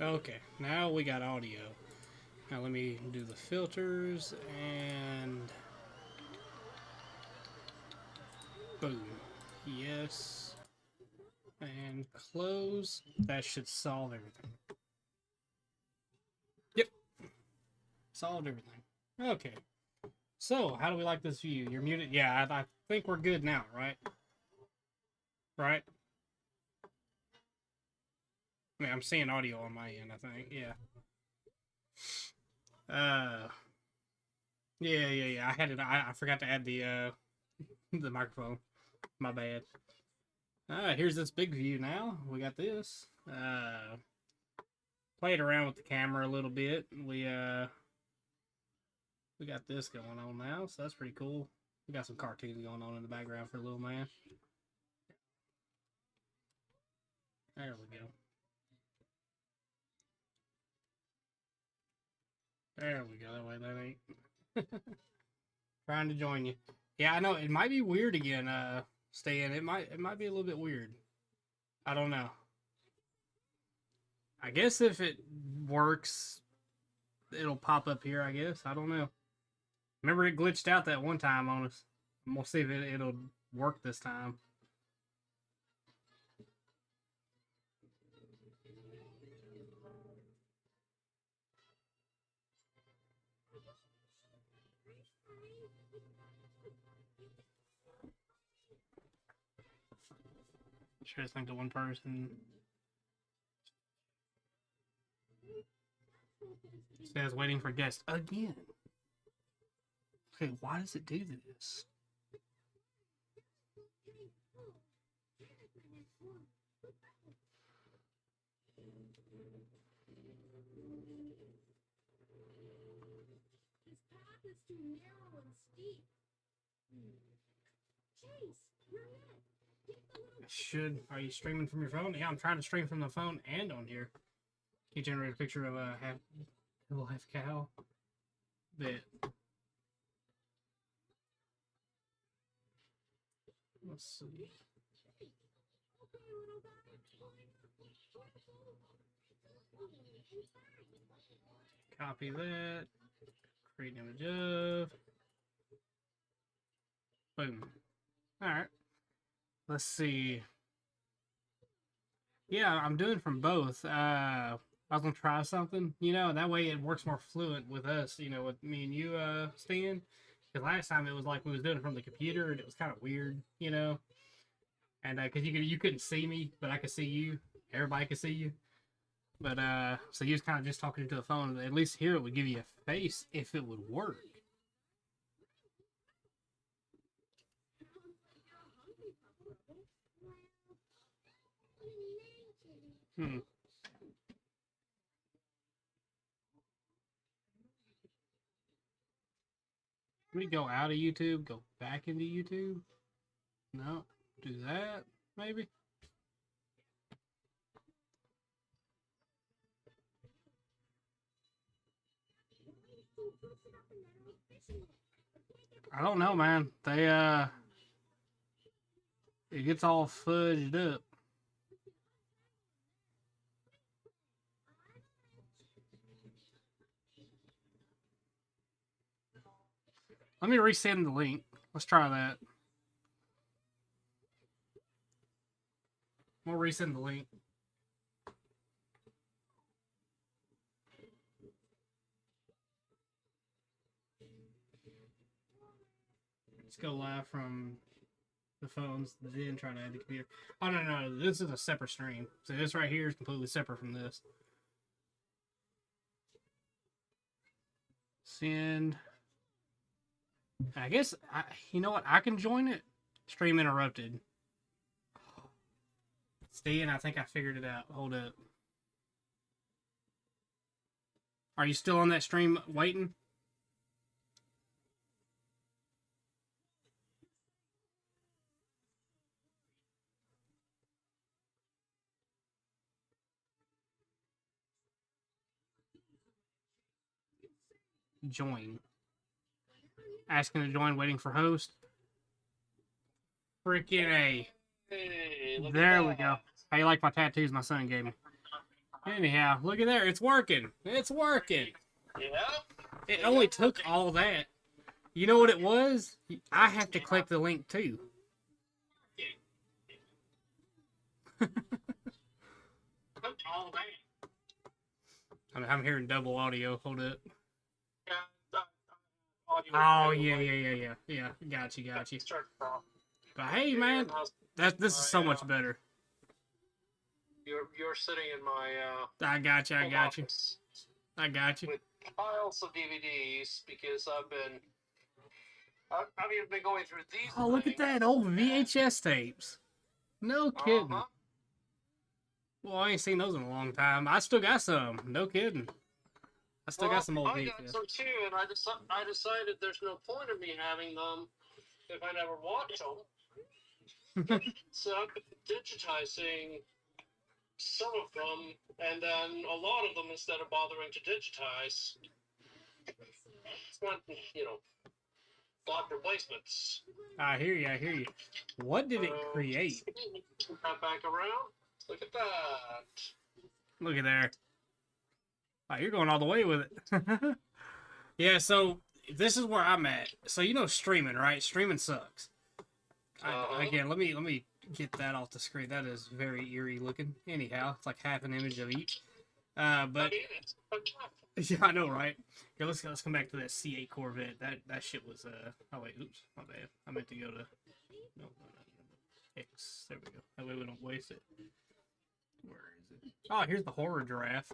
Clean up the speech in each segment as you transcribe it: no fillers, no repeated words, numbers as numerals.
Okay, now we got audio. Now let me do the filters and boom. Yes. And close. That should solve everything. Yep. Solved everything. Okay. So, how do we like this view? You're muted? Yeah, I think we're good now, right? Right? I mean, I'm seeing audio on my end, I think. Yeah. Yeah. I had it. I forgot to add the the microphone. My bad. Here's this big view now. We got this. Played around with the camera a little bit. We got this going on now, so that's pretty cool. We got some cartoons going on in the background for a little man. There we go. There we go. That way that ain't trying to join you. Yeah, I know it might be weird again. Stan, it might be a little bit weird. I don't know. I guess if it works, it'll pop up here. I guess I don't know. Remember it glitched out that one time on us. We'll see if it'll work this time. Sure, it's like the one person says waiting for guests again. Okay, why does it do this? Are you streaming from your phone? Yeah, I'm trying to stream from the phone and on here. Can you generate a picture of a little half cow? That. Let's see. Copy that. Create image of. Boom. Alright. Let's see. Yeah, I'm doing from both. I was gonna try something, that way it works more fluent with us, with me and you, Stan. Because last time it was like we was doing it from the computer and it was kind of weird, And because you couldn't see me, but I could see you. Everybody could see you. But so you was kind of just talking into the phone. At least here it would give you a face if it would work. Let me go out of YouTube, go back into YouTube. No, do that maybe. I don't know, man. It gets all fudged up. Let me resend the link. Let's try that. We'll resend the link. Let's go live from the phones, then try to add the computer. Oh, no. This is a separate stream. So this right here is completely separate from this. Send. I guess, you know what? I can join it. Stream interrupted. Stan, I think I figured it out. Hold up. Are you still on that stream waiting? Join. Asking to join, waiting for host. Freaking A. Hey, there we go. How you like my tattoos my son gave me? Anyhow, look at there. It's working. It's working. Yeah. It only took all that. You know what it was? I have to click the link too. All that. I'm hearing double audio. Hold up. Yeah, Oh yeah. Got you. But hey, man, this is so much better. You're sitting in my I got you. office I got you. with piles of DVDs because I've even been going through these. Oh, look at that old VHS tapes. No kidding. Well, I ain't seen those in a long time. I still got some. No kidding. I still got some old I VHS. got some too, and I decided there's no point in me having them if I never watch them. So I've been digitizing some of them, and then a lot of them, instead of bothering to digitize, spent, block replacements. I hear you. What did it create? That back around. Look at that. Look at there. Wow, you're going all the way with it. Yeah, so this is where I'm at. So streaming, right? Streaming sucks. Again, let me get that off the screen. That is very eerie looking. Anyhow, it's like half an image of each. But yeah, I know, right? Here, let's come back to that C8 Corvette. That shit was oh wait, oops, my bad. I meant to go to no. X. There we go. That way we don't waste it. Where is it? Oh, here's the horror giraffe.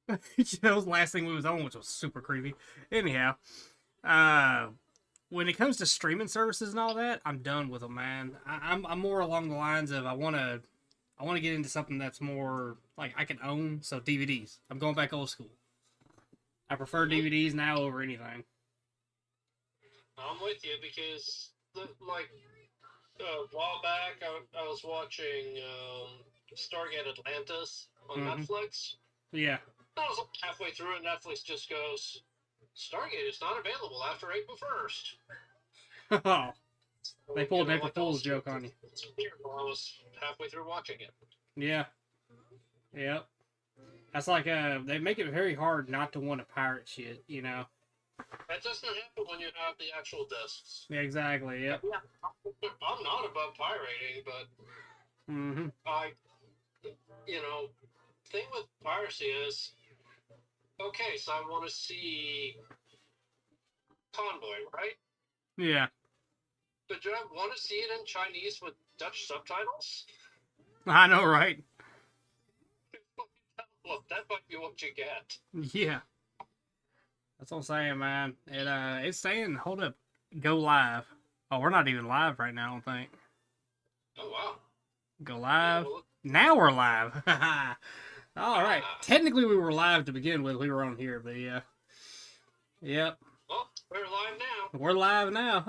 That was the last thing we was on, which was super creepy. Anyhow, when it comes to streaming services and all that, I'm done with them, man. I'm more along the lines of I want to get into something that's more like I can own. So DVDs. I'm going back old school. I prefer DVDs now over anything. I'm with you because a while back I was watching Stargate Atlantis on Netflix. Yeah. I was halfway through and Netflix just goes, Stargate is not available after April 1st. Oh. They pulled an April Fool's joke on you. I was halfway through watching it. Yeah. Yep. That's like they make it very hard not to want to pirate shit, That doesn't happen when you have the actual discs. Yeah, exactly, yep. I'm not above pirating, but thing with piracy is, okay, so I want to see Convoy, right? Yeah. But do I want to see it in Chinese with Dutch subtitles? I know, right? Well, that might be what you get. Yeah. That's what I'm saying, man. It's saying, hold up, go live. Oh, we're not even live right now, I don't think. Oh, wow. Go live. Yeah, now we're live. All right. Technically, we were live to begin with. We were on here, but yeah. Yep. Well, we're live now. We're live now.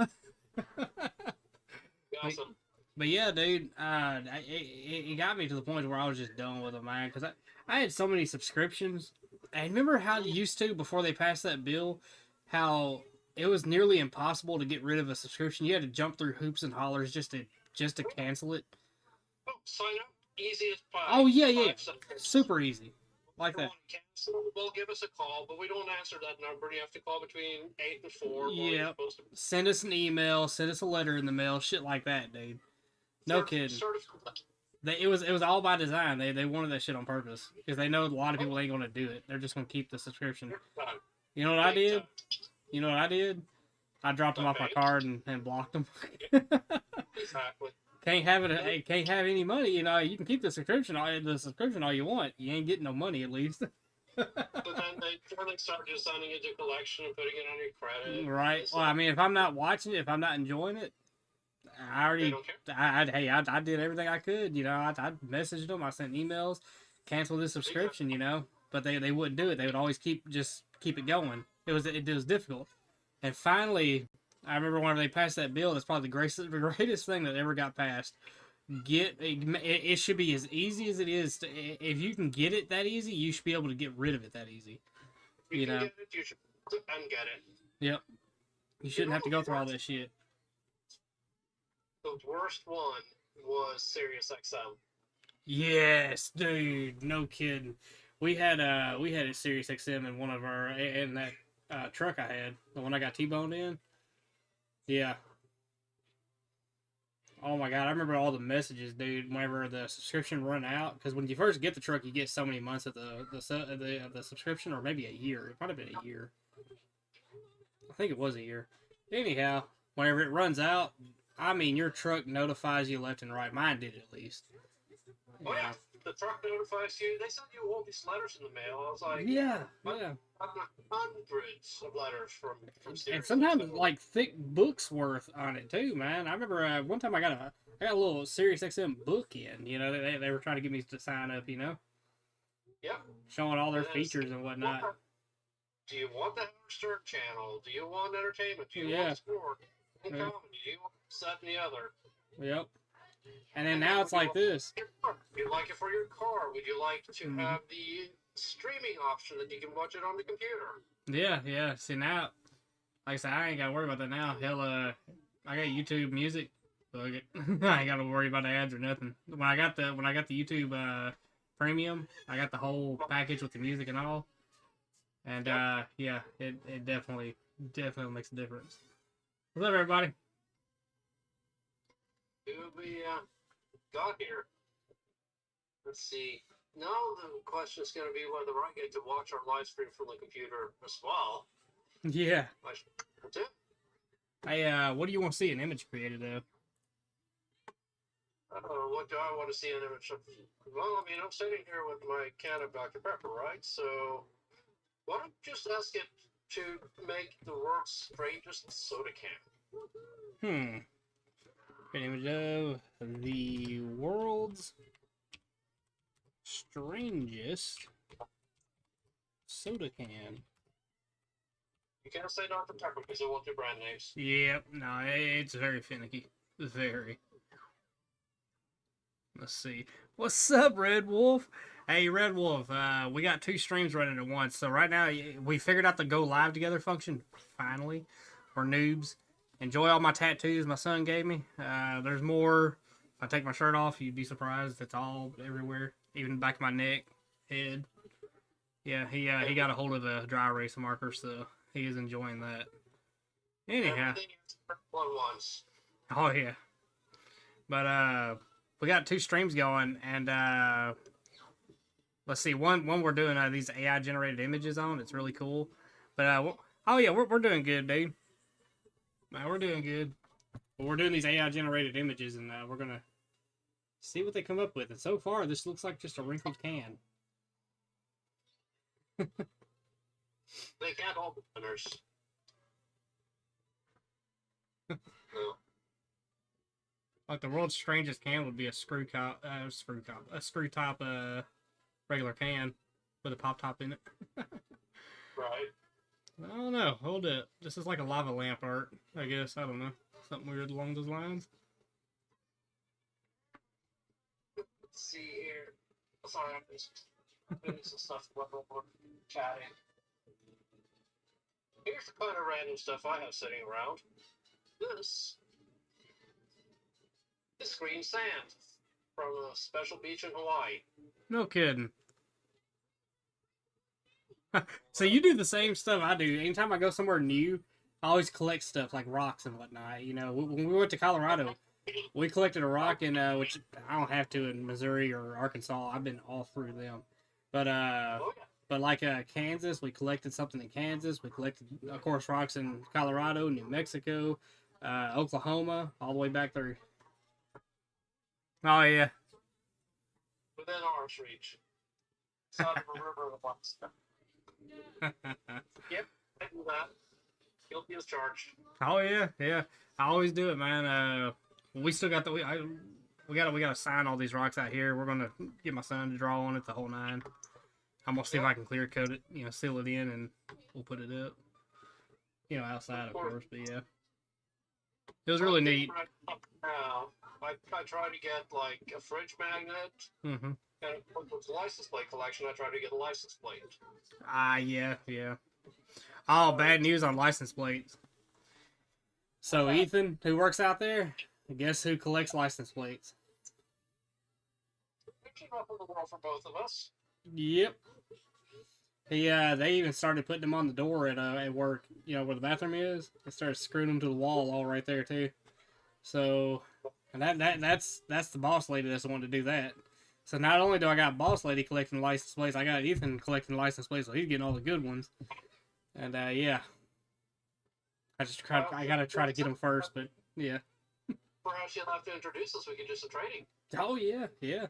Awesome. But yeah, dude, it got me to the point where I was just done with it, man. Because I had so many subscriptions. And remember how you used to, before they passed that bill, how it was nearly impossible to get rid of a subscription. You had to jump through hoops and hollers just to cancel it. Oh, sign up. Easy as pie. Oh, yeah. Super easy. Like that. Cancel, well, give us a call, but we don't answer that number. You have to call between 8 and 4. Yeah. Send us an email. Send us a letter in the mail. Shit like that, dude. No kidding. It was all by design. They wanted that shit on purpose because they know a lot of people ain't gonna do it. They're just gonna keep the subscription. You know what I did? I dropped them off my card and blocked them. Exactly. Can't have it. Can't have any money. You can keep the subscription all you want. You ain't getting no money at least. But then they start just signing it to collection and putting it on your credit. Right. Well, I mean, if I'm not watching it, if I'm not enjoying it, I did everything I could. I messaged them. I sent emails, cancel this subscription. But they wouldn't do it. They would always keep it going. It was difficult. And finally, I remember whenever they passed that bill, that's probably the greatest thing that ever got passed. It should be as easy as it is. If you can get it that easy, you should be able to get rid of it that easy. You can get it, you should unget it. Yep. You shouldn't have to go through all that shit. The worst one was SiriusXM. Yes, dude. No kidding. we had a Sirius XM in one of our in that truck I had, the one I got T-boned in. Yeah. Oh my god, I remember all the messages, dude. Whenever the subscription run out, because when you first get the truck, you get so many months of the subscription, or maybe a year. It might have been a year. I think it was a year. Anyhow, whenever it runs out, I mean, your truck notifies you left and right. Mine did at least. Oh yeah, the truck notifies you. They send you all these letters in the mail. I was like, Yeah, I've yeah. gotten hundreds of letters from And Sirius. sometimes like thick books worth on it too, man. I remember one time I got a little Sirius XM book in. You know, they were trying to get me to sign up. You know, Yeah. showing all their features and whatnot. Do you want the Howard Stern channel? Do you want entertainment? Do you want sport? Do you want comedy? Do you want this, that, and the other? Yep. And then now it's like this. Would you like it for your car? Would you like to have the streaming option that you can watch it on the computer? Yeah, yeah. See now, like I said, I ain't gotta worry about that now. Hell, I got YouTube Music. So I ain't gotta worry about ads or nothing. When I got the YouTube Premium, I got the whole package with the music and all. And yeah, it definitely makes a difference. What's up, everybody? Who we got here? Let's see. Now the question is going to be whether I get to watch our live stream from the computer as well. Yeah. I should do. Hey, what do you want to see an image created of? What do I want to see an image of? Well, I mean, I'm sitting here with my can of Dr. Pepper, right? So why don't you just ask it to make the world's strangest soda can? An image of the world's strangest soda can. You can't say Dr. Pepper because they won't do brand names. Yep, no, it's very finicky. Very. Let's see. What's up, Red Wolf? Hey, Red Wolf, we got 2 streams running at once. So right now, we figured out the go live together function, finally. We're noobs. Enjoy all my tattoos my son gave me. There's more. If I take my shirt off, you'd be surprised. It's all everywhere. Even the back of my neck, head. Yeah, he got a hold of a dry erase marker, so he is enjoying that. Anyhow. Oh, yeah. But, we got 2 streams going, and, let's see, one we're doing these AI-generated images on. It's really cool. But, oh, yeah, we're doing good, dude. Man, we're doing good. But we're doing these AI-generated images, and we're going to see what they come up with. And so far, this looks like just a wrinkled can. They can't all be winners. Like the world's strangest can would be a screw top regular can with a pop top in it. Right. I don't know. Hold it. This is like a lava lamp art, I guess. I don't know. Something weird along those lines. Let's see here. Sorry, I'm just doing some stuff while we're chatting. Here's the kind of random stuff I have sitting around. This green sand from a special beach in Hawaii. No kidding. So you do the same stuff I do. Anytime I go somewhere new, I always collect stuff like rocks and whatnot. You know, when we went to Colorado, we collected a rock in which I don't have to in Missouri or Arkansas. I've been all through them. But but like Kansas, we collected something in Kansas. We collected, of course, rocks in Colorado, New Mexico, Oklahoma, all the way back there. Oh yeah. Within arm's reach. Side of a river of once. Yep, I do that. Guilty as charged. Oh yeah, yeah. I always do it, man. We still got we gotta sign all these rocks out here. We're gonna get my son to draw on it the whole 9. I'm gonna see if I can clear coat it, you know, seal it in, and we'll put it up. You know, outside of course, but yeah. It was really neat. Now, I try to get like a fridge magnet. Mm-hmm. And with the license plate collection, I try to get a license plate. Yeah. Oh, bad news on license plates. So Ethan, who works out there, guess who collects license plates? It came up in the world for both of us. Yep. They even started putting them on the door at work. You know where the bathroom is. They started screwing them to the wall all right there too. So, and that's the boss lady that's the one to do that. So not only do I got boss lady collecting license plates, I got Ethan collecting license plates, so he's getting all the good ones. And yeah, I gotta try to get them first, but yeah. Perhaps you'll have to introduce us. We can do some trading. Oh yeah, yeah.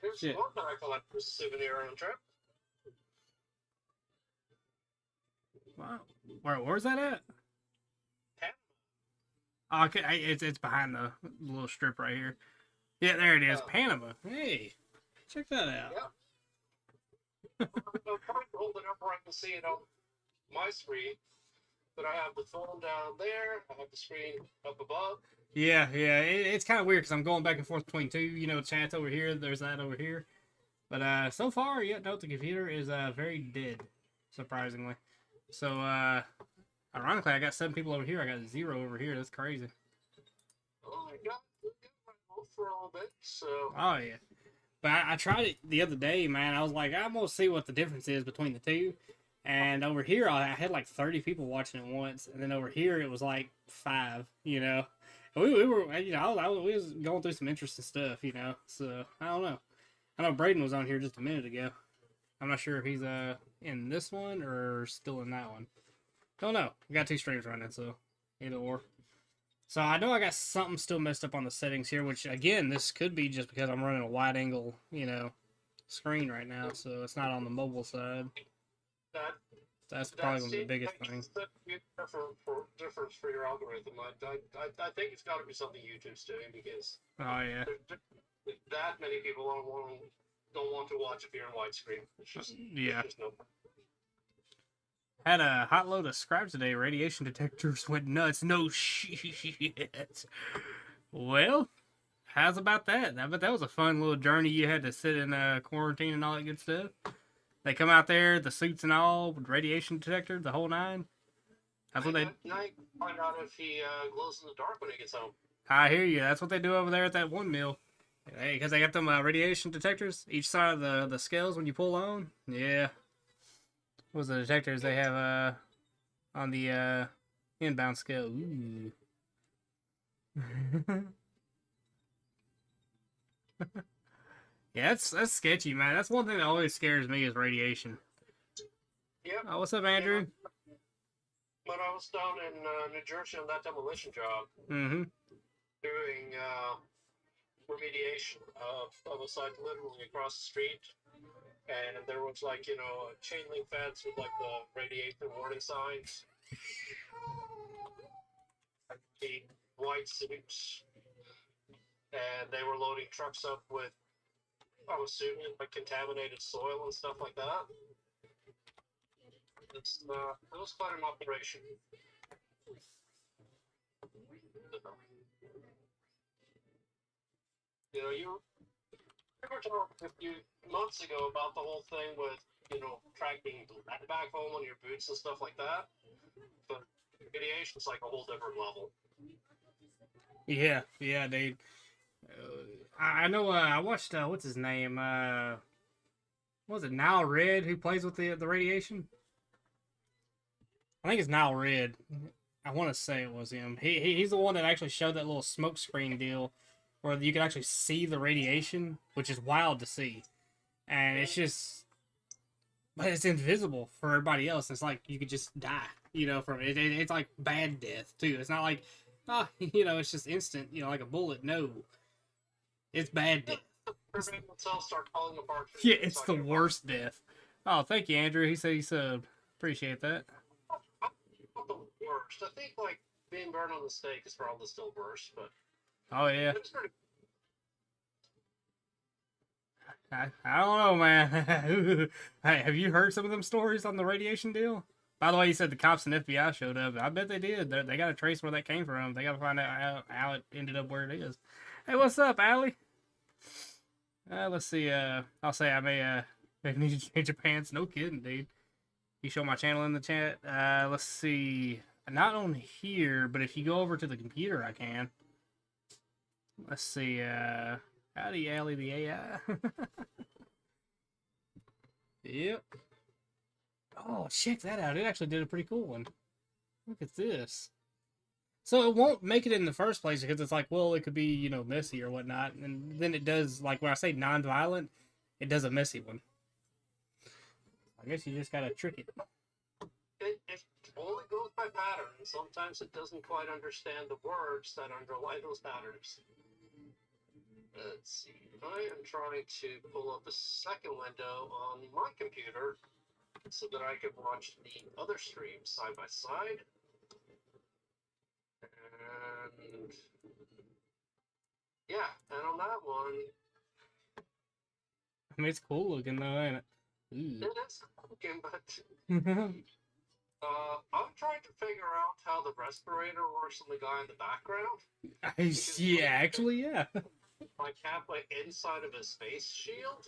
Here's Shit. one that I collected as a souvenir on a trip. Wow. Where's that at? Panama. Oh, okay, it's behind the little strip right here. Yeah, there it is, Panama. Hey, check that out. Yeah. I'm trying to hold it up where I can see it on my screen. But I have the phone down there. I have the screen up above. Yeah. It's kind of weird because I'm going back and forth between two. You know, chat's over here. There's that over here. But so far, yeah, no, the computer is very dead, surprisingly. So ironically, I got 7 people over here. I got 0 over here. That's crazy. Oh, I got my phone for a little bit. So. Oh yeah. But I tried it the other day, man. I was like, I'm gonna see what the difference is between the two. And over here, I had like 30 people watching it once, and then over here it was like 5. You know, and we were, you know, we was going through some interesting stuff, you know. So I don't know. I know Braden was on here just a minute ago. I'm not sure if he's in this one or still in that one. Don't know. We got 2 streams running, so either or. So I know I got something still messed up on the settings here, which again, this could be just because I'm running a wide angle, you know, screen right now, so it's not on the mobile side. That's probably gonna be the biggest thing. Difference for your algorithm. I think it's got to be something YouTube's doing because Oh yeah, that many people don't want to watch if you're in widescreen. It's just yeah. There's no. Had a hot load of scrap today. Radiation detectors went nuts. No shit. Well, how's about that? I bet that was a fun little journey you had to sit in quarantine and all that good stuff. They come out there, the suits and all, with radiation detector, the whole 9. That's what they. Now you can find out if he glows in the dark when he gets home. I hear you. That's what they do over there at that one mill. Hey, because they got them radiation detectors each side of the scales when you pull on. Yeah. What's the detectors they have on the inbound scale? Ooh. Yeah, that's sketchy, man. That's one thing that always scares me is radiation. Yep. Oh, what's up, Andrew? When I was down in New Jersey on that demolition job, Mm-hmm. doing remediation of a site literally across the street, and there was like, you know, a chain link fence with like the radiation warning signs, the white suits, and they were loading trucks up with, I'm assuming, like contaminated soil and stuff like that. It was quite an operation. You know, you were talking a few months ago about the whole thing with, you know, tracking back home on your boots and stuff like that. But radiation's like a whole different level. Yeah, they. I know. I watched. What's his name? What was it Nile Red who plays with the radiation? I think it's Nile Red. I want to say it was him. He's the one that actually showed that little smoke screen deal where you can actually see the radiation, which is wild to see. And it's just, but it's invisible for everybody else. It's like you could just die, you know, from it. It's like bad death too. It's not like, you know, it's just instant, you know, like a bullet. No, it's bad death. Start falling apart. Yeah, it's the worst death. Oh, thank you, Andrew. He said he subbed. Appreciate that. Not the worst. I think like being burned on the stake is probably still worse, but Oh yeah. it's pretty. I don't know, man. Hey, have you heard some of them stories on the radiation deal? By the way, you said the cops and FBI showed up. I bet they did. They got to trace where that came from. They got to find out how it ended up where it is. Hey, what's up, Allie? Let's see. I'll say I may need to change your pants. No kidding, dude. You show my channel in the chat. Let's see. Not on here, but if you go over to the computer, I can. Let's see. Howdy, Allie the AI. Yep. Oh, check that out. It actually did a pretty cool one. Look at this. So it won't make it in the first place because it's like, well, it could be, you know, messy or whatnot. And then it does, like when I say non-violent, it does a messy one. I guess you just gotta trick it. It only goes by pattern. Sometimes it doesn't quite understand the words that underlie those patterns. Let's see. I am trying to pull up a second window on my computer so that I can watch the other streams side by side. And yeah, and on that one, I mean, it's cool looking though, ain't it? Ooh. it is looking, but I'm trying to figure out how the respirator works on the guy in the background. Yeah, actually, yeah. Like halfway inside of his face shield.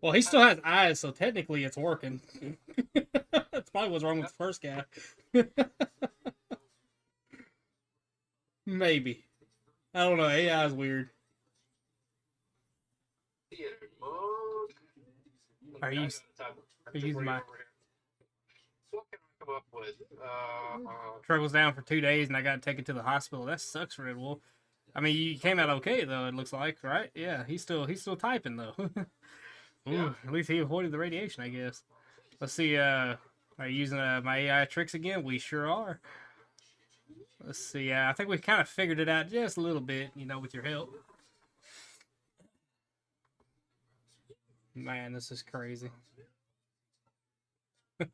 Well, he still has eyes, so technically it's working. That's probably what's wrong with the first guy. Maybe. I don't know. AI is weird. Theater mode. Are you using my... What can I come up with? Truck was down for 2 days and I got taken to the hospital. That sucks, Red Wolf. I mean, you came out okay though. It looks like, right? Yeah, he's still typing though. Ooh, Yeah. At least he avoided the radiation, I guess. Let's see. Are you using my AI tricks again? We sure are. Let's see. I think we've kind of figured it out just a little bit, you know, with your help. Man, this is crazy. We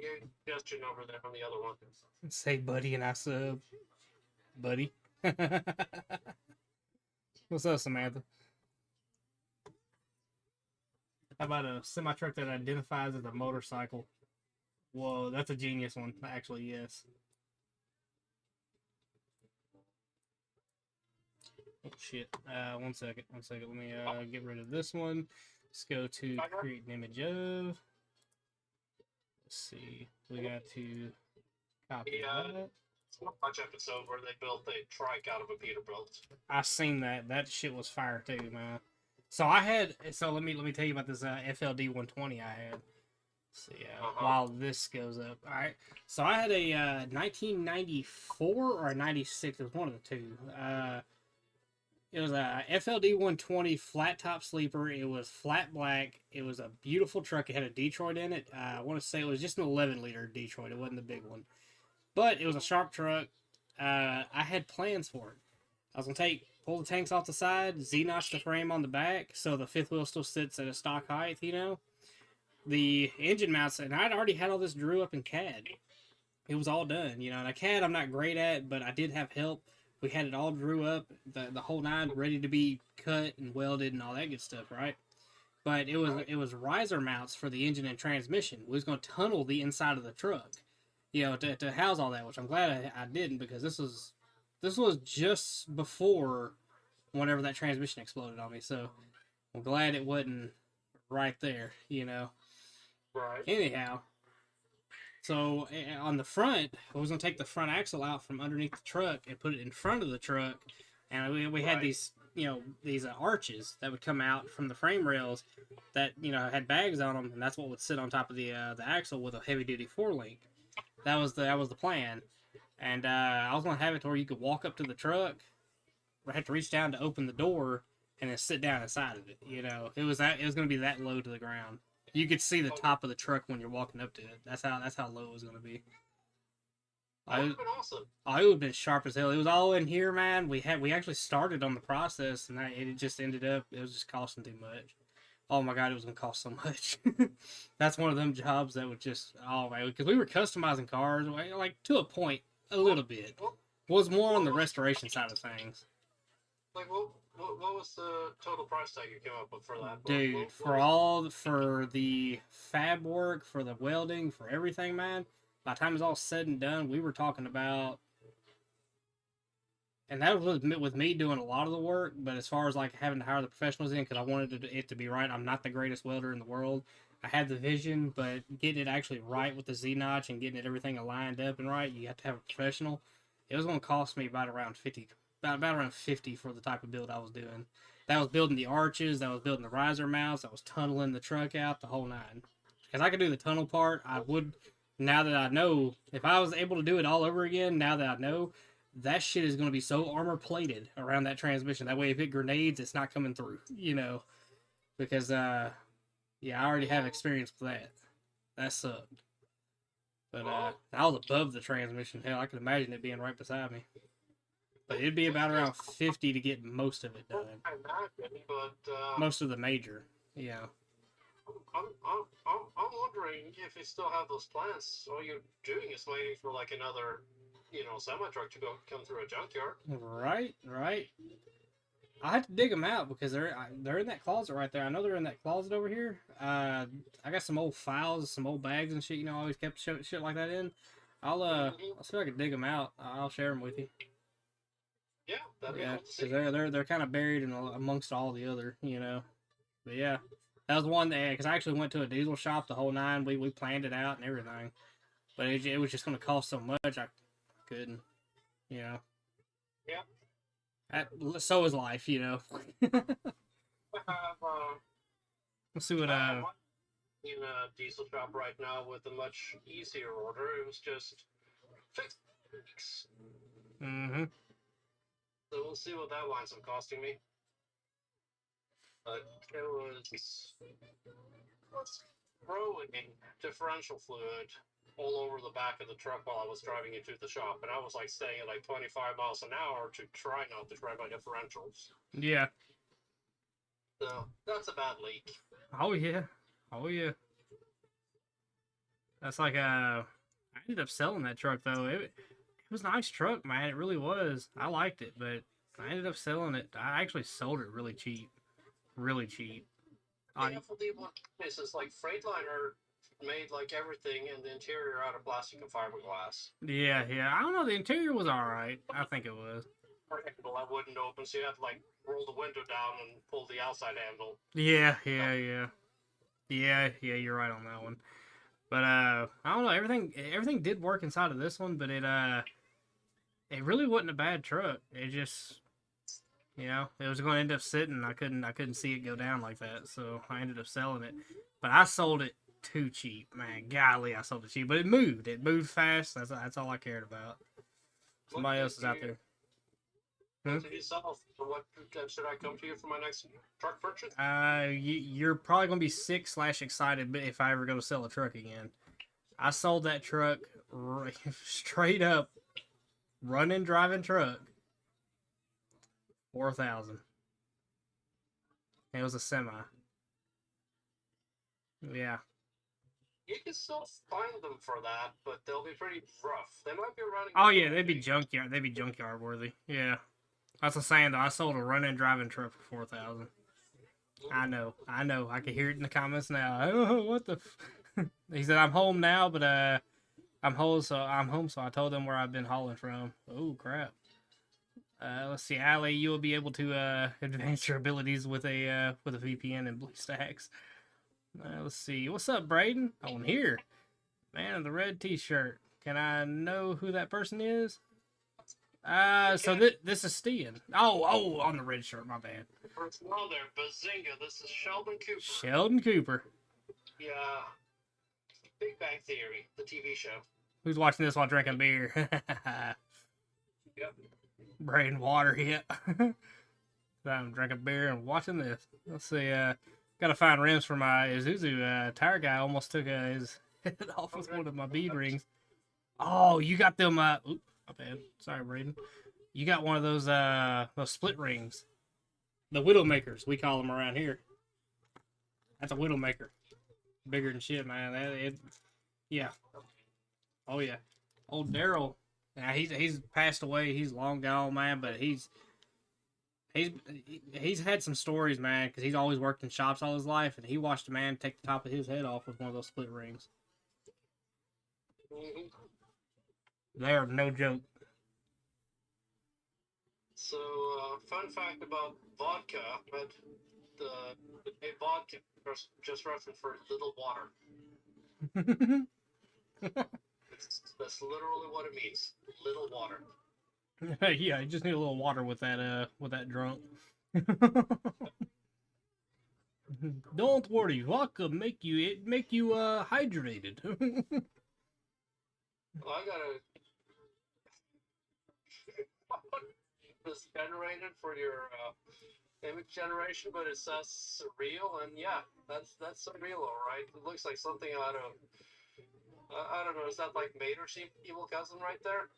gave gesture over there on the other one. Say buddy and I sub. Buddy. What's up, Samantha? How about a semi-truck that identifies as a motorcycle? Whoa, that's a genius one. Actually, yes. Oh, shit. 1 second. 1 second. Let me get rid of this one. Let's go to create an image of. Let's see. We got to copy that. It's a bunch episode where they built a trike out of a Peterbilt. I seen that. That shit was fire too, man. So I had. So let me tell you about this FLD 120 I had. Let's see, while this goes up. All right. So I had a 1994 or a 96. It was one of the two. It was a FLD 120 flat top sleeper. It was flat black. It was a beautiful truck. It had a Detroit in it. I want to say it was just an 11-liter Detroit. It wasn't the big one. But it was a sharp truck. I had plans for it. I was going to pull the tanks off the side, Z-notch the frame on the back, so the fifth wheel still sits at a stock height, you know. The engine mounts, and I'd already had all this drew up in CAD. It was all done, you know. And CAD I'm not great at, but I did have help. We had it all drew up, the whole nine, ready to be cut and welded and all that good stuff, right? But it was riser mounts for the engine and transmission. We was going to tunnel the inside of the truck, you know, to house all that, which I'm glad I didn't, because this was just before whenever that transmission exploded on me. So I'm glad it wasn't right there, you know. Right. Anyhow, so on the front, I was going to take the front axle out from underneath the truck and put it in front of the truck. And we had these, you know, these arches that would come out from the frame rails that, you know, had bags on them. And that's what would sit on top of the axle with a heavy-duty four-link. That was the plan. And I was going to have it to where you could walk up to the truck, have to reach down to open the door, and then sit down inside of it. You know, it was going to be that low to the ground. You could see the top of the truck when you're walking up to it. That's how low it was going to be. That would have been awesome. Oh, it would have been sharp as hell. It was all in here, man. We actually started on the process, and it just ended up, it was just costing too much. Oh my god, it was going to cost so much. That's one of them jobs that would just, oh man, because we were customizing cars, like to a point, a little bit. Was more on the restoration side of things. Like, what was the total price tag you came up with for that? Dude, for the fab work, for the welding, for everything, man, by the time it was all said and done, we were talking about, and that was with me doing a lot of the work, but as far as like having to hire the professionals in, because I wanted it to be right, I'm not the greatest welder in the world. I had the vision, but getting it actually right with the Z-notch and getting everything aligned up and right, you have to have a professional. It was going to cost me about about around 50 for the type of build I was doing. That was building the arches, that was building the riser mounts, that was tunneling the truck out, the whole nine. Because I could do the tunnel part, I would. Now that I know, if I was able to do it all over again, now that I know, that shit is going to be so armor plated around that transmission. That way, if it grenades, it's not coming through. You know, because yeah, I already have experience with that. That sucked. But I was above the transmission. Hell, I could imagine it being right beside me. But it'd be about around 50 to get most of it done. I imagine, but Most of the major, yeah. I'm wondering if you still have those plans. All you're doing is waiting for like another, semi truck to come through a junkyard. Right, right. I had to dig them out because they're in that closet right there. I know they're in that closet over here. I got some old files, some old bags and shit. I always kept shit like that in. I'll see if I can dig them out. I'll share them with you. Yeah, that'd be Yeah, cool to see. because they're kind of buried in amongst all the other, But yeah, that was one that because I actually went to a diesel shop the whole nine. We planned it out and everything, but it was just going to cost so much I couldn't, Yeah. So is life, I have Let's see what in a diesel shop right now with a much easier order. It was just fixed. Mm-hmm. So we'll see what that winds up costing me. But it was throwing differential fluid all over the back of the truck while I was driving it to the shop, and I was like staying at like 25 miles an hour to try not to drive my differentials. Yeah. So that's a bad leak. Oh yeah. Oh yeah. That's like I ended up selling that truck though. It was a nice truck, man. It really was. I liked it, but I ended up selling it. I actually sold it really cheap. Really cheap. Yeah, for the one places like Freightliner made like everything in the interior out of plastic and fiberglass. Yeah, yeah. I don't know. The interior was all right. I think it was. Well, that wouldn't open, so you had to like roll the window down and pull the outside handle. Yeah, yeah, yeah. Yeah, yeah. You're right on that one. But I don't know. Everything did work inside of this one, but it really wasn't a bad truck. It just, it was going to end up sitting. I couldn't see it go down like that, so I ended up selling it. But I sold it too cheap, man. Golly, I sold it cheap. But it moved. It moved fast. That's all I cared about. Somebody else is out there. What did you sell? What should I come to you for my next truck purchase? You're probably gonna be sick/excited if I ever go to sell a truck again. I sold that truck straight up, running, driving truck. 4,000. It was a semi. Yeah. You can still find them for that, but they'll be pretty rough. They might be running. Oh yeah, they'd be junkyard. They'd be junkyard worthy. Yeah. That's the saying though. I sold a running, driving truck for 4,000. I know. I can hear it in the comments now. Oh, what the? He said I'm home now, but I'm home. So I told them where I've been hauling from. Oh crap. Let's see, Allie, you will be able to advance your abilities with a VPN and BlueStacks. Let's see. What's up, Braden? Oh, I'm here. Man in the red T-shirt. Can I know who that person is? So this is Steven. Oh, on the red shirt. My bad. Hello there, Bazinga. This is Sheldon Cooper. Sheldon Cooper. Yeah. Big Bang Theory, the TV show. Who's watching this while drinking beer? Yep. Braden water, yeah. I'm drinking beer and watching this. Let's see. Gotta find rims for my Isuzu. Tire guy almost took his head off with one of my bead rings. Oh, you got them. Oops, my bad. Sorry, Braden. You got one of those split rings. The Widowmakers, we call them around here. That's a Widowmaker. Bigger than shit, man. Yeah. Oh yeah. Old Daryl. Now he's passed away. He's long gone, man. But he's had some stories, man, because he's always worked in shops all his life, and he watched a man take the top of his head off with one of those split rings. Mm-hmm. They are no joke. So, fun fact about vodka, but the vodka just reference for little water. That's literally what it means. Little water. Yeah, you just need a little water with that drunk. Don't worry, vodka make you hydrated. Well, I gotta this generated for your image generation, but it says surreal, and yeah, that's surreal, all right. It looks like something out of I don't know. Is that like Mater's evil cousin right there?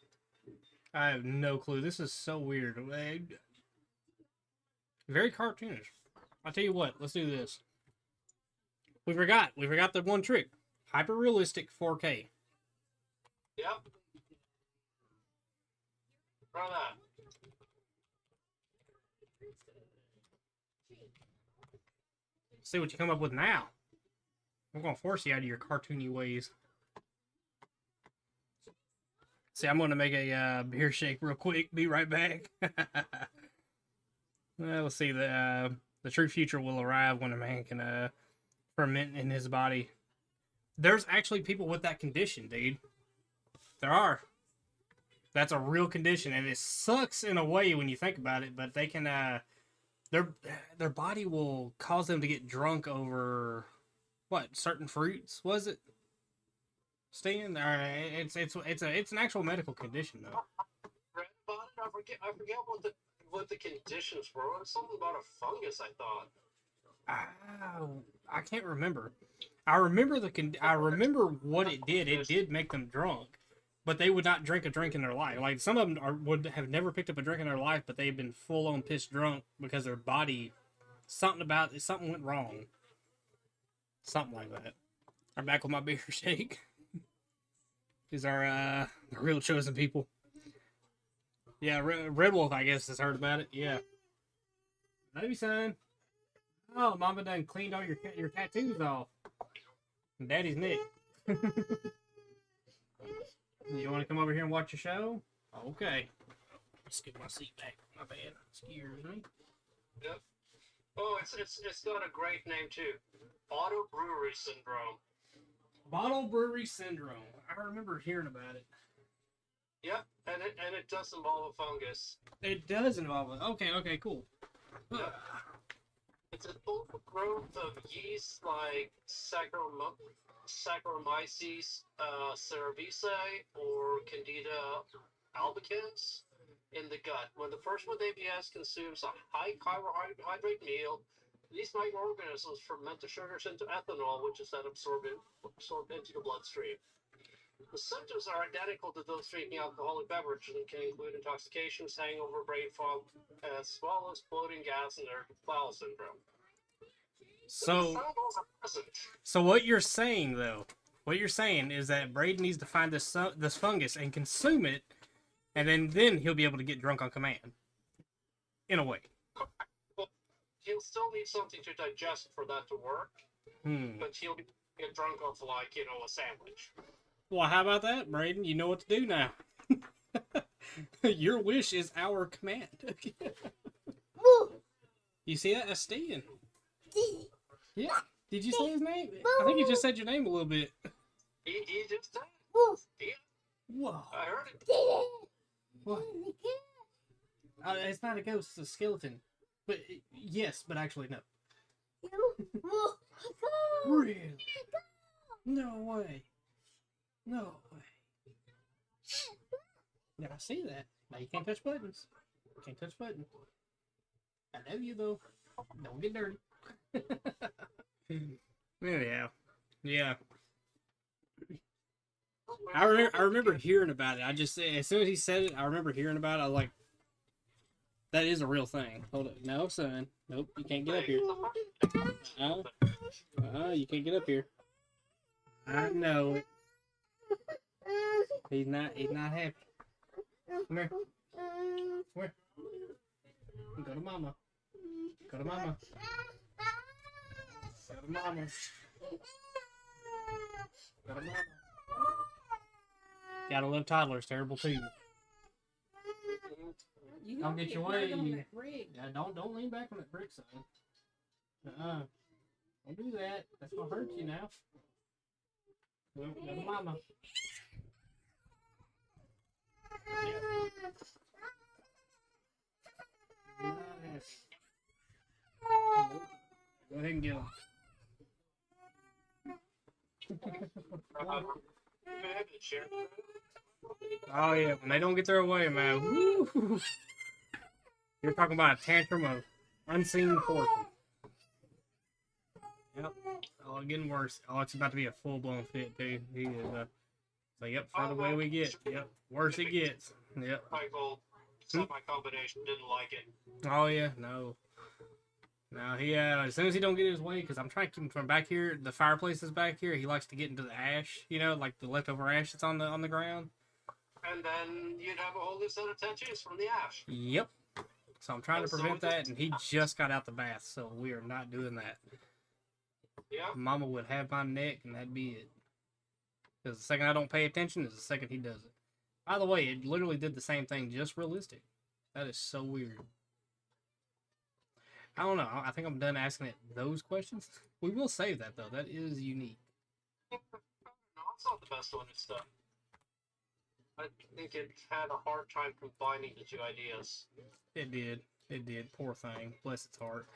I have no clue. This is so weird. Very cartoonish. I'll tell you what. Let's do this. We forgot. We forgot the one trick. Hyper realistic 4K. Yep. Try that. See what you come up with now. I'm gonna force you out of your cartoony ways. See, I'm gonna make a beer shake real quick. Be right back. Well, let's see. The true future will arrive when a man can ferment in his body. There's actually people with that condition, dude. There are. That's a real condition, and it sucks in a way when you think about it. But they can, their body will cause them to get drunk over what certain fruits. Was it? Stan? It's an actual medical condition though. Read about it. I forget what the conditions were. It was something about a fungus, I thought. I can't remember. I remember I remember what it did. It did make them drunk, but they would not drink a drink in their life. Like some of them would have never picked up a drink in their life, but they've been full on pissed drunk because their body something went wrong. Something like that. I'm back with my beer shake. These are the real chosen people. Yeah, Red Wolf, I guess, has heard about it. Yeah. Love you, son. Oh, Mama done cleaned all your tattoos off. And Daddy's Nick. You want to come over here and watch a show? Okay. Let's get my seat back. My bad. Excuse me. Yep. Oh, it's got a great name too. Auto brewery syndrome. Bottle brewery syndrome. I remember hearing about it. Yep, and it does involve a fungus. It does involve it. Okay, cool. Yep. It's an overgrowth of yeast like Saccharomyces cerevisiae or Candida albicans in the gut. When the person with ABS consumes a high carbohydrate meal, these microorganisms ferment the sugars into ethanol, which is then absorbed into the bloodstream. The symptoms are identical to those drinking alcoholic beverages and can include intoxications, hangover, brain fog, as well as bloating, gas, and irritable bowel syndrome. So what you're saying, though, is that Braden needs to find this fungus and consume it, and then he'll be able to get drunk on command. In a way. Well, he'll still need something to digest for that to work, but he'll get drunk off, like, a sandwich. Well, how about that, Braden? You know what to do now. Your wish is our command. You see that? That's Stan. Yeah. Did you say his name? I think you just said your name a little bit. He just said. Whoa. I heard it. What? It's not a ghost, it's a skeleton. But yes, but actually no. Really? No way. No way. Yeah, I see that. Now you can't touch buttons. Can't touch buttons. I know you though. Don't get dirty. Yeah. I remember hearing about it. I just as soon as he said it, I remember hearing about it. I was like, that is a real thing. Hold it. No, son. Nope, you can't get up here. You can't get up here. I know it. He's not happy. Come here. Come here. Go to mama. Go to mama. Go to mama. Go to mama. Gotta love toddlers. Terrible too. Don't get your way. Yeah, don't lean back on that brick, son. Don't do that. That's gonna hurt you now. Go to mama. Go ahead and get them. Oh yeah, when they don't get their way, man. Woo! You're talking about a tantrum of unseen forces. Yep. Oh, getting worse. Oh, it's about to be a full-blown fit, too. He is, so, yep, further away we get. Yep, worse it gets. Yep. Michael, my combination didn't like it. Oh, yeah, no. No, he, as soon as he don't get his way, because I'm trying to keep him from back here, the fireplace is back here, he likes to get into the ash, you know, like the leftover ash that's on the ground. And then you'd have a whole new set of tattoos from the ash. Yep. So I'm trying to prevent that, and he just got out the bath, so we are not doing that. Yeah. Mama would have my neck, and that'd be it. Because the second I don't pay attention is the second he does it. By the way, it literally did the same thing, just realistic. That is so weird. I don't know. I think I'm done asking it those questions. We will save that, though. That is unique. No, it's not the best one. It's I think it had a hard time combining the two ideas. It did. It did. Poor thing. Bless its heart.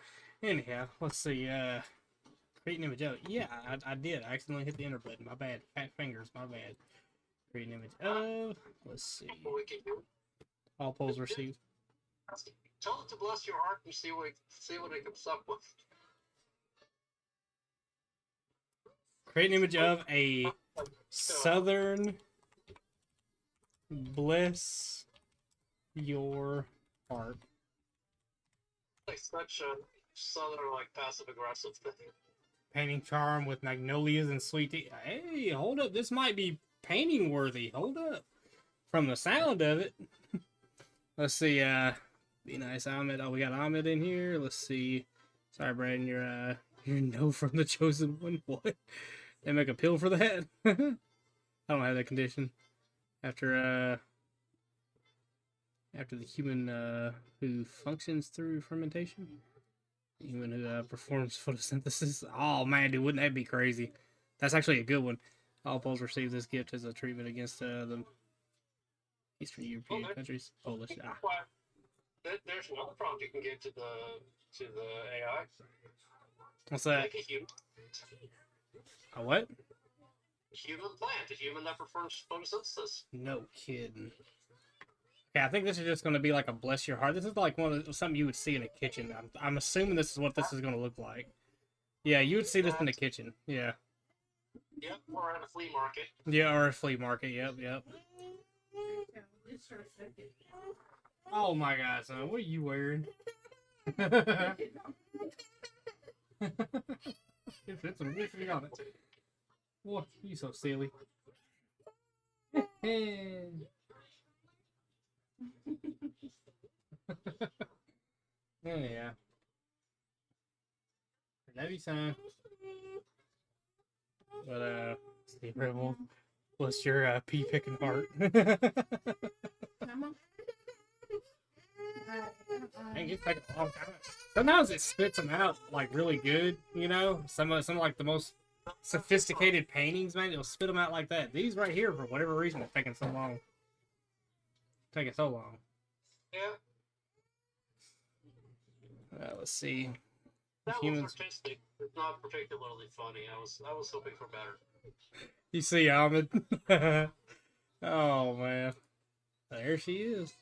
Anyhow, let's see. Create an image of it. Yeah, I did. I accidentally hit the enter button. My bad. Fat fingers. My bad. Create an image of. Let's see. All polls received. Tell it to bless your heart and see what it comes up with. Create an image of a southern bless your heart. Like such a southern, like passive aggressive thing. Painting charm with magnolias and sweet tea. Hey, hold up. This might be painting worthy. Hold up. From the sound of it. Let's see. Be nice, Ahmed. Oh, we got Ahmed in here. Let's see. Sorry, Brandon. You're no from the chosen one. What? They make a pill for that? I don't have that condition. After the human who functions through fermentation, the human who performs photosynthesis. Oh man, dude, wouldn't that be crazy? That's actually a good one. All Poles receive this gift as a treatment against the Eastern European countries. Polish. Ah. There's another prompt you can give to the AI. What's that? Make a human. A what? Human plant. A human that performs photosynthesis. No kidding. Okay, I think this is just going to be like a bless your heart. This is like something you would see in a kitchen. I'm assuming this is what this is going to look like. Yeah, you would see this in the kitchen. Yeah. Yep, or at a flea market. Yeah, or a flea market. Yep. Oh my God, son, what are you wearing? It fits some good thing on it. What? You so silly. Yeah. I love you, son. But, Steve Rebel, bless your pea picking heart. Dang, it's taking a long time. Sometimes it spits them out like really good, you know. Some like the most sophisticated paintings, man, it'll spit them out like that. These right here, for whatever reason, are taking so long. Taking so long. Yeah. Let's see. That Humans. was artistic. It's not particularly funny. I was hoping for better. You see, Ahmed. Oh man, there she is.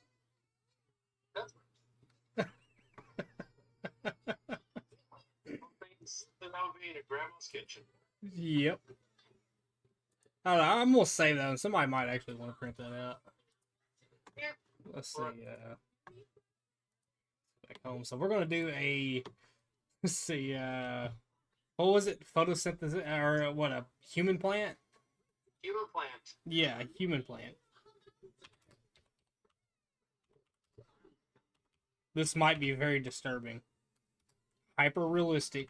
That would be in a grandma's kitchen. Yep. I don't know, I'm gonna save that one. Somebody might actually want to print that out. Yeah. Let's see. Back home. So we're gonna do a. Let's see. What was it? Photosynthesis or what? A human plant? Human plant. Yeah, a human plant. This might be very disturbing. Hyper realistic.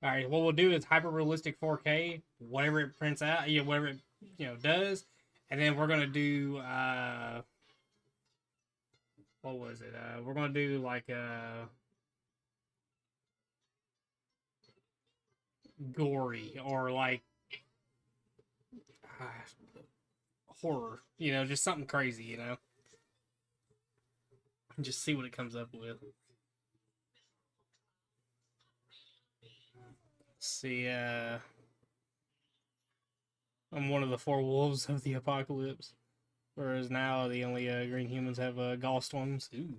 All right, what we'll do is hyper realistic 4K, whatever it prints out, whatever it does, and then we're gonna do what was it? We're gonna do like gory or like horror. You know, just something crazy. You know, and just see what it comes up with. Let's see, I'm one of the four wolves of the apocalypse. Whereas now the only green humans have gallstones. Ooh.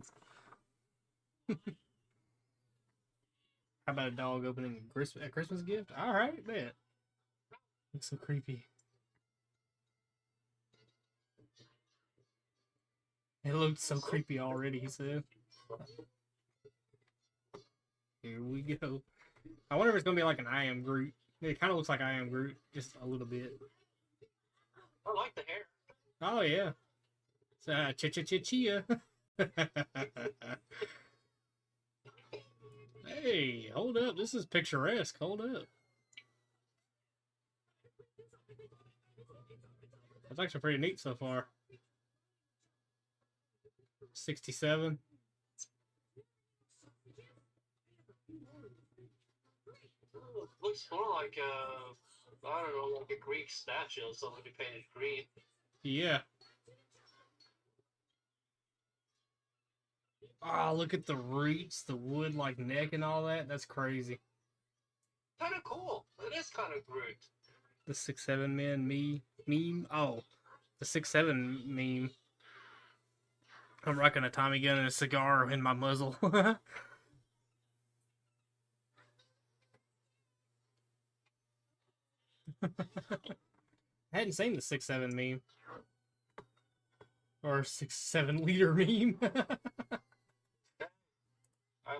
How about a dog opening a Christmas gift? Alright, bet. Looks so creepy. It looked so creepy already, he said. Here we go. I wonder if it's going to be like an I Am Groot. It kind of looks like I Am Groot, just a little bit. I like the hair. Oh, yeah. It's chia. Hey, hold up. This is picturesque. Hold up. That's actually pretty neat so far. 67. Looks more like I don't know, like a Greek statue or somebody painted green. Yeah. Oh, look at the roots, the wood like neck and all that. That's crazy. Kind of cool. It is kind of Groot. The 6'7" man meme. Oh, the 6'7" meme. I'm rocking a Tommy gun and a cigar in my muzzle. I hadn't seen the 6'7" meme. Or 6'7" liter meme.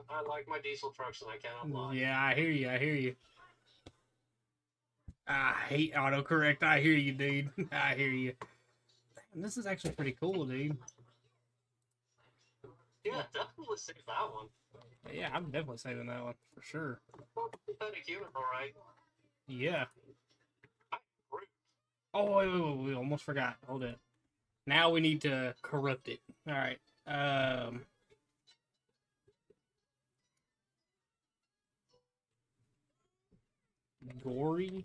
I like my diesel trucks and I cannot lie. Yeah, I hear you. I hear you. I hate autocorrect. I hear you, dude. I hear you. Damn, this is actually pretty cool, dude. Yeah, definitely save that one. Yeah, I'm definitely saving that one for sure. Kind of cute, alright. Yeah. Oh, wait. We almost forgot. Hold it. Now we need to corrupt it. All right. Gory.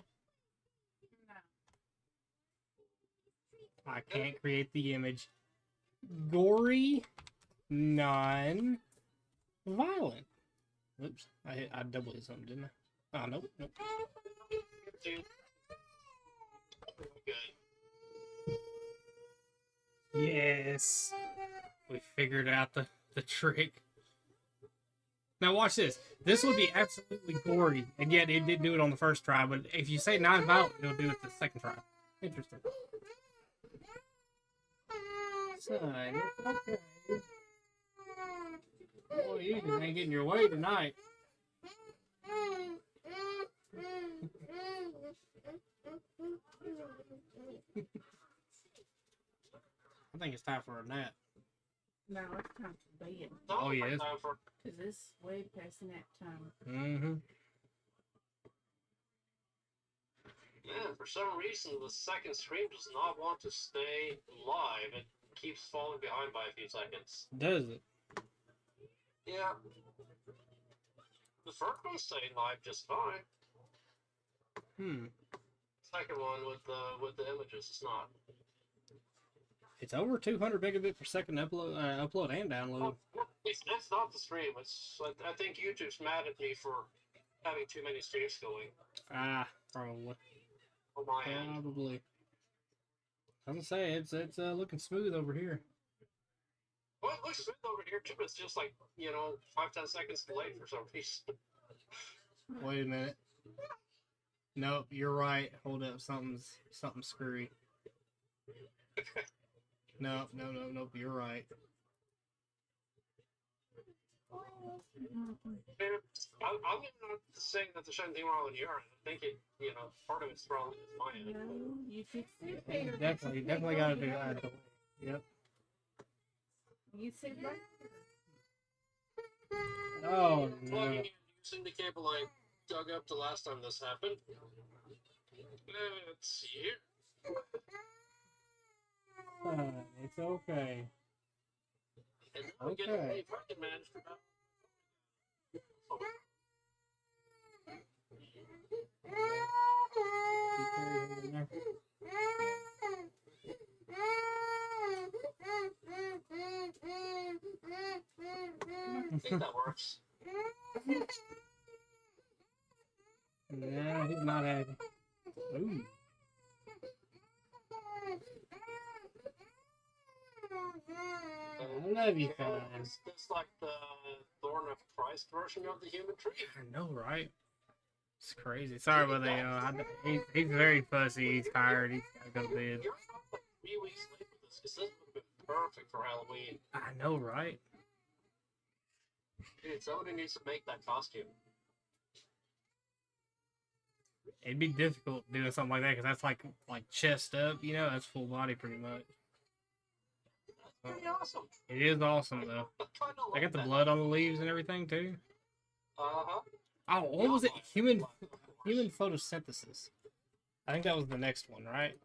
I can't create the image. Gory, non-violent. Oops, I double hit something, didn't I? Oh, nope. Dude. Good. Yes. We figured out the trick. Now watch this. This would be absolutely gory, and yet it did do it on the first try, but if you say non-violent, it'll do it the second try. Interesting. Son, it's okay. Boy, you just ain't getting your way tonight. I think it's time for a nap. No, it's time for bed. Oh, yeah. Because it's way past nap time. Mm-hmm. Man, for some reason, the second stream does not want to stay live. It keeps falling behind by a few seconds. Does it? Yeah. The first one stayed live just fine. Second one with the images, it's not. It's over 200 megabit per second upload and download. It's not the stream. I think YouTube's mad at me for having too many streams going. Probably. On my end. Probably. I was gonna say it's looking smooth over here. Well, it looks smooth over here too, but it's just like, 5-10 seconds delayed for some reason. Wait a minute. Nope, you're right. Hold up, something's screwy. Nope, you're right. I'm not saying that there's anything wrong with your end. I think it, part of it's wrong with my end. No, you fixed it. Definitely gotta do that. Yep. You said right. Oh, Plugging no. in using the cable I dug up the last time this happened. Let's see here. It's okay. And then we get a fucking managed to I think that works. Yeah, he's not happy. Ooh. I love you, son. It's like the Thorn of Christ version of the human tree. I know, right? It's crazy. Sorry about that. He's very fussy. He's tired. He's got to go to bed. You're like 3 weeks late with this, because this would have been perfect for Halloween. I know, right? Dude, somebody needs to make that costume. It'd be difficult doing something like that because that's like chest up, you know. That's full body pretty much. That's pretty awesome. It is awesome though. I got the blood on the leaves and everything too. Uh-huh. Oh, what was it? Human photosynthesis. I think that was the next one, right?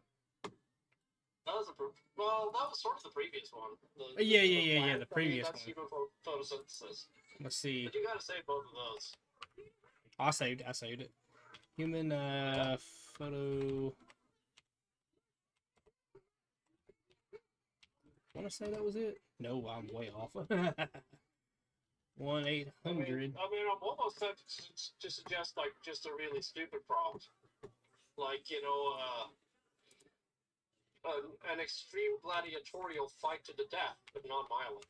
That was well, that was sort of the previous one. Yeah. The previous that's one. human photosynthesis. Let's see. But you gotta save both of those. I saved it. Human photo. I want to say that was it. No, I'm way off. 1-800. I mean, I'm almost tempted to suggest like just a really stupid prompt, like an extreme gladiatorial fight to the death, but non-violent.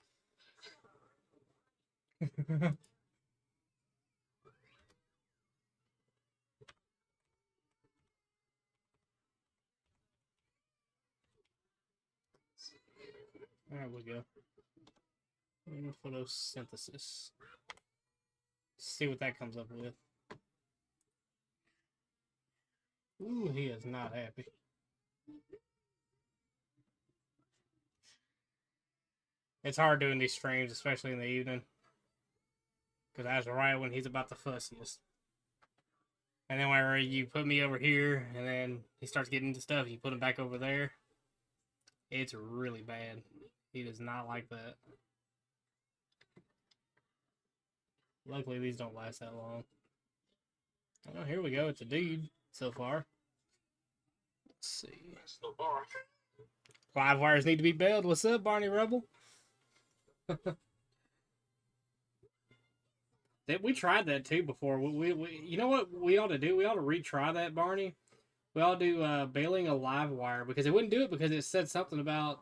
There we go. Human photosynthesis. Let's see what that comes up with. Ooh, he is not happy. It's hard doing these streams, especially in the evening. Because that's right when he's about the fussiest. And then whenever you put me over here, and then he starts getting into stuff, you put him back over there. It's really bad. He does not like that. Luckily, these don't last that long. Oh, here we go. It's a dude so far. Let's see. So far. Live wires need to be bailed. What's up, Barney Rebel? We tried that too before. We you know what we ought to do? We ought to retry that, Barney. We ought to do bailing a live wire because it wouldn't do it because it said something about,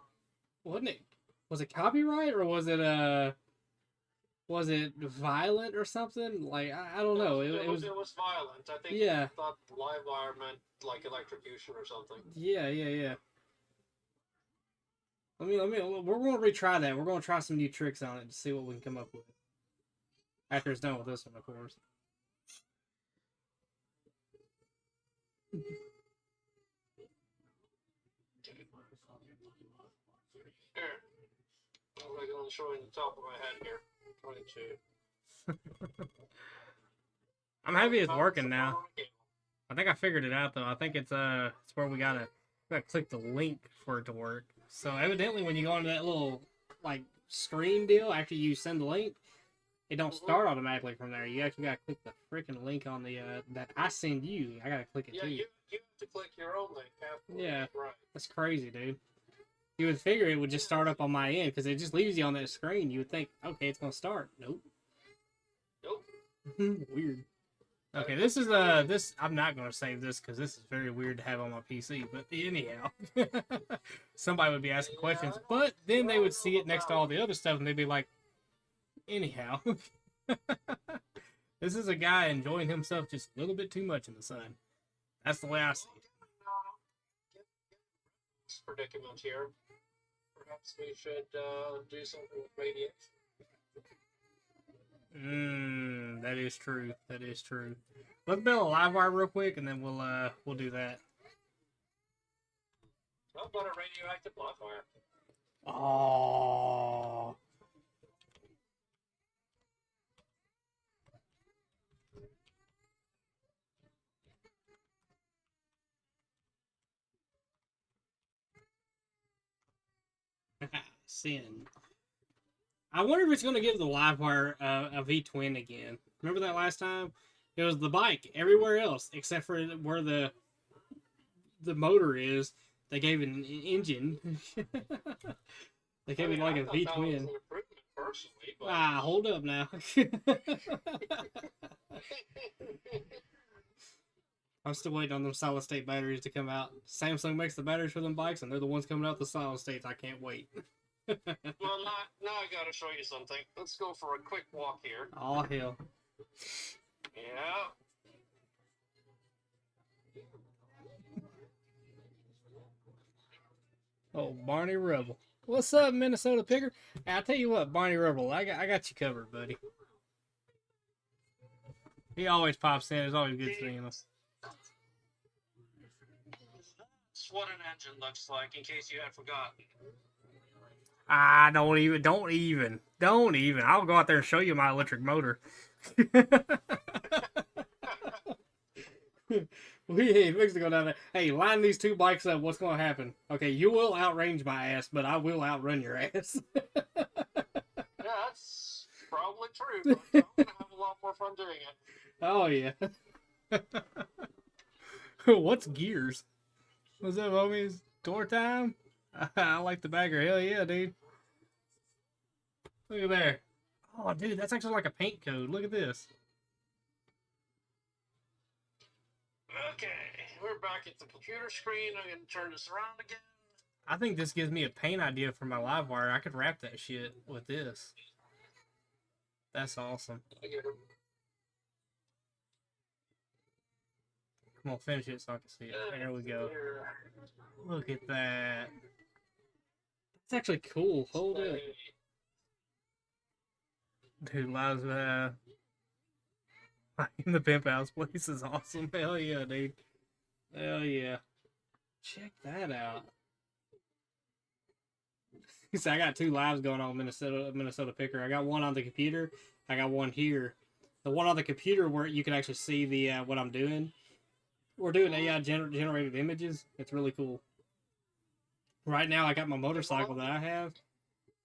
wasn't it? Was it copyright or was it violent or something? Like I don't know. It was violent. I think. Yeah. I thought live wire meant like electrocution or something. Yeah. We're gonna retry that. We're gonna try some new tricks on it to see what we can come up with. After it's done with this one, of course. Here. I'm like only showing the top of my head here. 22. I'm happy it's working now. I think I figured it out though. I think it's where we gotta click the link for it to work. So evidently when you go into that little like screen deal after you send the link, it don't start automatically from there. You actually gotta click the freaking link on the that I send you. I gotta click it too. You have to click your own link after. Yeah. Right. That's crazy, dude. You would figure it would just start up on my end because it just leaves you on that screen. You would think, okay, it's gonna start. Nope. Weird. Okay, this is this. I'm not gonna save this because this is very weird to have on my PC. But anyhow, somebody would be asking questions, but then they would see it next to all the other stuff, and they'd be like, anyhow, this is a guy enjoying himself just a little bit too much in the sun. That's the way I see it. Predicament here. Perhaps we should do something with radiation. That is true. That is true. Let's build a live wire real quick, and then we'll do that. How about a radioactive live wire? Oh. Sin. I wonder if it's going to give the live wire a V-twin again. Remember that last time? It was the bike everywhere else except for where the motor is. They gave it an engine. They gave it like a V-twin. personally, but Hold up now. I'm still waiting on them solid state batteries to come out. Samsung makes the batteries for them bikes, and they're the ones coming out the solid states. I can't wait. well, now I gotta show you something. Let's go for a quick walk here. Oh hell. Yeah. Oh, Barney Rubble. What's up, Minnesota Picker? Hey, I'll tell you what, Barney Rubble, I got you covered, buddy. He always pops in. It's always good seeing him. That's what an engine looks like, in case you had forgotten. Don't even. I'll go out there and show you my electric motor. We ain't fixed to go down there. Hey, line these two bikes up. What's going to happen? Okay, you will outrange my ass, but I will outrun your ass. Yeah, that's probably true, but I'm gonna have a lot more fun doing it. Oh, yeah. What's gears? What's up, homies? Tour time? I like the bagger. Hell yeah, dude. Look at there. Oh, dude, that's actually like a paint code. Look at this. Okay, we're back at the computer screen. I'm gonna turn this around again. I think this gives me a paint idea for my live wire. I could wrap that shit with this. That's awesome. I get it. Come on, finish it so I can see it. There we go. Look at that. That's actually cool. Hold it. Dude, lives in the pimp house place is awesome. Hell yeah, dude. Hell yeah. Check that out. See, I got 2 lives going on Minnesota Picker. I got one on the computer. I got one here. The one on the computer where you can actually see the what I'm doing. We're doing AI generated images. It's really cool. Right now, I got my motorcycle that I have.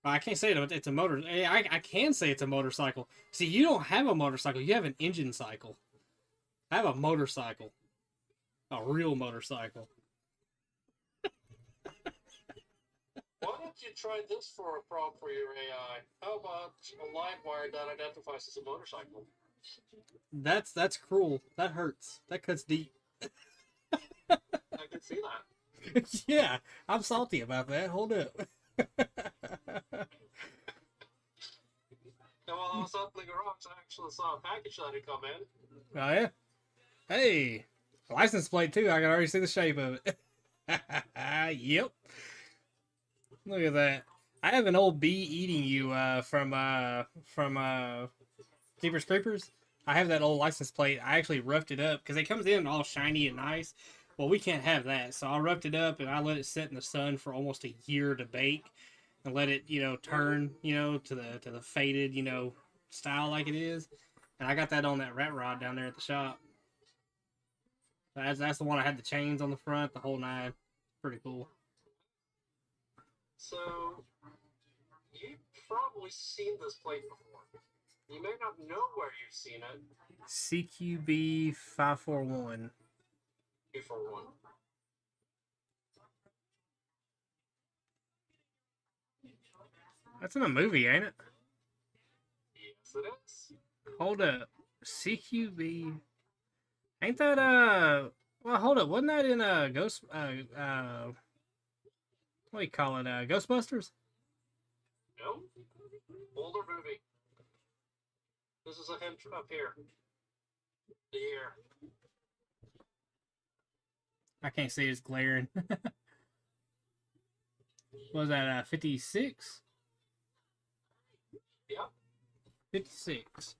I can't say it's a motor. I can say it's a motorcycle. See, you don't have a motorcycle. You have an engine cycle. I have a motorcycle. A real motorcycle. Why don't you try this for a prompt for your AI? How about a live wire that identifies as a motorcycle? That's cruel. That hurts. That cuts deep. I can see that. Yeah, I'm salty about that. Hold up. And while I was up in the garage, I actually saw a package that had come in. Oh yeah. Hey, license plate too. I can already see the shape of it. Yep. Look at that. I have an old bee eating you from Keepers Creepers. I have that old license plate. I actually roughed it up because it comes in all shiny and nice. Well, we can't have that, so I roughed it up and I let it sit in the sun for almost a year to bake, and let it, turn, to the faded, style like it is. And I got that on that rat rod down there at the shop. That's the one I had the chains on the front, the whole 9. Pretty cool. So, you've probably seen this plate before. You may not know where you've seen it. CQB 541. Before one. That's in a movie, ain't it? Yes, it is. Hold up. CQB. Ain't that, well, hold up. Wasn't that in, what do you call it, Ghostbusters? No. Older movie. This is a hint up here. The year. I can't see, it's glaring. What was that, 56? Yep. 56.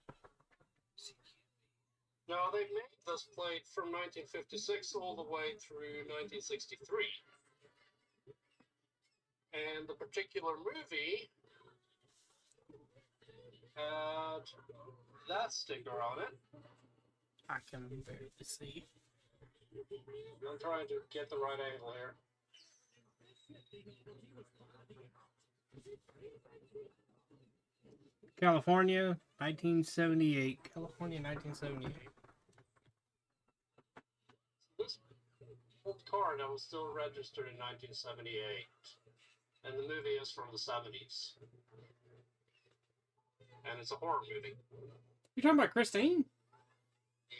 Now, they made this plate from 1956 all the way through 1963. And the particular movie had that sticker on it. I can barely see. I'm trying to get the right angle here. California, 1978. California, 1978. This old car that was still registered in 1978. And the movie is from the 70s. and it's a horror movie. You talking about Christine?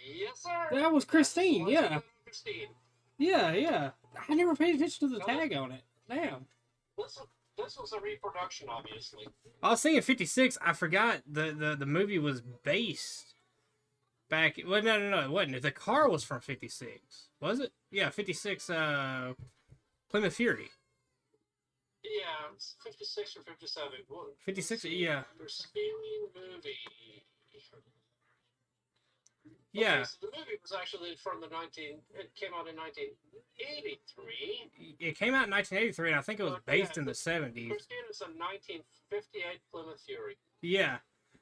Yes, sir. That was Christine, yeah. Christine. Yeah. I never paid attention to the tag on it. Damn. This was a reproduction, obviously. I was thinking 56. I forgot the movie was based back. Well, no, it wasn't. The car was from 56. Was it? Yeah, 56. Plymouth Fury. Yeah, it's 56 or 57. 56. Yeah. Christine movie. Yeah. Okay, so the movie was actually it came out in 1983. It came out in 1983, and I think it was based in the 70s. Christine is a 1958 Plymouth Fury. Yeah.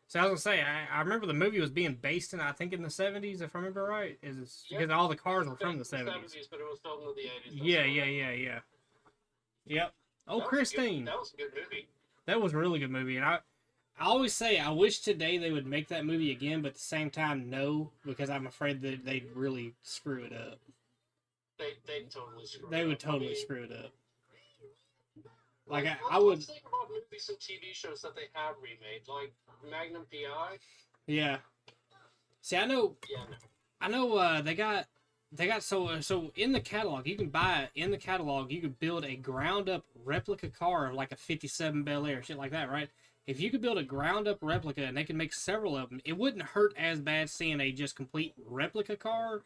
So I was gonna say, I remember the movie was being based in, I think, in the 70s, if I remember right. Because all the cars were from the 70s. But it was filmed in the 80s. Yeah. Yep. Oh, Christine. That was a good movie. That was a really good movie, and I always say I wish today they would make that movie again, but at the same time, no, because I'm afraid that they'd really screw it up. They'd totally screw it up. They would totally screw it up. Like, I Let's would... think about movies and TV shows that they have remade, like Magnum P.I. Yeah. See, I know... Yeah, no. I know they got so in the catalog, you can buy in the catalog, you could build a ground up replica car of like a 57 Bel Air, shit like that, right? If you could build a ground up replica and they can make several of them, it wouldn't hurt as bad seeing a just complete replica car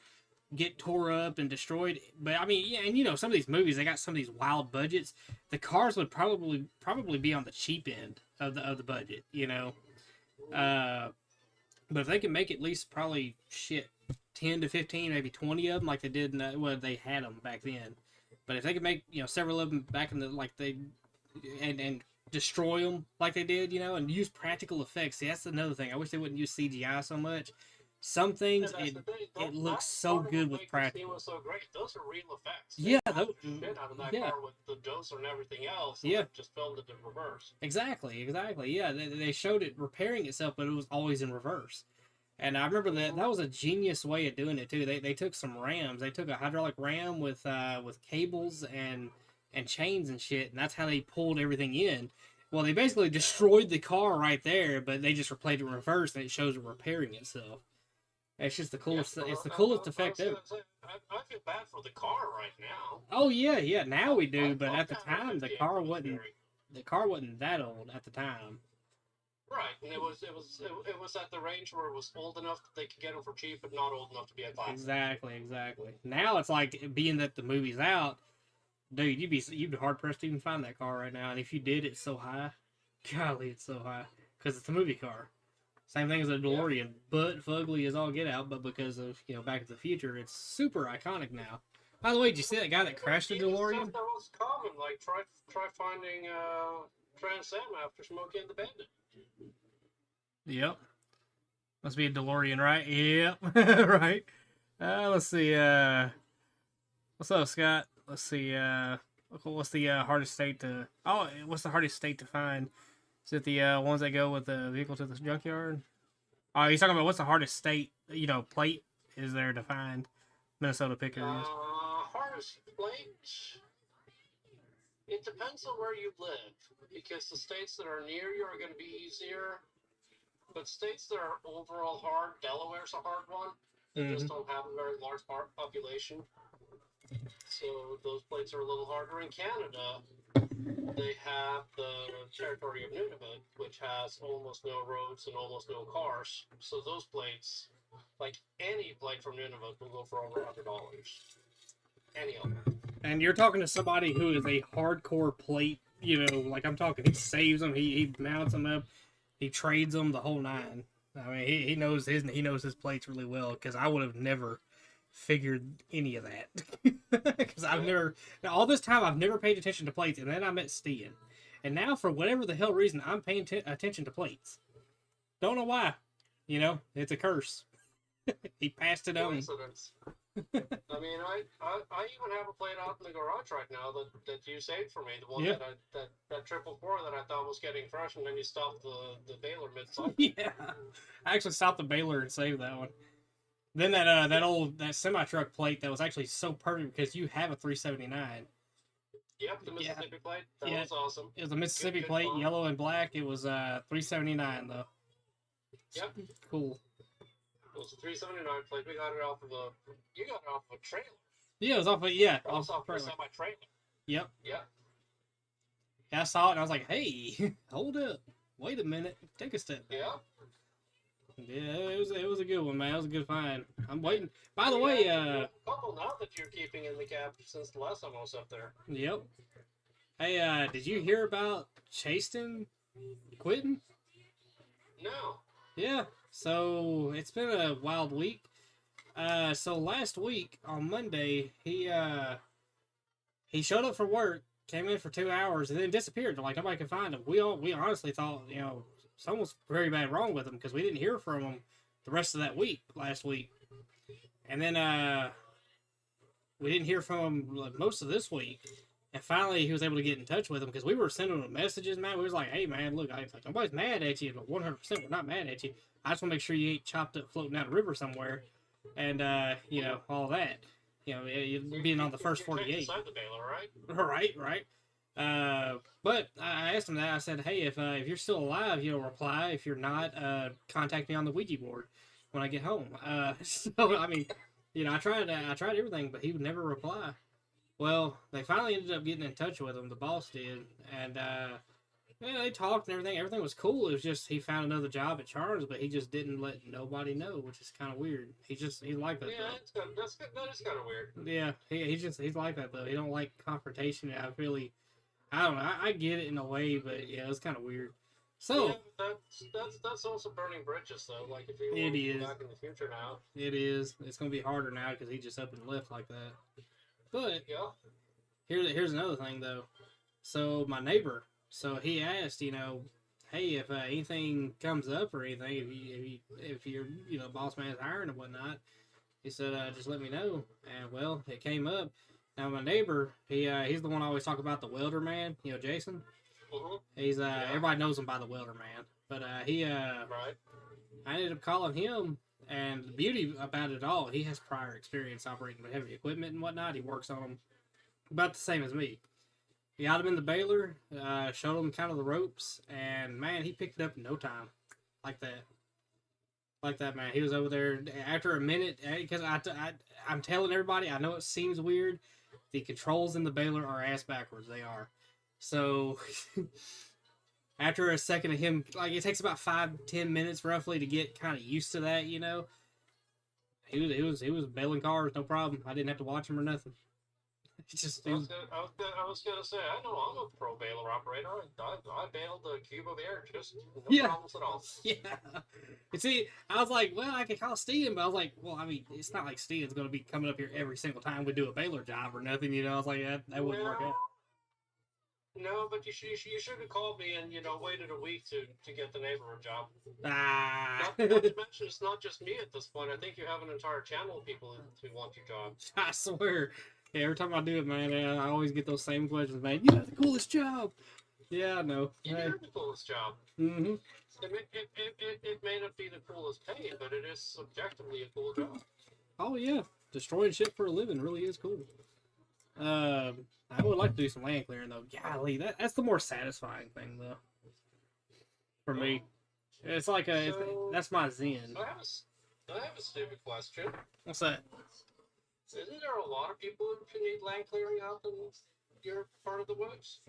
get tore up and destroyed. But I mean, yeah, and you know, some of these movies, they got some of these wild budgets. The cars would probably be on the cheap end of the budget, you know. But if they can make at least probably 10 to 15, maybe 20 of them, like they did, they had them back then. But if they could make, you know, several of them back in the, and destroy them like they did, you know, and use practical effects. See, that's another thing. I wish they wouldn't use CGI so much. Some things, it looks so good with practical. Was so great. Those are real effects. Yeah, shit out of that car with the doser and everything else. Yeah, just filmed it in reverse. Exactly. Yeah, they showed it repairing itself, but it was always in reverse. And I remember that was a genius way of doing it too. They took some rams. They took a hydraulic ram with cables and chains and shit, and that's how they pulled everything in. Well, they basically destroyed the car right there, but they just replayed it in reverse, and it shows it repairing itself. It's just the coolest. Yeah, it's the coolest effect ever. I feel bad for the car right now. Oh yeah. Now we do, but at the time, the car wasn't that old at the time. Right, and it was at the range where it was old enough that they could get them for cheap, but not old enough to be a classic. Exactly. Now it's like, being that the movie's out, dude, you'd be hard pressed to even find that car right now. And if you did, it's so high. Golly, it's so high because it's a movie car. Same thing as a DeLorean, but fugly as all get out. But because of, you know, Back to the Future, it's super iconic now. By the way, did you see that guy that crashed the DeLorean? That was common. Like try finding Trans Am after Smokey and the Bandit. Yep. Must be a DeLorean, right? Yep. Right. Let's see. What's up, Scott? Let's see. What's the hardest state to... Oh, what's the hardest state to find? Is it the ones that go with the vehicle to the junkyard? Oh, he's talking about what's the hardest state, you know, plate is there to find? Minnesota picker is. Hardest plate? It depends on where you live, because the states that are near you are going to be easier. But states that are overall hard, Delaware's a hard one. They just don't have a very large population. So those plates are a little harder. In Canada, they have the territory of Nunavut, which has almost no roads and almost no cars. So those plates, like any plate from Nunavut, will go for over $100. Any of them. And you're talking to somebody who is a hardcore plate, you know, like I'm talking, he saves them, he mounts them up, he trades them, the whole nine. I mean, he knows his plates really well, because I would have never figured any of that. Because all this time I've never paid attention to plates, and then I met Stian. And now, for whatever the hell reason, I'm paying attention to plates. Don't know why. You know, it's a curse. He passed it on. I mean, I even have a plate out in the garage right now that you saved for me. The one that 444 that I thought was getting fresh, and then you stopped the baler mid-cycle. Yeah, I actually stopped the baler and saved that one. Then that semi-truck plate that was actually so perfect because you have a 379. Yep, the Mississippi plate. That was awesome. It was a Mississippi plate, yellow and black. It was 379 though. Yep. Cool. It was a 379 plate. We got it off of a. You got it off of a trailer. Yeah, it was off of, yeah. It was off of a trailer. semi-trailer. Yep. Yeah. Yeah, I saw it and I was like, hey, hold up. Wait a minute. Take a step back. Yeah. Yeah, it was a good one, man. It was a good find. I'm waiting. By the You way, have a couple now that you're keeping in the cab since the last time I was up there. yep. Hey, did you hear about Chaston quitting? No. Yeah. So it's been a wild week. So last week on Monday, he showed up for work, came in for 2 hours, and then disappeared. Like nobody could find him. We honestly thought, you know, something was very bad wrong with him because we didn't hear from him the rest of that week last week, and then we didn't hear from him like, most of this week. And finally, he was able to get in touch with him because we were sending him messages, man. We was like, "Hey, man, look, nobody's mad at you, but 100% we're not mad at you. I just want to make sure you ain't chopped up floating down a river somewhere, and you know all that. You know, being on the first 48. Inside the baler, right? Right. But I asked him that. I said, "Hey, if you're still alive, you know, reply. If you're not, contact me on the Ouija board when I get home." So I mean, you know, I tried everything, but he would never reply. Well, they finally ended up getting in touch with him. The boss did, and yeah, they talked and everything. Everything was cool. It was just he found another job at Charles, but he just didn't let nobody know, which is kind of weird. He's like that. Yeah, Though. that's good. That is kind of weird. Yeah, he's like that though. He don't like confrontation. I don't know. I get it in a way, but yeah, it's kind of weird. So yeah, that's also burning bridges though. Like if you it want to is go back in the future now. It is. It's gonna be harder now because he just up and left like that. But Yeah. here's another thing though. So my neighbor, so he asked, you know, hey, if anything comes up or anything, if your you know boss man's hiring and whatnot, he said just let me know. And well, it came up. Now my neighbor, he's the one I always talk about, the welder man. You know, Jason. Mm-hmm. He's everybody knows him by the welder man. But Right. I ended up calling him. And the beauty about it all, he has prior experience operating with heavy equipment and whatnot. He works on them about the same as me. He got him in the baler, showed him kind of the ropes, and man, he picked it up in no time, like that. Like that, man. He was over there after a minute because I'm telling everybody. I know it seems weird. The controls in the baler are ass backwards. They are. So after a second of him, like it takes about 5-10 minutes roughly to get kind of used to that, you know. He was bailing cars, no problem. I didn't have to watch him or nothing. It's just I was gonna say I know I'm a pro baler operator. I bailed a cube of air just no problems at all. Yeah. And see, I was like, well, I could call Steven, but I was like, well, I mean, it's not like Steven's going to be coming up here every single time we do a baler job or nothing, you know. I was like, that wouldn't work out. No, but you should have called me and waited a week to get the neighbor a job. Ah. Not to mention, it's not just me at this point. I think you have an entire channel of people who want your job. I swear. Yeah, every time I do it, man, I always get those same questions, man. You have the coolest job. Yeah, I know. You have the coolest job. Mm-hmm. It may not be the coolest pay, but it is subjectively a cool job. Oh, yeah. Destroying shit for a living really is cool. I would like to do some land clearing, though. Golly, that's the more satisfying thing, though. For me. It's like that's my zen. I have a stupid question. What's that? Isn't there a lot of people who need land clearing out in your part of the woods?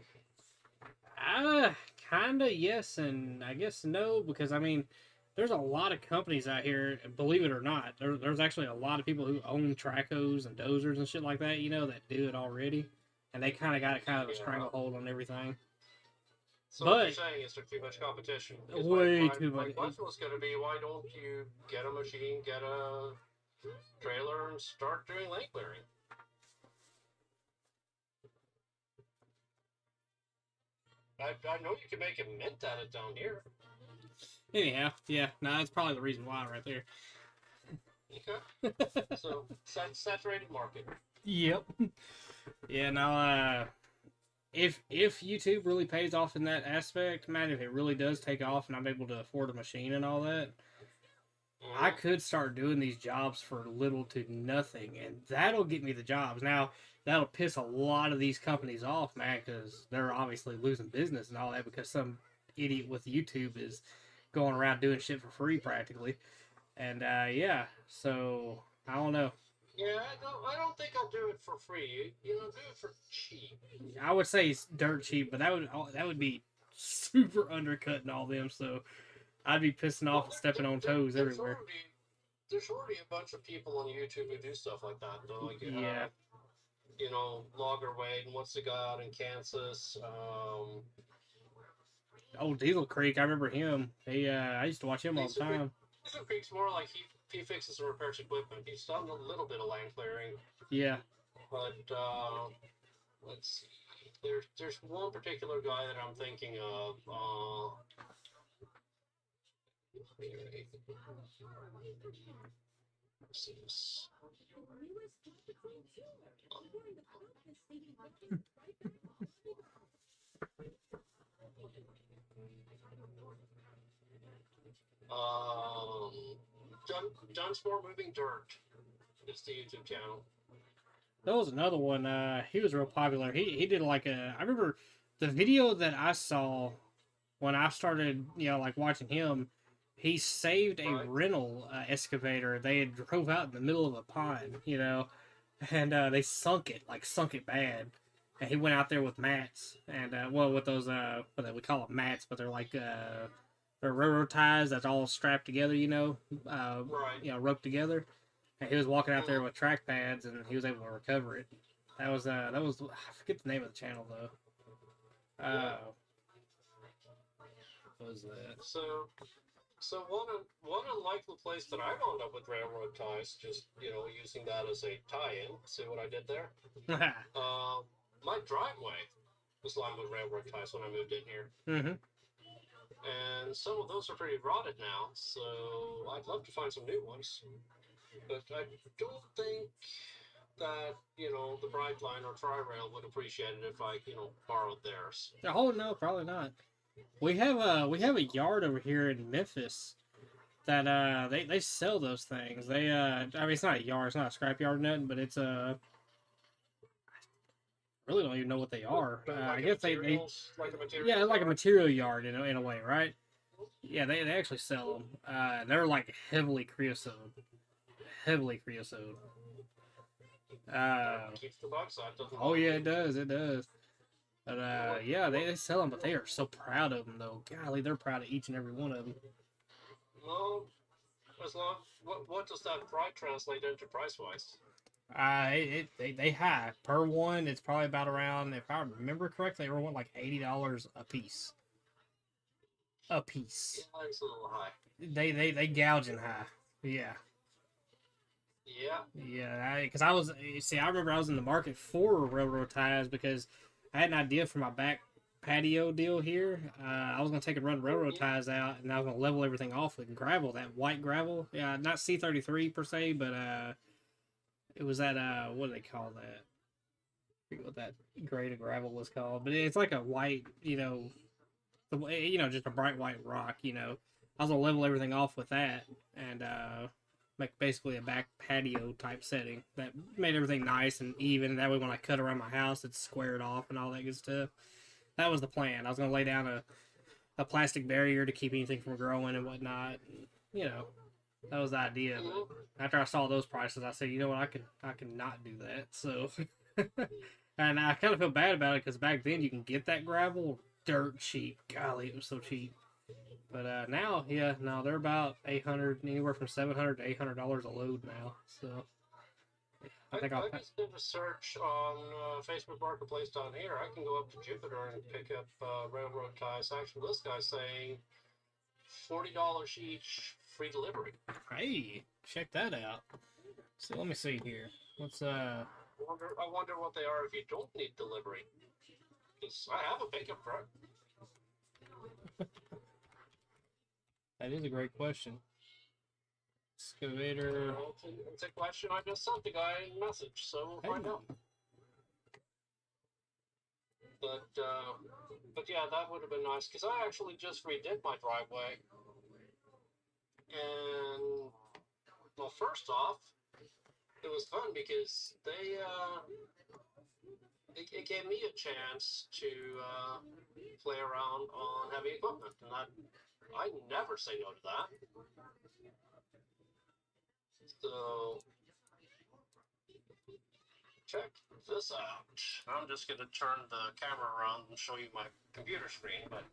Kinda yes, and I guess no, because I mean, there's a lot of companies out here, believe it or not. There's actually a lot of people who own tracos and dozers and shit like that, you know, that do it already. And they kind of got a stranglehold on everything. So what you're saying is there's too much competition. Way too much. My question was going to be, why don't you get a machine, get a trailer, and start doing land clearing? I know you can make a mint at it down here. Anyhow, yeah, that's probably the reason why right there. Okay. So, saturated market. Yep. Yeah, now, if YouTube really pays off in that aspect, man, if it really does take off and I'm able to afford a machine and all that, I could start doing these jobs for little to nothing, and that'll get me the jobs. Now, that'll piss a lot of these companies off, man, because they're obviously losing business and all that because some idiot with YouTube is going around doing shit for free practically. And yeah, so I don't know. Yeah, I don't think I'll do it for free. Do it for cheap. I would say it's dirt cheap, but that would be super undercutting all them. So I'd be pissing off and stepping on toes everywhere. There's already a bunch of people on YouTube who do stuff like that. Though, like Yeah. Logger Wade and what's the guy out in Kansas? Oh, Diesel Creek, I remember him. I used to watch him all the time. Diesel Creek's more like he fixes and repairs equipment. He's done a little bit of land clearing. Yeah. But let's see. There's one particular guy that I'm thinking of. Dunsmore Moving Dirt is the YouTube channel. That was another one. He was real popular. He did like I remember the video that I saw when I started, like watching him. He saved a rental excavator. They had drove out in the middle of a pond, and they sunk it bad. And he went out there with mats and with those we call them mats, but they're like they're railroad ties that's all strapped together, roped together. And he was walking out there with track pads, and he was able to recover it. That was I forget the name of the channel though. What was that? So one unlikely place that I wound up with railroad ties, just using that as a tie-in. See what I did there? My driveway was lined with railroad ties when I moved in here. Mm-hmm. And some of those are pretty rotted now, so I'd love to find some new ones. But I don't think that, the Brightline or Tri-Rail would appreciate it if I, borrowed theirs. Oh, no, probably not. We have a yard over here in Memphis that they sell those things. They I mean, it's not a yard, it's not a scrap yard or nothing, but it's I really don't even know what they are. I guess they like a material yeah, like a material yard in a way, right? Yeah, they actually sell them. They're like heavily creosote. Keeps the bugs out, doesn't it? Oh yeah, it does. But yeah, they sell them, but they are so proud of them though. Golly, they're proud of each and every one of them. Well, as long what does that price translate into price wise? They high per one. It's probably about around, if I remember correctly, they were like $80 a piece. A piece. Yeah, it's a little high. They gouging high. Yeah. Yeah. Yeah, because I remember I was in the market for railroad ties because I had an idea for my back patio deal here. I was going to take and run railroad ties out, and I was going to level everything off with gravel, that white gravel. Yeah, not C33 per se, but it was that, what do they call that? I forget what that grade of gravel was called, but it's like a white, just a bright white rock, I was going to level everything off with that, and make basically a back patio type setting that made everything nice and even. That way when I cut around my house, it's squared off and all that good stuff. That was the plan. I was going to lay down a plastic barrier to keep anything from growing and whatnot. That was the idea. But after I saw those prices, I said, you know what, I can not do that. So, and I kind of feel bad about it because back then you can get that gravel dirt cheap. Golly, it was so cheap. But now, yeah, no, they're about $800, anywhere from $700 to $800 a load now. So I just did a search on Facebook Marketplace down here. I can go up to Jupiter and pick up railroad ties. Actually, this guy's saying $40 each, free delivery. Hey, check that out. So let me see here. What's I wonder what they are if you don't need delivery. Because I have a pickup truck. That is a great question. Excavator. It's a question I just sent the guy a message, so we'll find out. But yeah, that would have been nice because I actually just redid my driveway, and well, first off, it was fun because it gave me a chance to play around on heavy equipment, and I never say no to that. So, check this out. I'm just going to turn the camera around and show you my computer screen, but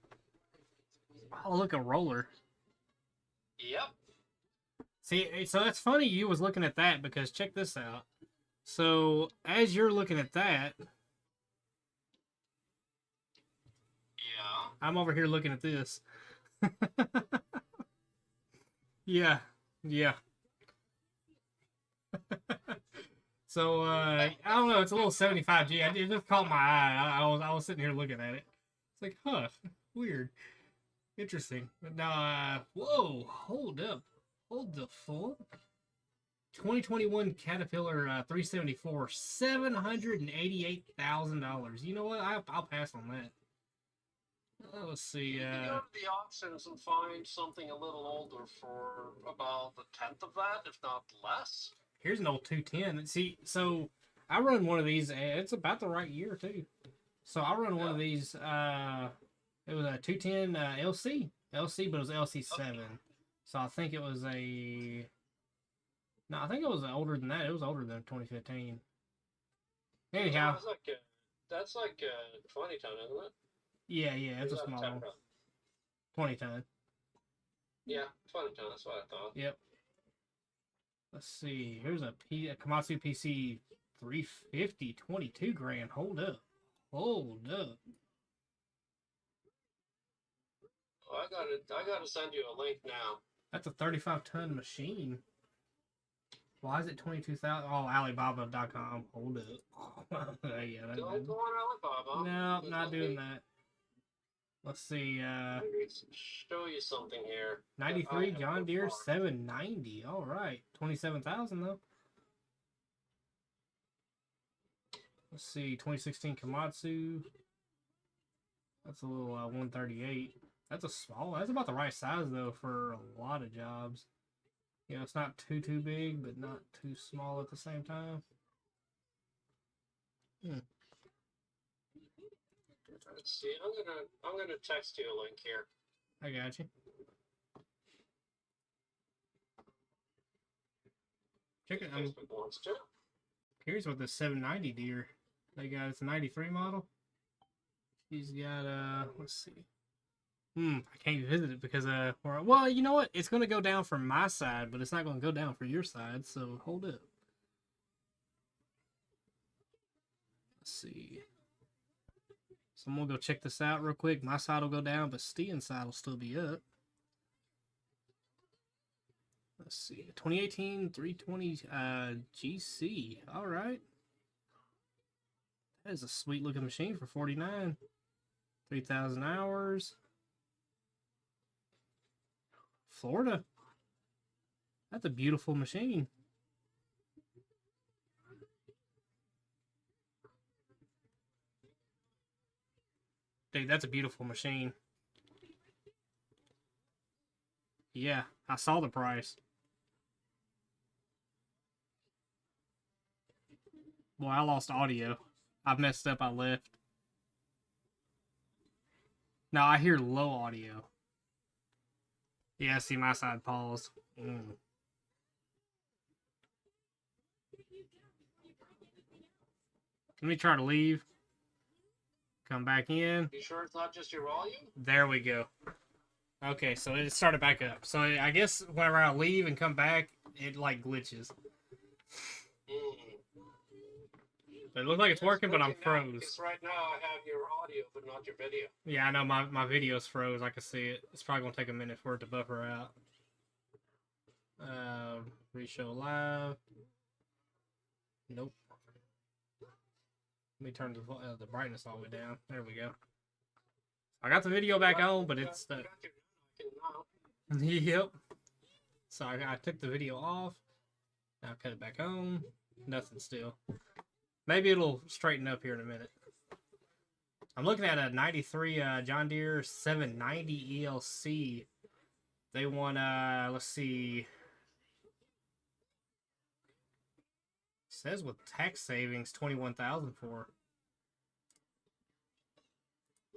Oh, look, a roller. yep. See, so that's funny you was looking at that because check this out. So as you're looking at that, Yeah. I'm over here looking at this. Yeah, yeah. So I don't know. It's a little 75G. It just caught my eye. I was sitting here looking at it. It's like, huh, weird, interesting. But now, whoa, hold up, hold the phone. 2021 Caterpillar 374, $788,000. You know what? I'll pass on that. Let's see. You can go to the auctions and find something a little older for about the 10th of that, if not less. Here's an old 210. See, so I run one of these. It's about the right year too. So I run one of these. It was a 210 LC, but it was LC7. So I think it was a. No, I think it was older than that. It was older than 2015. Anyhow, That's like a 20 ton, isn't it? yeah, it's a small one. 20 ton. Yeah, 20 ton. That's what I thought. Yep. Let's see. Here's a Komatsu PC 350, 22 grand. Hold up. Hold up. Oh, I gotta send you a link now. That's a 35-ton machine. Why is it 22,000? Oh, Alibaba.com. Hold up. Yeah, Don't go on Alibaba. No, not doing that. Let's see. Let me show you something here. 93 John Deere 790. All right, 27,000 though. Let's see. 2016 Komatsu. That's a little 138. That's a small. That's about the right size though for a lot of jobs. You know, it's not too big, but not too small at the same time. Let's see. I'm gonna text you a link here. I got you. Check it. I'm Facebook wants to. curious what the 790 Deere they got. It's a 93 model. He's got let's see. I can't visit it because well, you know what? It's gonna go down for my side, but it's not gonna go down for your side. So hold up. Let's see. So I'm gonna go check this out real quick. My side will go down, but Steven's side will still be up. Let's see. 2018 320 GC. All right. That is a sweet looking machine for 49. 3,000 hours. Florida. That's a beautiful machine. Dude, that's a beautiful machine. Yeah, I saw the price. Boy, I lost audio. I messed up, I left. Now I hear low audio. Yeah, see my side paused. Let me try to leave. Come back in. You sure it's not just your volume? There we go. Okay, so it started back up. So I guess whenever I leave and come back, it like glitches. But it looks like it's working, but I'm froze. Because right now I have your audio, but not your video. Yeah, I know my video's froze. I can see it. It's probably gonna take a minute for it to buffer out. Reshow live. Nope. Let me turn the brightness all the way down. There we go. I got the video back on, but it's the. Yep. So I took the video off. Now cut it back on. Nothing still. Maybe it'll straighten up here in a minute. I'm looking at a 93 John Deere 790 ELC. They want, let's see. Says with tax savings, $21,000 for.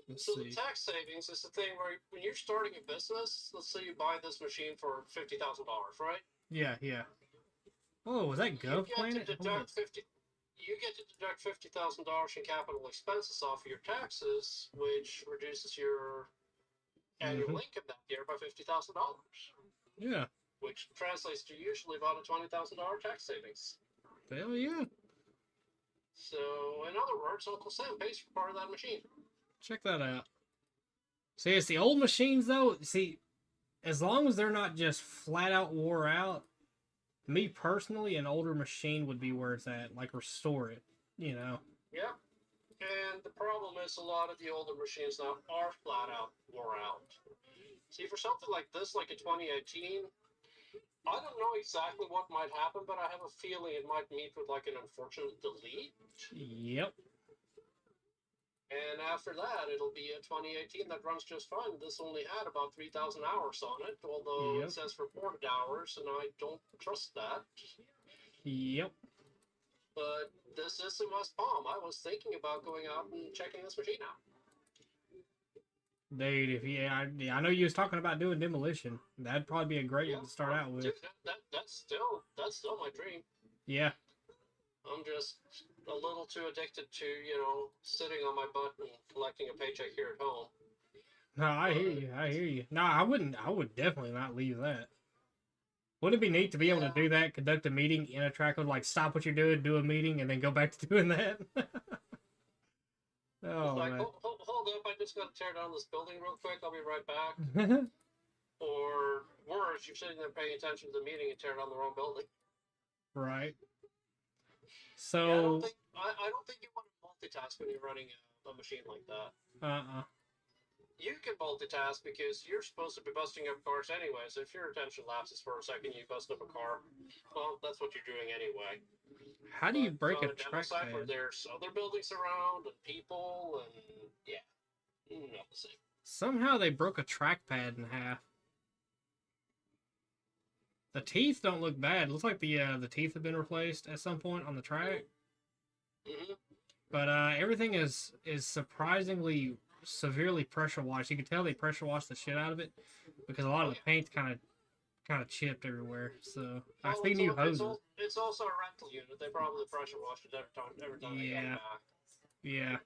Let's So see. the tax savings is the thing where when you're starting a business, let's say you buy this machine for $50,000, right? Yeah, yeah. Oh, was that You Gov get to Planet? Hold up. deduct $50,000 in capital expenses off of your taxes, which reduces your annual income that year by $50,000, Yeah. which translates to usually about a $20,000 tax savings. Hell yeah. So, in other words, Uncle Sam pays for part of that machine. Check that out. See, it's the old machines though. See, as long as they're not just flat out wore out, me personally, an older machine would be where it's at. Like restore it, you know. Yep. And the problem is a lot of the older machines now are flat out wore out. See, for something like this, like in 2018, I don't know exactly what might happen, but I have a feeling it might meet with like an unfortunate delete. Yep. And after that, it'll be a 2018 that runs just fine. This only had about 3,000 hours on it, although Yep. it says reported hours, and I don't trust that. Yep. But this is in West Palm. I was thinking about going out and checking this machine out. Dude, if I know you was talking about doing demolition. That'd probably be a great one to start out with. Dude, that's still my dream. Yeah. I'm just a little too addicted to, sitting on my butt and collecting a paycheck here at home. No, I hear you. I hear you. No, I wouldn't. I would definitely not leave that. Wouldn't it be neat to be able to do that? Conduct a meeting in a track, like stop what you're doing, do a meeting, and then go back to doing that. Oh like, man. hold up! I just got to tear down this building real quick. I'll be right back. Or worse, you're sitting there paying attention to the meeting and tear down the wrong building. Right. Yeah, So. I don't think you want to multitask when you're running a machine like that. You can multitask because you're supposed to be busting up cars anyway. So if your attention lapses for a second, you bust up a car. Well, that's what you're doing anyway. How do you break a demo site where trackpad? there's other buildings around and people and not the same. Somehow they broke a trackpad in half. The teeth don't look bad. It looks like the teeth have been replaced at some point on the track. Mm-hmm. But everything is surprisingly severely pressure washed. You can tell they pressure washed the shit out of it because a lot of the paint's kind of chipped everywhere. So I see new hoses. It's also a rental unit. They probably pressure washed it every time they get it back. Yeah.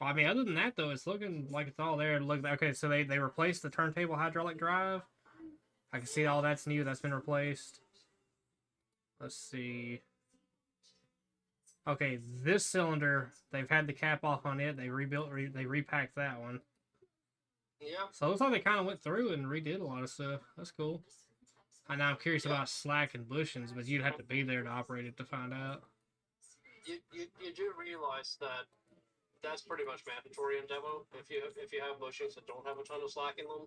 Well, I mean, other than that though, it's looking like it's all there. Look, okay, so they replaced the turntable hydraulic drive. I can see all that's new. That's been replaced. Let's see. Okay, this cylinder, they've had the cap off on it. They they repacked that one. Yeah. So it looks like they kind of went through and redid a lot of stuff. That's cool. I know I'm curious about slack and bushings, but you'd have to be there to operate it to find out. You do realize that that's pretty much mandatory in demo. If you have bushings that don't have a ton of slack in them,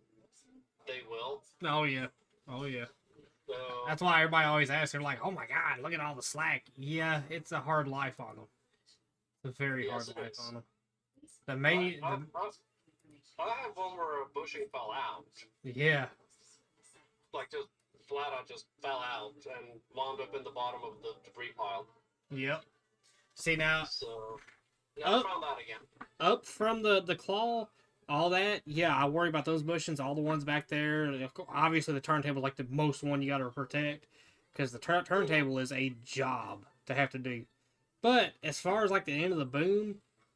they will. Oh yeah. Oh yeah. So, that's why everybody always asks. They're like, "Oh my god, look at all the slack." Yeah, it's a hard life on them. It's a very hard life on them. The main. I have one where a bushing fell out. Yeah. Like just flat out just fell out and wound up in the bottom of the debris pile. Yep. See now. So never found that again. Up from the claw. All that, yeah, I worry about those bushings, all the ones back there. Obviously, the turntable is like the most one you got to protect because the turntable is a job to have to do. But as far as like the end of the boom,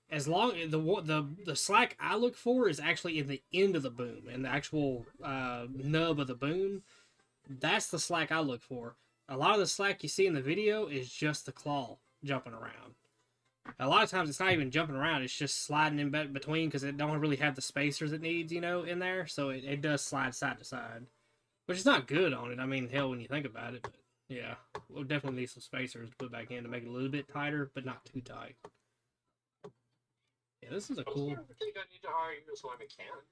as long the slack I look for is actually in the end of the boom and the actual nub of the boom. That's the slack I look for. A lot of the slack you see in the video is just the claw jumping around. A lot of times it's not even jumping around, it's just sliding in between because it don't really have the spacers it needs, in there. So it does slide side to side, which is not good on it. I mean, hell, when you think about it, but yeah, we'll definitely need some spacers to put back in to make it a little bit tighter, but not too tight. Yeah, this is a cool. I think I need to hire you as my mechanic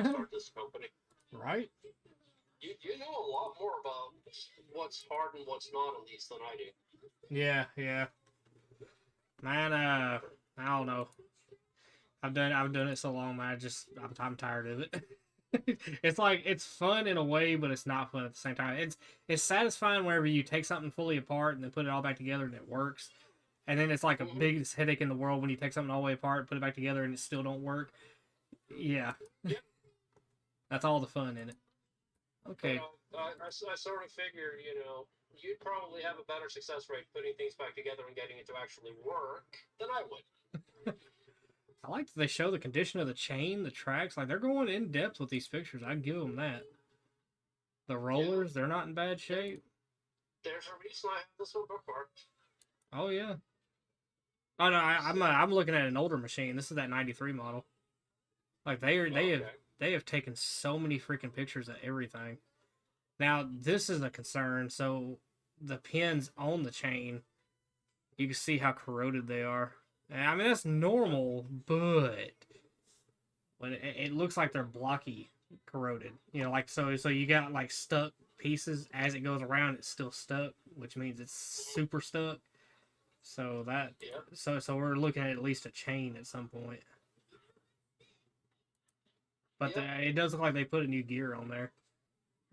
to start this company. Right? You know a lot more about what's hard and what's not on these than I do. Yeah. Man, I don't know. I've done it so long, man. I'm tired of it. It's like it's fun in a way, but it's not fun at the same time. It's satisfying whenever you take something fully apart and then put it all back together and it works. And then it's like a biggest headache in the world when you take something all the way apart, put it back together, and it still don't work. Yeah. Yep. That's all the fun in it. Okay. I sort of figured, you'd probably have a better success rate putting things back together and getting it to actually work than I would. I like that they show the condition of the chain, the tracks. Like, they're going in depth with these pictures. I'd give them that. The rollers, they're not in bad shape. There's a reason I have this one bookmarked. Oh, yeah. Oh, no, I'm looking at an older machine. This is that 93 model. Like, they have taken so many freaking pictures of everything. Now, this is a concern. So, the pins on the chain, you can see how corroded they are. I mean, that's normal, but when it looks like they're blocky, corroded. Like, so you got like stuck pieces as it goes around. It's still stuck, which means it's super stuck. So so we're looking at least a chain at some point. But it does look like they put a new gear on there.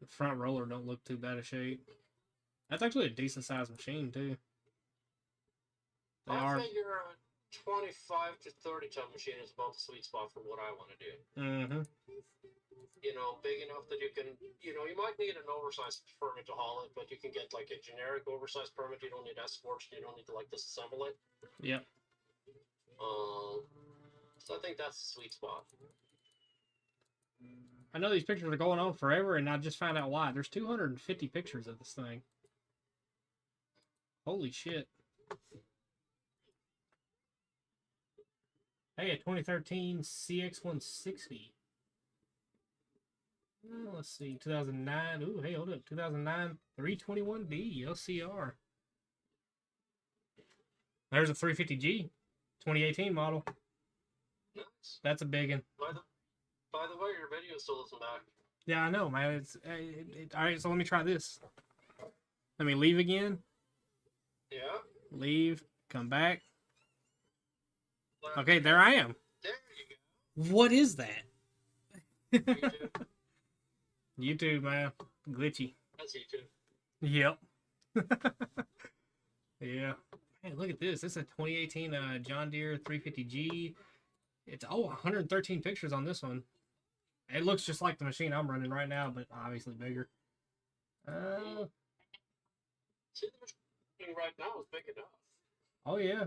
The front roller don't look too bad of shape. That's actually a decent sized machine too. I figure a 25 to 30 ton machine is about the sweet spot for what I want to do. Mm-hmm. Big enough that you can, you might need an oversized permit to haul it, but you can get like a generic oversized permit. You don't need S-force. You don't need to like disassemble it. Yep. So I think that's the sweet spot. I know these pictures are going on forever, and I just found out why. There's 250 pictures of this thing. Holy shit. Hey, a 2013 CX160. Let's see, 2009. Ooh, hey, hold up. 2009 321D LCR. There's a 350G, 2018 model. Nice. That's a big one. By the way, your video still isn't back. Yeah, I know, man. All right, so let me try this. Let me leave again. Yeah. Leave. Come back. Okay, there I am. There you go. What is that? YouTube. YouTube, man. Glitchy. That's YouTube. Yep. Yeah. Hey, look at this. This is a 2018 John Deere 350G. It's 113 pictures on this one. It looks just like the machine I'm running right now, but obviously bigger. See, the machine right now is big enough. Oh yeah.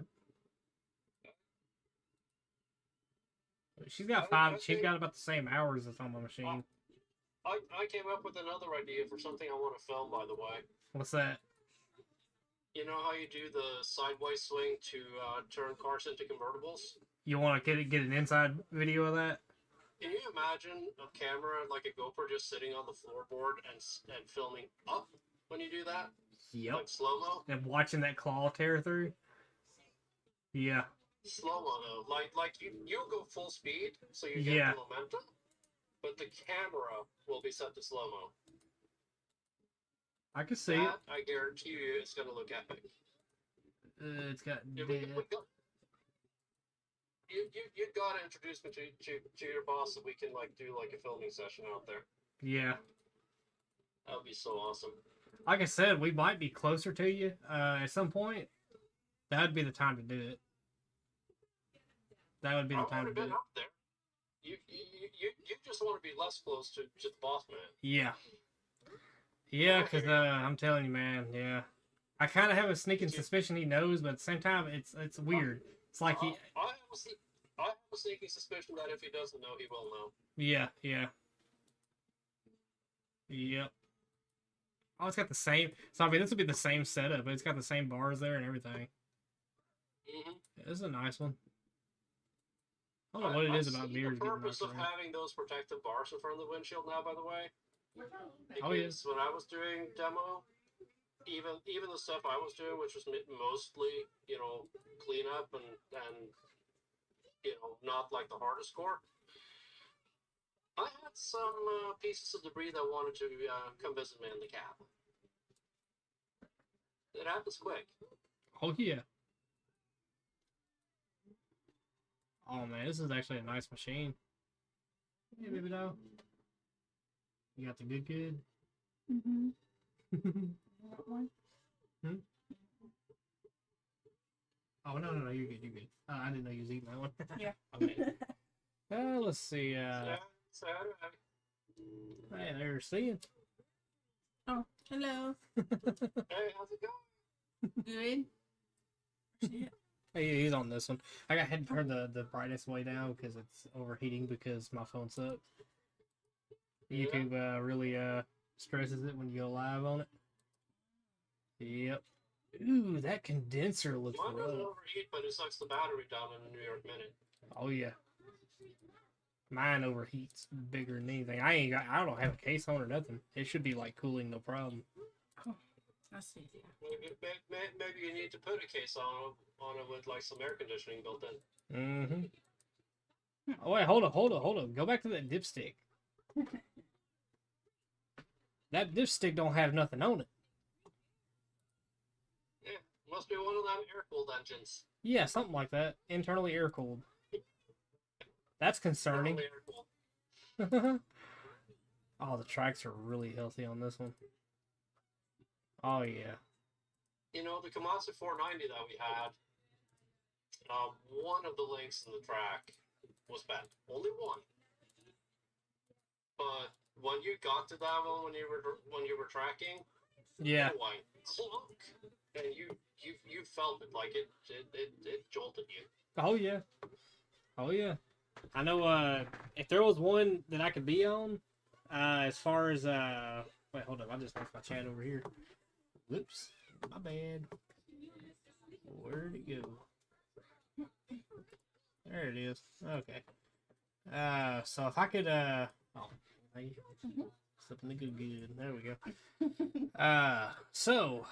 She's got five. She's got about the same hours as on my machine. I came up with another idea for something I want to film, by the way. What's that? You know how you do the sideways swing to turn cars into convertibles? You want to get an inside video of that? Can you imagine a camera like a GoPro just sitting on the floorboard and filming up when you do that? Yep. Like slow-mo? And watching that claw tear through? Yeah. Slow-mo though. Like you'll go full speed, so you get the momentum, but the camera will be set to slow-mo. I can see it. I guarantee you it's going to look epic. It's got... You got to introduce me to your boss so we can like do like a filming session out there. Yeah. That would be so awesome. Like I said, we might be closer to you at some point. That would be the time to do it. That would be the time to do it. Up there. You just want to be less close to the boss man. Yeah. Yeah, because I'm telling you, man, yeah. I kind of have a sneaking suspicion he knows, but at the same time, it's weird. It's like he... I have a sneaking suspicion that if he doesn't know, he will know. Yeah, yeah. Yep. Oh, it's got the same... So, I mean, this would be the same setup, but it's got the same bars there and everything. Mm-hmm. Yeah, this is a nice one. I don't know what it is about mirrors. The purpose of having those protective bars in front of the windshield now, by the way. Because when I was doing demo, even the stuff I was doing, which was mostly, cleanup and not like the hardest core, I had some pieces of debris that wanted to come visit me in the cab. It happens quick. Oh, yeah. Oh, man, this is actually a nice machine. Hey, baby doll. You got the good? Mm-hmm. That one? Hmm? Oh, no, you're good. I didn't know you was eating that one. Yeah. Okay. Let's see. Saturday. Hey, there's seeing. Oh, hello. Hey, how's it going? Good. Shit. Hey, he's on this one. I had to turn the brightness way down because it's overheating because my phone sucks. YouTube really stresses it when you go live on it. Yep. Ooh, that condenser looks Mine doesn't rough. overheat, but it sucks the battery down in a New York Minute. Oh yeah. Mine overheats bigger than anything. I don't have a case on or nothing. It should be like cooling, no problem. I see. Yeah. Maybe you need to put a case on it with like some air conditioning built in. Mm-hmm. Oh wait, hold on. Go back to that dipstick. That dipstick don't have nothing on it. Yeah, must be one of them air-cooled engines. Yeah, something like that. Internally air cooled. That's concerning. Internally air-cooled. Oh, the tracks are really healthy on this one. Oh yeah. You know, the Komatsu 490 that we had, one of the links in the track was bad. Only one. But when you got to that one, when you were tracking, Yeah. it went clunk, and you felt it like it jolted you. Oh yeah. Oh yeah. I know. If there was one that I could be on, as far as wait, hold up. I just left my chat over here. Whoops. My bad. Where'd it go? There it is. Okay. So if I could, oh, hey, slipping the good. There we go. So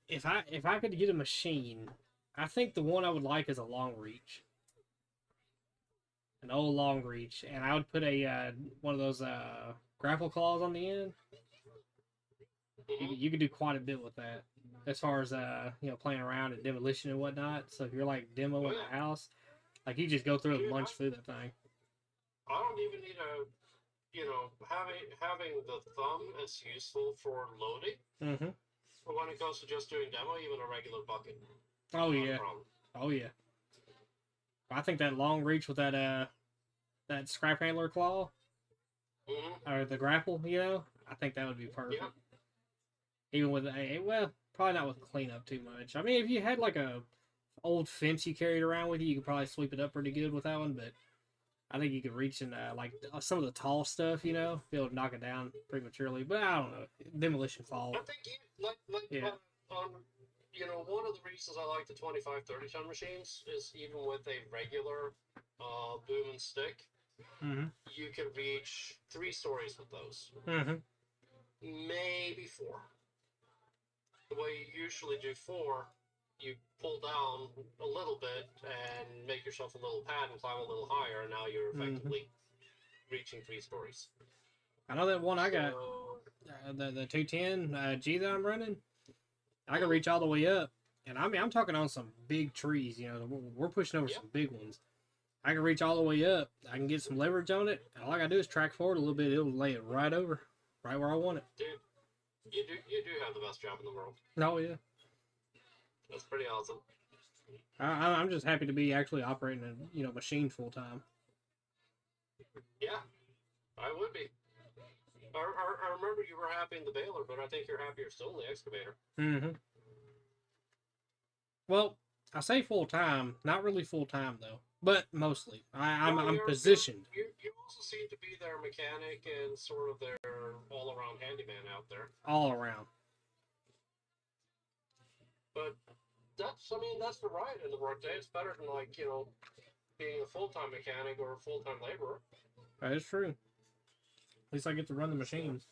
if I could get a machine, I think the one I would like is a long reach, an old long reach, and I would put a one of those grapple claws on the end. You could do quite a bit with that, as far as playing around and demolition and whatnot. So if you're like demoing a house, like you just go through and munch through that thing. I don't even need having the thumb is useful for loading. Mm-hmm. But when it comes to just doing demo, even a regular bucket. Oh yeah. Oh yeah. I think that long reach with that scrap handler claw or the grapple, I think that would be perfect. Yeah. Even with well, probably not with cleanup too much. I mean, if you had like a old fence you carried around with you, you could probably sweep it up pretty good with that one. But I think you could reach in like some of the tall stuff, be able to knock it down prematurely. But I don't know, demolition fall. I think Yeah. One of the reasons I like the 25, 30-ton machines is even with a regular boom and stick, you can reach 3 stories with those. Maybe 4. The way you usually do 4, you pull down a little bit and make yourself a little pad and climb a little higher, and now you're effectively reaching 3 stories. I know that one I got, the 210 G that I'm running, I can reach all the way up. And I mean, I'm talking on some big trees, we're pushing over some big ones. I can reach all the way up. I can get some leverage on it. And all I gotta do is track forward a little bit. It'll lay it right over, right where I want it. Dude, you do have the best job in the world. Oh, yeah. That's pretty awesome. I'm just happy to be actually operating a machine full time. Yeah, I would be. I remember you were happy in the baler, but I think you're happier still in the excavator. Mm-hmm. Well, I say full time, not really full time though, but mostly. I'm positioned. You also seem to be their mechanic and sort of their all around handyman out there. All around. But that's the right in the workday. It's better than being a full-time mechanic or a full-time laborer. That is true. At least I get to run the machines.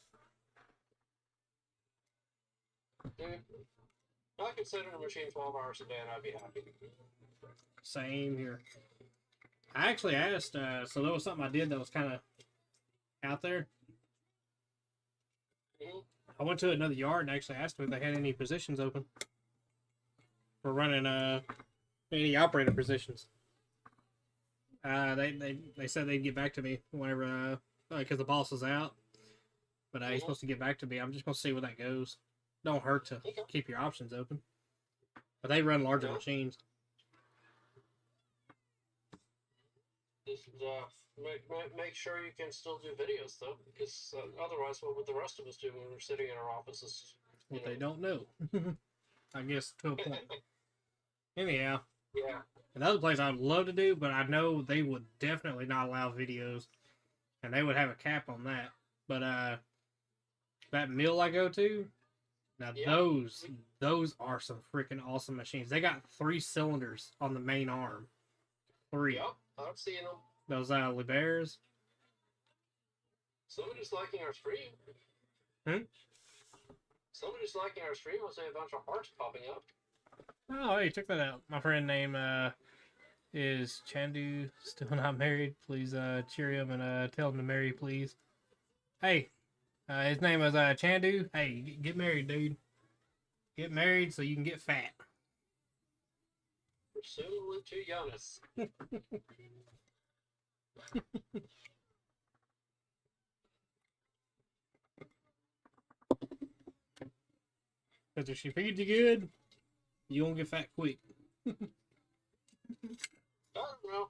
I consider the machine 12 hours a day and I'd be happy. Same here. I actually asked, so there was something I did that was kind of out there. I went to another yard and actually asked them if they had any positions open for running any operator positions. They said they'd get back to me whenever, because the boss is out. But he's supposed to get back to me. I'm just going to see where that goes. Don't hurt to keep your options open. But they run larger machines. make sure you can still do videos though, because otherwise, what would the rest of us do when we're sitting in our offices? What they don't know. I guess to a point. Anyhow, Yeah. another place I'd love to do, but I know they would definitely not allow videos, and they would have a cap on that. But that mill I go to, now Yeah. those are some freaking awesome machines. They got 3 cylinders on the main arm. 3. Yep, I've seen them. Those Libers. Somebody's liking our stream. Hmm? Somebody's liking our stream. I'll say a bunch of hearts popping up. Oh, hey, check that out. My friend name is Chandu, still not married. Please cheer him and tell him to marry, please. Hey, his name is Chandu. Hey, get married, dude. Get married so you can get fat. Presumably to Jonas. Because if she feeds you good, you won't get fat quick. I don't know.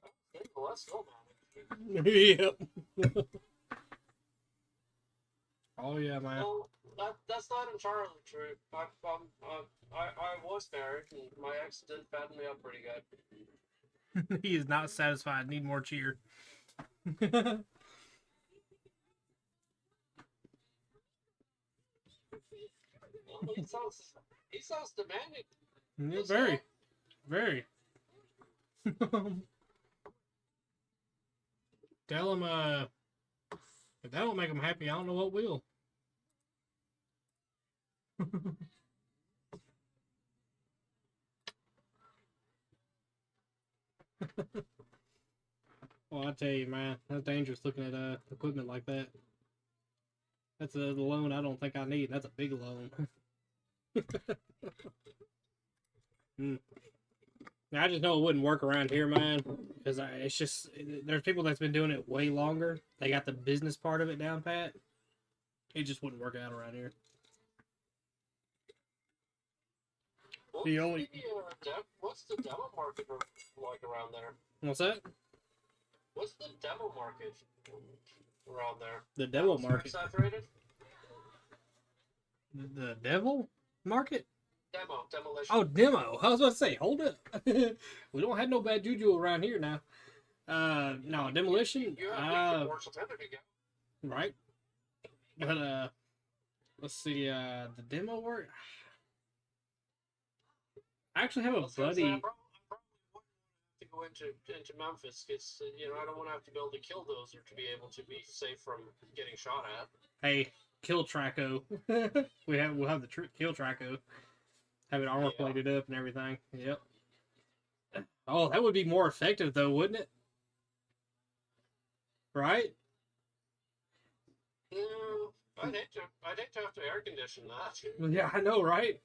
I think let's go, man. Yep. Oh yeah, man. Well, that's not entirely true. I was married, and my ex did fatten me up pretty good. He is not satisfied. Need more cheer. Well, he sounds demanding. Yeah, very, very. Tell him, if that don't make him happy, I don't know what will. Well, I tell you, man, that's dangerous looking at equipment like that. That's the loan I don't think I need. That's a big loan. Now, I just know it wouldn't work around here, man, because it's just, there's people that's been doing it way longer. They got the business part of it down pat. It just wouldn't work out around here. What's the demo market like around there? What's that? What's the demo market around there? The devil market. Saturated? The devil market? Demolition. Oh, demo. I was about to say, hold up. We don't have no bad juju around here now. No, demolition. You have more certificate. Right. But let's see. The demo work. I actually have a buddy. I probably wouldn't have to go into Memphis because I don't want to have to build a killdozer to be able to be safe from getting shot at. Hey, kill Traco. We'll have the kill Traco. Have it armor plated up and everything. Yep. Oh, that would be more effective though, wouldn't it? Right? I'd hate to have to air condition that. Yeah, I know, right?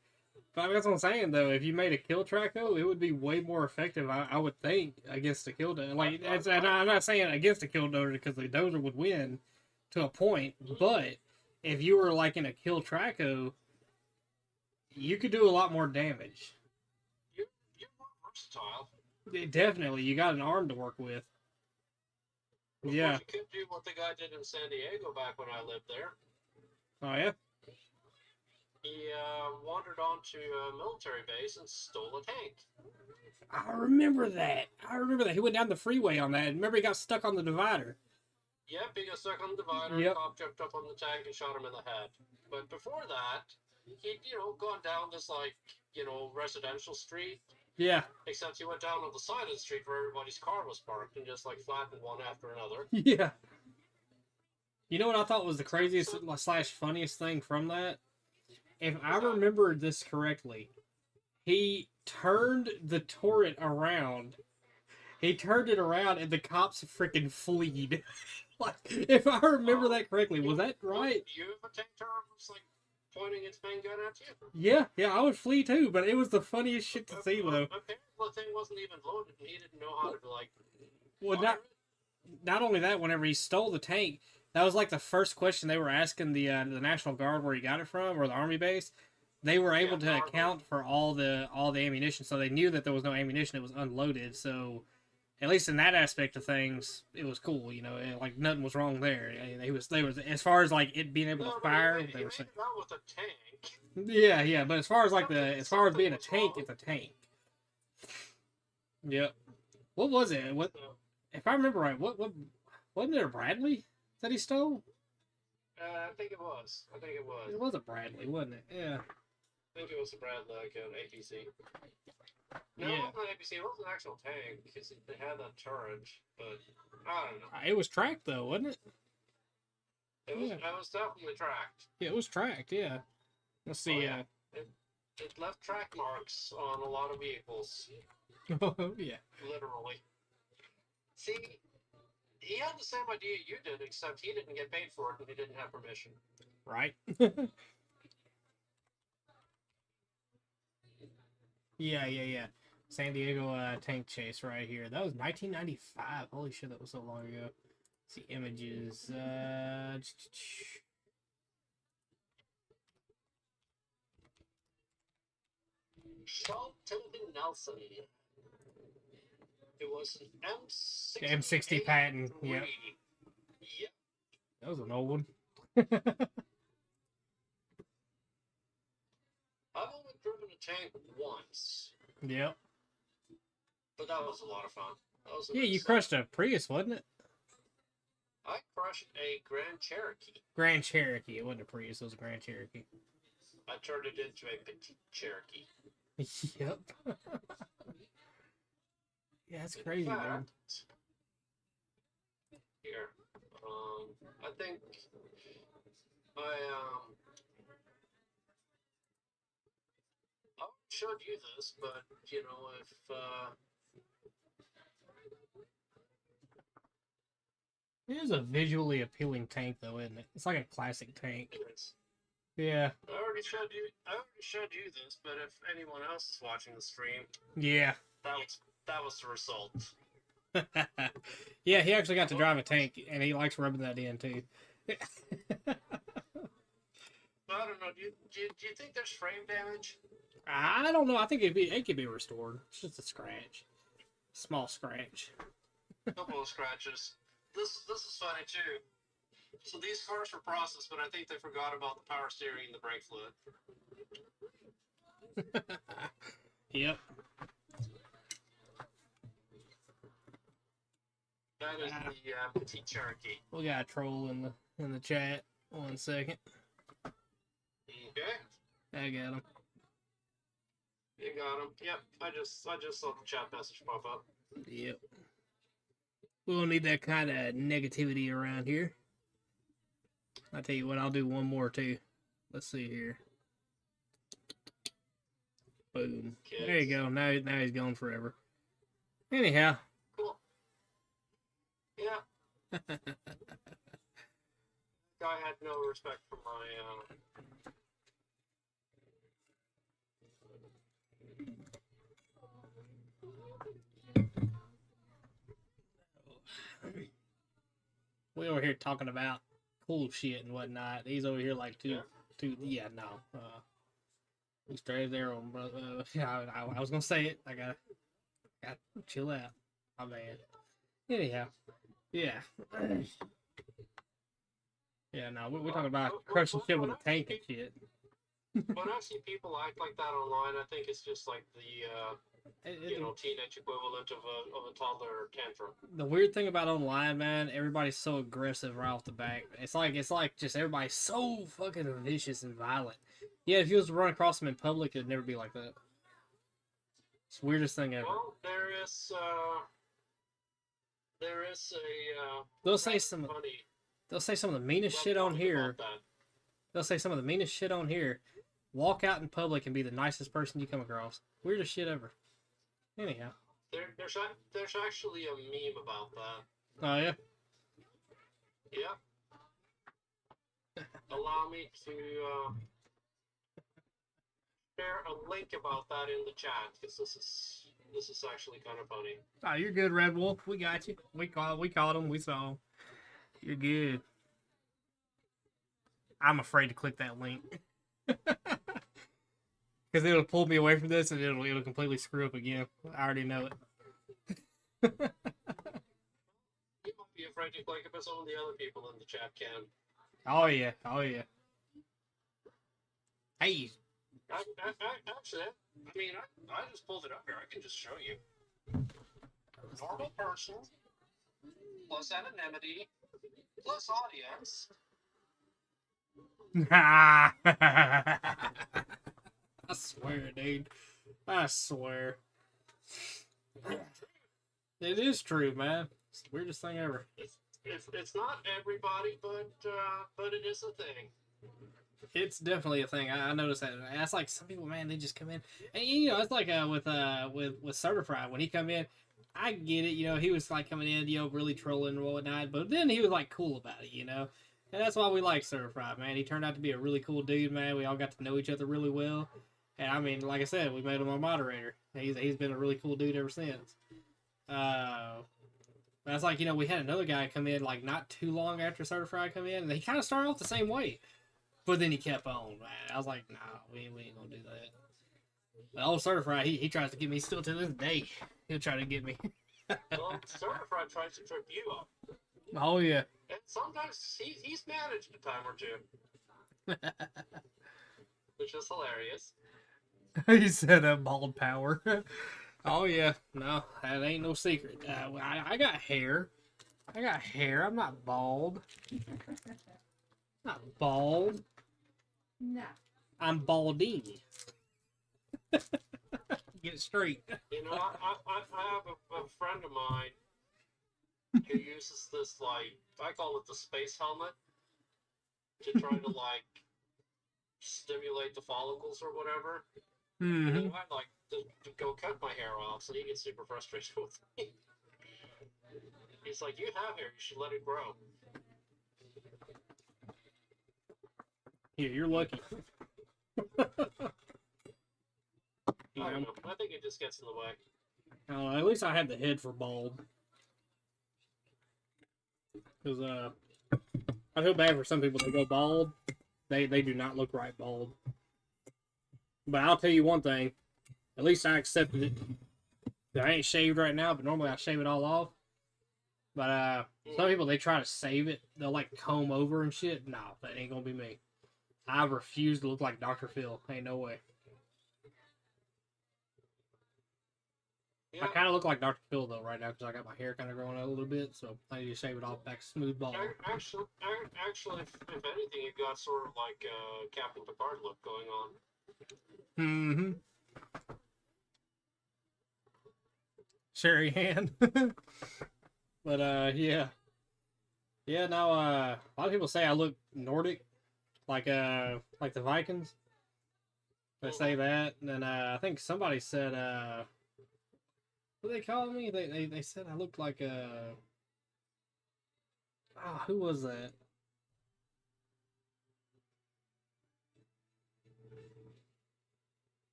But that's what I'm saying though. If you made a kill Traco, it would be way more effective, I would think, against a kill dozer. Like, and I'm not saying against a kill dozer because the dozer would win to a point, but if you were like in a kill Traco, you could do a lot more damage. You're more versatile. Definitely, you got an arm to work with. Yeah. You could do what the guy did in San Diego back when I lived there. Oh yeah. He wandered onto a military base and stole a tank. I remember that. He went down the freeway on that. Remember, he got stuck on the divider. Yep, he got stuck on the divider. Yep. Cop jumped up on the tank and shot him in the head. But before that, he'd gone down this residential street. Yeah. Except he went down on the side of the street where everybody's car was parked and just flattened one after another. Yeah. You know what I thought was the craziest / funniest thing from that? If I remember this correctly, he turned the turret around. He turned it around and the cops freaking fleed. If I remember that correctly, was that right? You have a tank turret that's pointing its main gun at you? Yeah, I would flee too, but it was the funniest shit to see, though. Apparently the thing wasn't even loaded and he didn't know how to, Well, not only that, whenever he stole the tank, that was the first question they were asking the National Guard where he got it from, or the Army base. they were able Yeah, to account for all the ammunition, so they knew that there was no ammunition. It was unloaded, so at least in that aspect of things, it was cool. You know, like nothing was wrong there. They was as far as like it being able to fire. He They made were saying, it out with a tank. yeah. But as far as like as far as being a tank, it's a tank. Yep. What was it? What if I remember right? What wasn't it a Bradley that he stole? I think it was. It was a Bradley, wasn't it? Yeah. I think it was a Bradley, like an APC. No, Yeah. it wasn't an APC. It was an actual tank because they had that turret. But I don't know. It was tracked though, wasn't it? It was definitely tracked. Yeah, it was tracked. Yeah. Let's see. Oh, yeah. It left track marks on a lot of vehicles. Oh yeah. Literally. See, he had the same idea you did, except he didn't get paid for it and he didn't have permission. Right. Yeah. San Diego tank chase right here. That was 1995. Holy shit, that was so long ago. Let's see images. Sean Timothy Nelson. It was an M60. M60 Patton. Yeah. Yep. That was an old one. I've only driven a tank once, Yep. but that was a lot of fun. That was a Yeah, nice you time. crushed a Prius, wasn't it? I crushed a Grand Cherokee. Grand Cherokee. It wasn't a Prius. It was a Grand Cherokee. I turned it into a petite Cherokee. Yep. Yeah, that's In crazy, man. fact, here, I think I showed you this, but you know, if It is a visually appealing tank, though, isn't it? It's like a classic tank. Yeah. I already showed you this, but if anyone else is watching the stream, Yeah. that was the result. Yeah, he actually got to drive a tank, and he likes rubbing that in, too. I don't know. Do you think there's frame damage? I don't know. I think it could be restored. It's just a scratch. Small scratch. A couple of scratches. This is funny too. So these cars were processed, but I think they forgot about the power steering and the brake fluid. Yep. That is the petite Cherokee. We got a troll in the chat. 1 second. Okay. I got him. You got him. Yep. I just saw the chat message pop up. Yep. We don't need that kind of negativity around here. I'll tell you what, I'll do one more too. Let's see here. Boom. Kids. There you go. Now he's gone forever. Anyhow. Cool. Yeah. Guy had no respect for my We over here talking about cool shit and whatnot. He's over here like no. He's straight there on brother. I was gonna say it. I gotta chill out. My bad. Anyhow, yeah. Yeah, no, we're talking about crushing shit with a tank and shit. When I see people act like that online, I think it's just like the teenage equivalent of a toddler tantrum. The weird thing about online, man, everybody's so aggressive right off the bat. It's like just everybody's so fucking vicious and violent. Yeah, if you was to run across them in public, it'd never be like that. It's the weirdest thing ever. Well, there is a They'll say some of the meanest shit on here. They'll say some of the meanest shit on here. Walk out in public and be the nicest person you come across. Weirdest shit ever. Anyhow. There's actually a meme about that. Oh yeah. Yep. Allow me to share a link about that in the chat because this is actually kind of funny. Oh, you're good, Red Wolf. We got you. We caught him. We saw him. You're good. I'm afraid to click that link. Because it'll pull me away from this and it'll completely screw up again. I already know it. You might be afraid to click it, but some of the other people in the chat can. Oh yeah, oh yeah. Hey, Actually, I mean, I just pulled it up here. I can just show you. Normal person plus anonymity plus audience. I swear, dude. I swear. It is true, man. It's the weirdest thing ever. It's not everybody, but it is a thing. It's definitely a thing. I noticed that. That's like some people, man. They just come in, and you know, it's like with Certified when he come in. I get it, you know. He was like coming in, you know, really trolling and whatnot, but then he was like cool about it, you know. And that's why we like Certified, man. He turned out to be a really cool dude, man. We all got to know each other really well, and I mean, like I said, we made him a moderator. He's been a really cool dude ever since. That's like, you know, we had another guy come in like not too long after Certified come in, and he kind of started off the same way. But then he kept on, man. I was like, nah, we ain't gonna do that. The old Certified, he tries to get me still to this day. He'll try to get me. Well, Certified tries to trip you up. Oh, yeah. And sometimes he's managed a time or two. Which is hilarious. He said bald power. Oh, yeah. No, that ain't no secret. I got hair. I got hair. I'm not bald. Not bald. No. I'm balding. Get straight. You know, I have a friend of mine who uses this, like, I call it the space helmet, to try to, like, stimulate the follicles or whatever. Mm-hmm. And I'd like to go cut my hair off, so he gets super frustrated with me. He's like, you have hair, you should let it grow. Yeah, you're lucky. I don't know. I think it just gets in the way. At least I had the head for bald. Because, I feel bad for some people that go bald. They do not look right bald. But I'll tell you one thing. At least I accepted it. I ain't shaved right now, but normally I shave it all off. But, some people, they try to save it. They'll, like, comb over and shit. No, that ain't gonna be me. I refuse to look like Dr. Phil. Ain't no way. Yeah. I kind of look like Dr. Phil, though, right now, because I got my hair kind of growing out a little bit, so I need to shave it off back smooth bald. Actually, if anything, you got sort of like Captain Picard look going on. Mm-hmm. Sherry hand. But, yeah. Yeah, now, a lot of people say I look Nordic, like the Vikings. They say that, and then, I think somebody said, what they call me? They said I looked like who was that?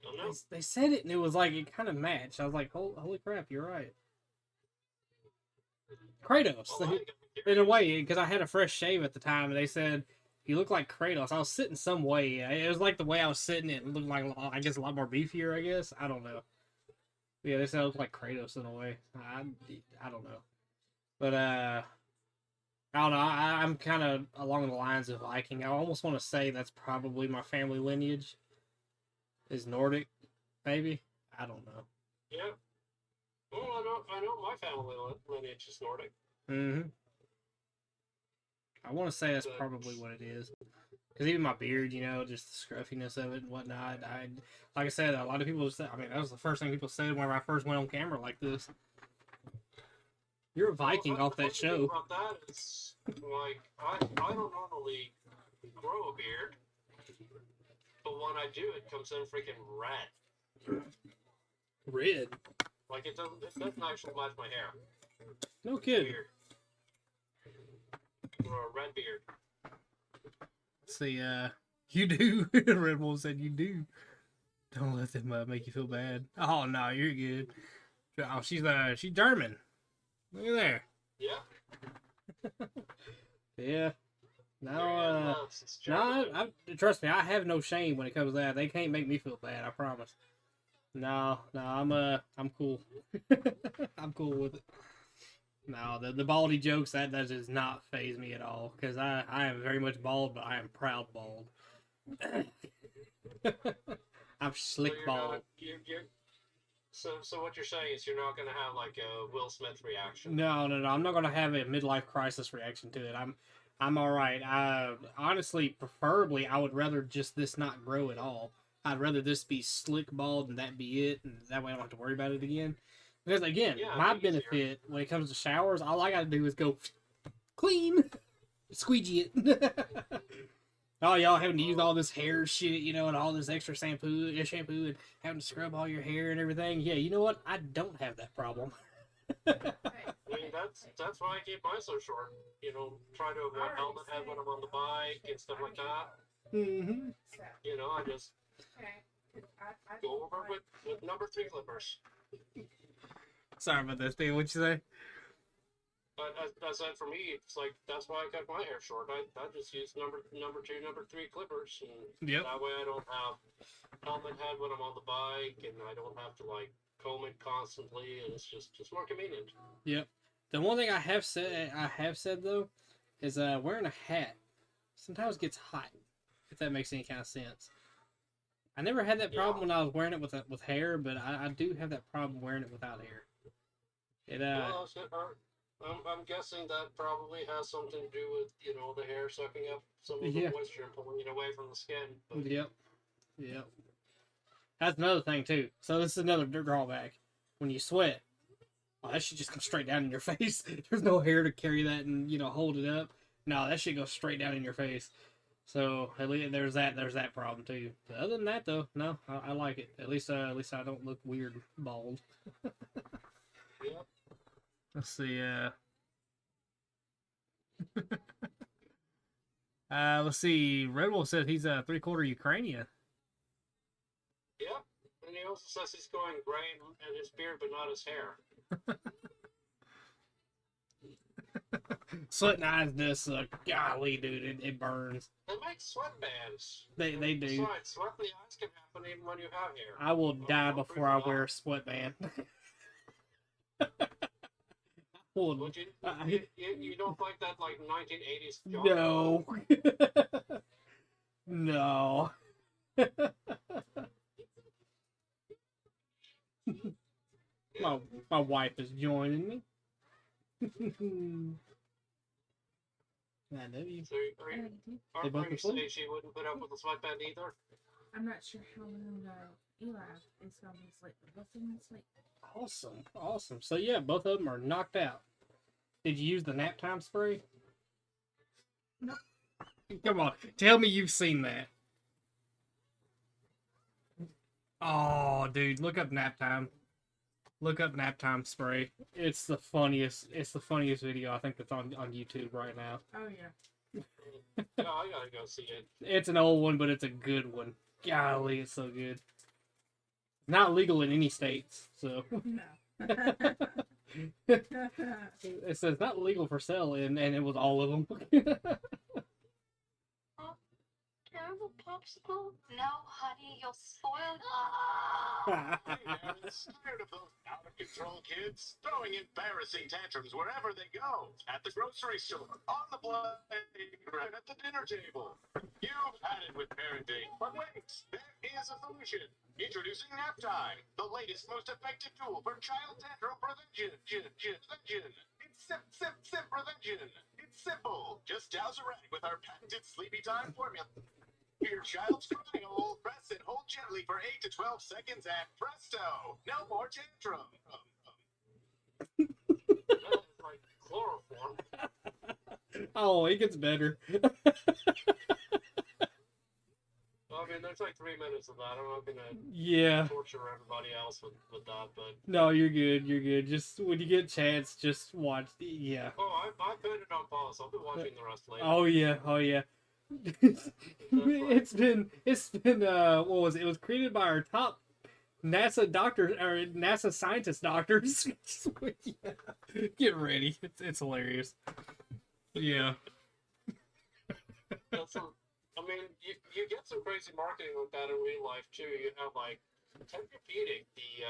Don't know. They said it and it was like it kind of matched. I was like, holy crap, you're right. Kratos, Oh, in a way, because I had a fresh shave at the time, and they said you look like Kratos. I was sitting some way. It was like the way I was sitting. It looked like, I guess, a lot more beefier. I guess, I don't know. Yeah, they said I look like Kratos in a way. I don't know, but I don't know. I'm kind of along the lines of Viking. I almost want to say that's probably my family lineage is Nordic, maybe. I don't know. Yeah. Well, I know my family lineage is Nordic. Mm-hmm. I want to say that's probably what it is. Because even my beard, you know, just the scruffiness of it and whatnot. Like I said, a lot of people said, I mean, that was the first thing people said whenever I first went on camera like this. You're a Viking off that show. The about that is, like, I don't normally grow a beard, but when I do, it comes in freaking red. Red? Like, it doesn't actually match my hair. No kidding. Beard. Or a red beard. See, you do. Red Wolf said you do. Don't let them make you feel bad. Oh, no, you're good. Oh, she's German. Look at there. Yeah. Yeah. No, Since no, Germany. trust me, I have no shame when it comes to that. They can't make me feel bad. I promise. No, I'm cool. I'm cool with it. No, the baldy jokes that does not faze me at all because I am very much bald, but I am proud bald. I'm So slick you're bald. not. So what you're saying is you're not gonna have like a Will Smith reaction. No. I'm not gonna have a midlife crisis reaction to it. I'm all right. Honestly, preferably, I would rather just this not grow at all. I'd rather this be slick bald and that be it, and that way I don't have to worry about it again. Because again, Yeah, my it'd be easier. benefit when it comes to showers, all I gotta do is go clean, squeegee it. Oh, y'all having to use all this hair shit, you know, and all this extra shampoo, and having to scrub all your hair and everything. Yeah, you know what? I don't have that problem. Right. I mean, that's why I keep mine so short. You know, try to avoid helmet head when I'm on the bike and stuff like that. Mm-hmm. So, You know, I just okay. 'Cause I go over with number 3 clippers. Sorry about that, Steve. What'd you say? But as I said, for me, it's like that's why I cut my hair short. I just use number 2, number 3 clippers, and Yep. that way I don't have helmet head when I'm on the bike, and I don't have to like comb it constantly, and it's just more convenient. Yep. The one thing I have said though is wearing a hat sometimes gets hot, if that makes any kind of sense. I never had that problem when I was wearing it with hair, but I do have that problem wearing it without hair. It Well, I'm guessing that probably has something to do with the hair sucking up some of the Yeah. moisture and pulling it away from the skin. But Yep. That's another thing too. So this is another drawback. When you sweat, that shit just comes straight down in your face. There's no hair to carry that and hold it up. No, that shit goes straight down in your face. So at least there's that problem too. But other than that though, no, I like it. At least I don't look weird bald. yeah. Let's see. Let's see. Red Wolf says he's a 3/4 Ukrainian. Yeah. And he also says he's going gray in his beard, but not his hair. Sweating eyes does suck. Golly, dude, it burns. They make sweatbands. They do. Besides, sweat in the eyes can happen even when you have hair. I will die before I wear a sweatband. Would you don't like that like 1980s job? No. No. My wife is joining me. I know you. So They both are you asleep? saying she wouldn't put up with a sweatband either? I'm not sure how long Eli is going to be asleep, but both of them asleep. Awesome. So yeah, both of them are knocked out. Did you use the nap time spray? No. Come on, tell me you've seen that. Oh, dude, look up nap time. Look up nap time spray. It's the funniest video I think that's on YouTube right now. Oh, yeah. Yeah, I gotta go see it. It's an old one, but it's a good one. Golly, it's so good. Not legal in any states, so No. it says not legal for sale, and it was all of them. Terrible popsicle? No, honey, you'll spoil. Hey, parents, tired of those out-of-control kids throwing embarrassing tantrums wherever they go? At the grocery store, on the playground, at the dinner table. You've had it with parenting, but wait, there is a solution. Introducing Nap Time, the latest, most effective tool for child tantrum prevention. It's sip prevention. It's simple. Just douse a rag with our patented Sleepy Time formula. Your child's crying, press and hold gently for 8 to 12 seconds, and presto, no more tantrum. That's like chloroform. Oh, it gets better. I mean, there's like 3 minutes of that. I'm not gonna Yeah. torture everybody else with that, but No, you're good. You're good. Just when you get a chance, just watch. Yeah. I put it on pause. I'll be watching the rest later. Oh yeah. Oh yeah. It's been what was it? It was created by our top NASA doctors or NASA scientist doctors. Yeah. Get ready. It's hilarious. Yeah. I mean, you get some crazy marketing like that in real life too. You have like Tempur-Pedic, the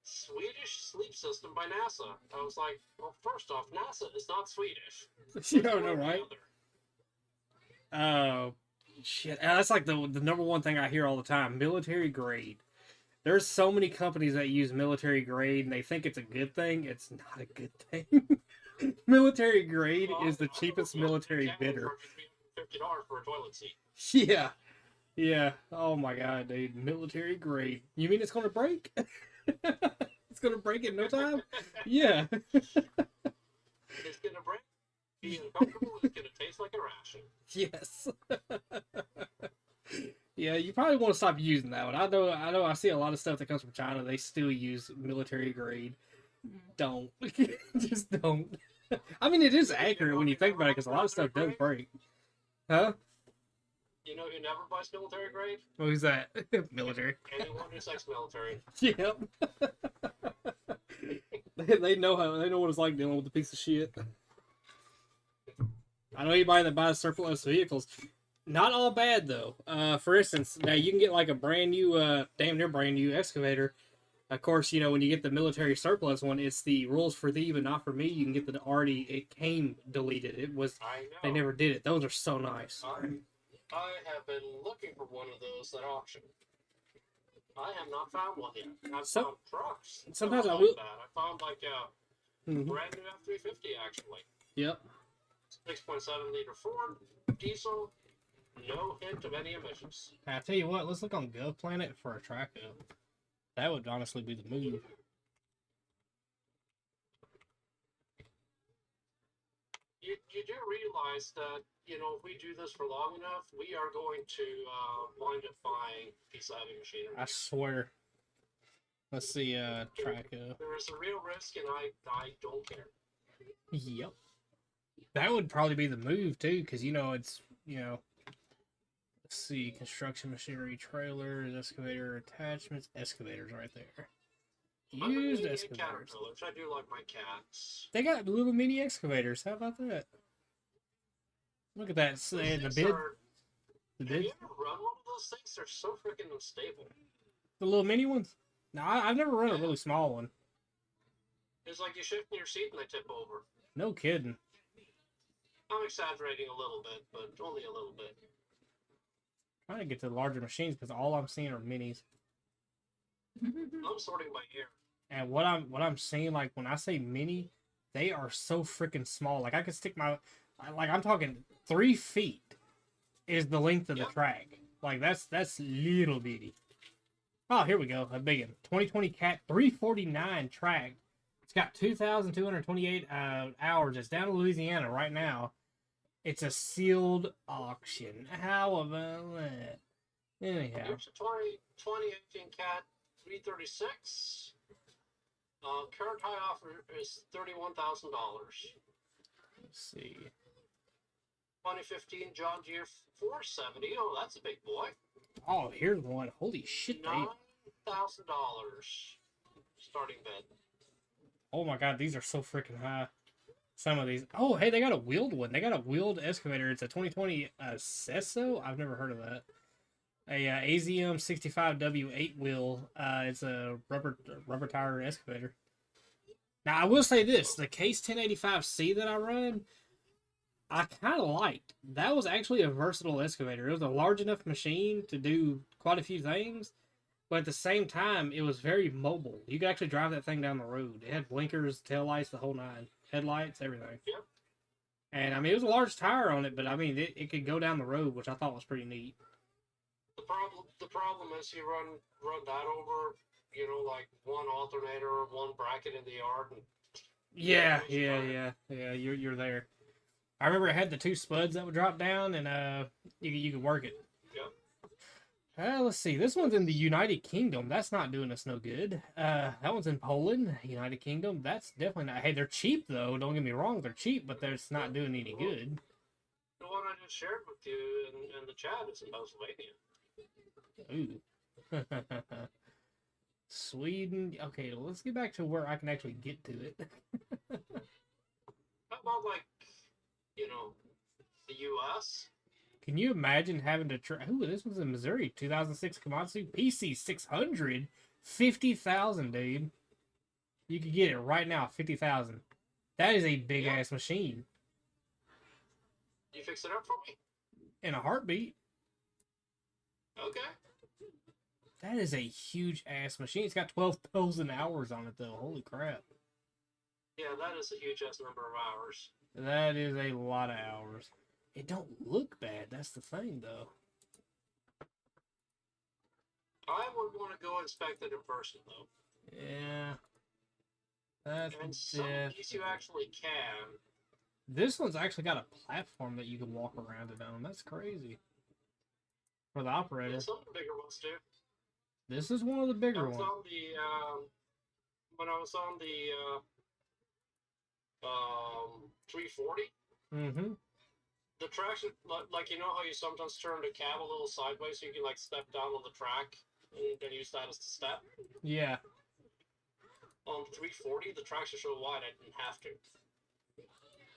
Swedish sleep system by NASA. I was like, well, first off, NASA is not Swedish. You don't know, right? Shit. That's like the number one thing I hear all the time. Military grade. There's so many companies that use military grade and they think it's a good thing. It's not a good thing. Military grade is the cheapest military bidder. $50 for a toilet seat. Yeah. Yeah. Oh my god, dude. Military grade. You mean it's gonna break? It's gonna break in no time? Yeah. It's gonna break. Be uncomfortable. It's gonna taste like a ration. Yes. Yeah, you probably want to stop using that one. I know I see a lot of stuff that comes from China. They still use military grade. Don't. Just don't. I mean, it is accurate when you think about it, because a lot of stuff does break. Huh? You know who never buys military grade? Who's that? Military. Anyone who's ex-military. Yep. They know what it's like dealing with a piece of shit. I know anybody that buys surplus vehicles. Not all bad though. For instance, now you can get like a brand new, damn near brand new excavator. Of course, you know when you get the military surplus one, it's the rules for thee, but not for me. You can get the already it came deleted. It was they never did it. Those are so nice. I have been looking for one of those at auction. I have not found one yet. I've found trucks. Sometimes I like will. that. I found like a brand new F-350 actually. Yep. 6.7 liter Ford diesel. No hint of any emissions. I tell you what, let's look on GovPlanet for a track up. That would honestly be the move. You do realize that, you know, if we do this for long enough, we are going to wind up buying a piece of heavy machinery. I swear. Let's see, track up. There is a real risk, and I don't care. Yep. That would probably be the move, too, because, you know, it's, you know, let's see, construction machinery, trailers, excavator attachments, excavators right there. Used excavators. I do like my cats. They got little mini excavators. How about that? Look at that. The bid. The Have bid. you ever run one of those things? They're so freaking unstable. The little mini ones? No, I've never run a really small one. It's like you shift in your seat and they tip over. No kidding. I'm exaggerating a little bit, but only a little bit. Trying to get to the larger machines because all I'm seeing are minis. I'm sorting by ear. And what I'm seeing, like when I say mini, they are so freaking small. Like I could stick my, like I'm talking 3 feet is the length of the track. Like that's little bitty. Oh, here we go. A big one. 2020 Cat 349 track. It's got 2,228 hours. It's down in Louisiana right now. It's a sealed auction. How about that? Anyhow. Here's a 2018 Cat 336. Current high offer is $31,000. Let's see. 2015 John Deere 470. Oh, that's a big boy. Oh, here's one. Holy shit, $9,000 starting bid. Oh my god, these are so freaking high. Some of these. Oh, hey, they got a wheeled one. They got a wheeled excavator. It's a 2020 Cesso. I've never heard of that. A AZM 65W 8-wheel. It's a rubber tire excavator. Now, I will say this. The Case 1085C that I run, I kind of liked. That was actually a versatile excavator. It was a large enough machine to do quite a few things. But at the same time, it was very mobile. You could actually drive that thing down the road. It had blinkers, taillights, the whole nine. Headlights, everything. Yep. And, I mean, it was a large tire on it, but, I mean, it could go down the road, which I thought was pretty neat. The problem is you run that over, you know, like one alternator, one bracket in the yard. And Yeah, you're there. I remember it had the 2 spuds that would drop down, and you could work it. Yep. Let's see. This one's in the United Kingdom. That's not doing us no good. That one's in Poland, United Kingdom. That's definitely not. Hey, they're cheap though. Don't get me wrong, they're cheap, but that's not doing any good. The one I just shared with you in the chat is in Pennsylvania. Ooh. Sweden. Okay, let's get back to where I can actually get to it. How about, like, you know, the U.S.? Can you imagine having to try? Ooh, this was in Missouri, 2006 Komatsu PC 600, 50,000, dude. You could get it right now, 50,000. That is a big ass machine. You fix it up for me? In a heartbeat. Okay. That is a huge ass machine. It's got 12,000 hours on it though. Holy crap. Yeah, that is a huge ass number of hours. That is a lot of hours. It don't look bad. That's the thing though. I would want to go inspect it in person though. Yeah. That's And some of these you actually can. This one's actually got a platform that you can walk around it on. That's crazy. For the operator. Yeah, some of the bigger ones do. This is one of the bigger ones. On the, when I was on the 340, Mm-hmm. the traction, like you know how you sometimes turn the cab a little sideways so you can like step down on the track and then use that as the step? Yeah. On 340, the tracks are so wide I didn't have to.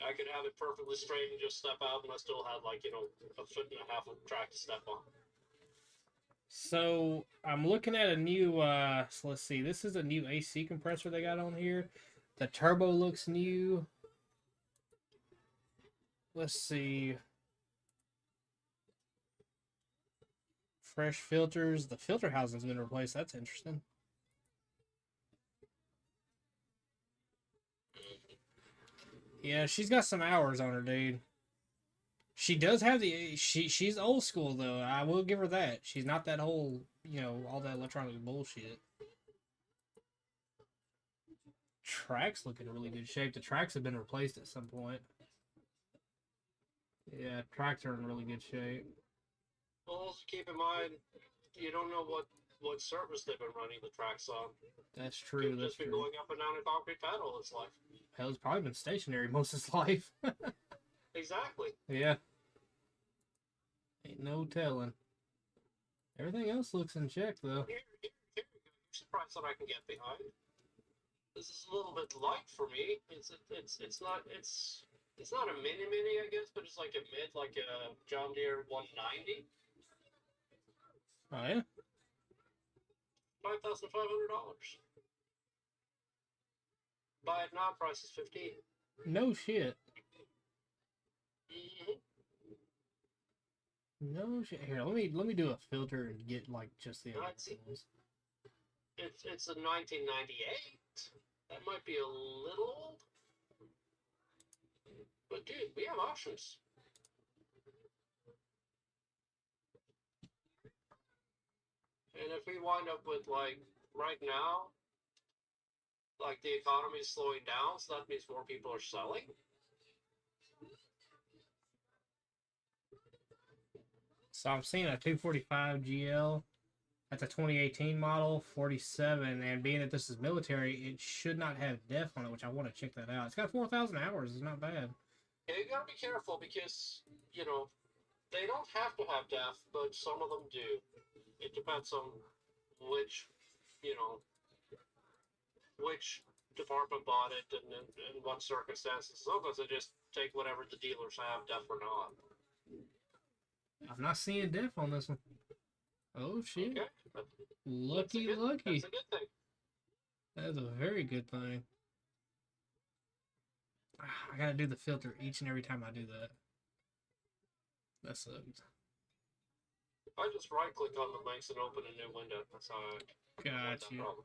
I could have it perfectly straight and just step out, and I still had like, you know, a foot and a half of track to step on. So I'm looking at a new so let's see, this is a new AC compressor they got on here. The turbo looks new. Let's see. Fresh filters. The filter housing's been replaced. That's interesting. Yeah, she's got some hours on her, dude. She does have the she's old school though. I will give her that. She's not that whole, you know, all that electronic bullshit. Tracks look in really good shape. The tracks have been replaced at some point. Yeah, tracks are in really good shape. Well, also keep in mind, you don't know what surface they've been running the tracks on. That's true. Could That's just be true. going up and down a concrete pad all its life. Hell, it's probably been stationary most of its life. Exactly. Yeah. Ain't no telling. Everything else looks in check though. Here you go. Here's a price that I can get behind. This is a little bit light for me. It's not a mini I guess, but it's like a mid, like a John Deere 190. Oh yeah. $5,500. Buy it now, price is $15,000. No shit. Mm-hmm. No shit. Here, let me do a filter and get like just the Let's see. originals. It's a 1998. That might be a little old. But dude, we have options. And if we wind up with like right now, like the economy is slowing down, so that means more people are selling. So I'm seeing a 245 GL. That's a 2018 model, 47, and being that this is military, it should not have def on it, which I want to check that out. It's got 4,000 hours. It's not bad. Yeah, you gotta be careful because, you know, they don't have to have def, but some of them do. It depends on which, you know, which department bought it and in what circumstances. Sometimes they just take whatever the dealers have, def or not. I'm not seeing def on this one. Oh shit! Okay. Lucky. That's a good thing. That's a very good thing. I gotta do the filter each and every time I do that. That sucks. I just right click on the links and open a new window. That's how I Got that you. problem.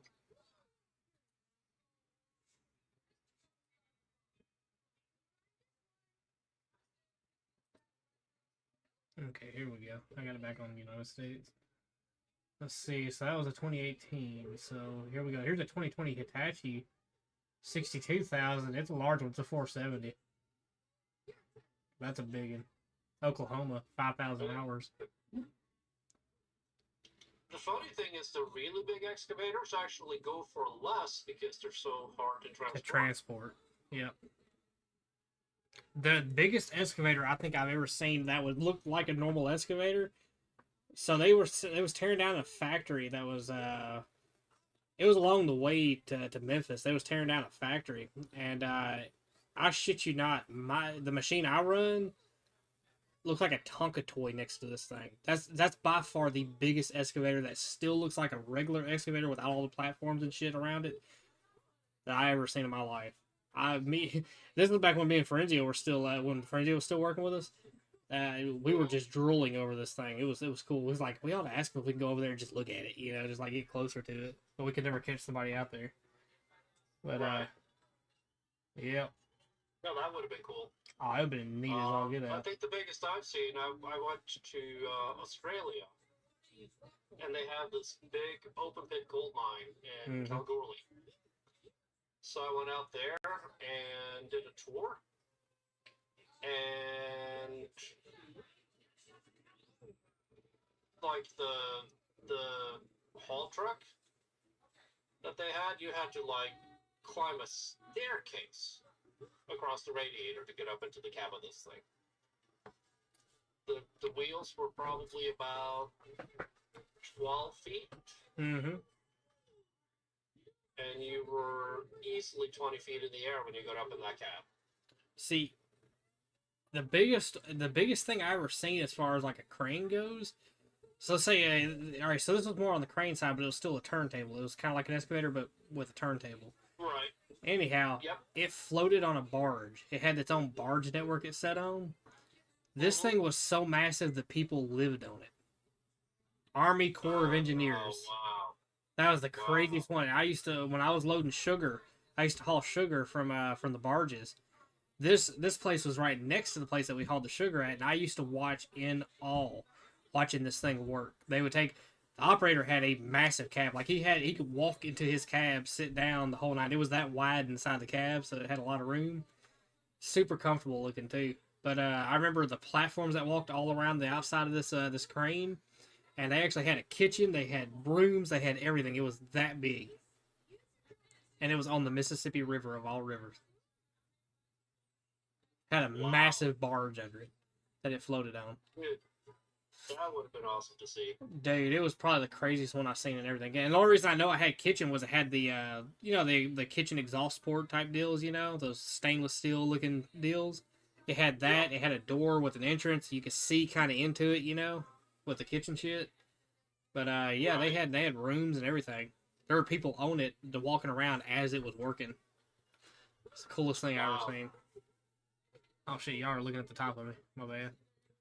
Okay, here we go. I got it back on the United States. Let's see. So that was a 2018. So here we go. Here's a 2020 Hitachi. 62,000. It's a large one. It's a 470. That's a big one. Oklahoma, 5,000 hours. The funny thing is the really big excavators actually go for less because they're so hard to transport. To transport. Yep. The biggest excavator I think I've ever seen that would look like a normal excavator. So they was tearing down a factory that was it was along the way to Memphis. They was tearing down a factory, and I shit you not, the machine I run, looks like a Tonka toy next to this thing. That's by far the biggest excavator that still looks like a regular excavator without all the platforms and shit around it that I ever seen in my life. This was back when me and Ferenzio were still when Ferenzio was still working with us. We were just drooling over this thing. It was cool. It was like we ought to ask if we can go over there and just look at it, you know, just like get closer to it. But we could never catch somebody out there. But Right. yeah. No, that would have been cool. Oh, it would have been neat as all get I out. think the biggest I've seen, I went to Australia, and they have this big open pit gold mine in Mhm. Kalgoorlie. So I went out there and did a tour, and like the haul truck that they had to like climb a staircase across the radiator to get up into the cab of this thing. The wheels were probably about 12 feet, Mm-hmm. and you were easily 20 feet in the air when you got up in that cab. See, the biggest thing I ever seen as far as like a crane goes. So let's say, all right, so this was more on the crane side, but it was still a turntable. It was kind of like an excavator, but with a turntable. Right. Anyhow, Yep. it floated on a barge. It had its own barge network it set on. This thing was so massive that people lived on it. Army Corps of Engineers. Oh, wow. That was the craziest one. I used to, when I was loading sugar, I used to haul sugar from the barges. This place was right next to the place that we hauled the sugar at, and I used to watch in awe, watching this thing work. They would take, the operator had a massive cab. Like he could walk into his cab, sit down the whole night. It was that wide inside the cab, so it had a lot of room. Super comfortable looking too. But I remember the platforms that walked all around the outside of this crane, and they actually had a kitchen. They had rooms. They had everything. It was that big, and it was on the Mississippi River of all rivers. Had a massive barge under it that it floated on. That would have been awesome to see. Dude, it was probably the craziest one I've seen and everything. And the only reason I know I had kitchen was it had the the kitchen exhaust port type deals, those stainless steel looking deals. It had that. It had a door with an entrance. You could see kind of into it, with the kitchen shit. But yeah, Right. they had rooms and everything. There were people on it walking around as it was working. It's the coolest thing I've ever seen. Oh shit, y'all are looking at the top of me. My bad.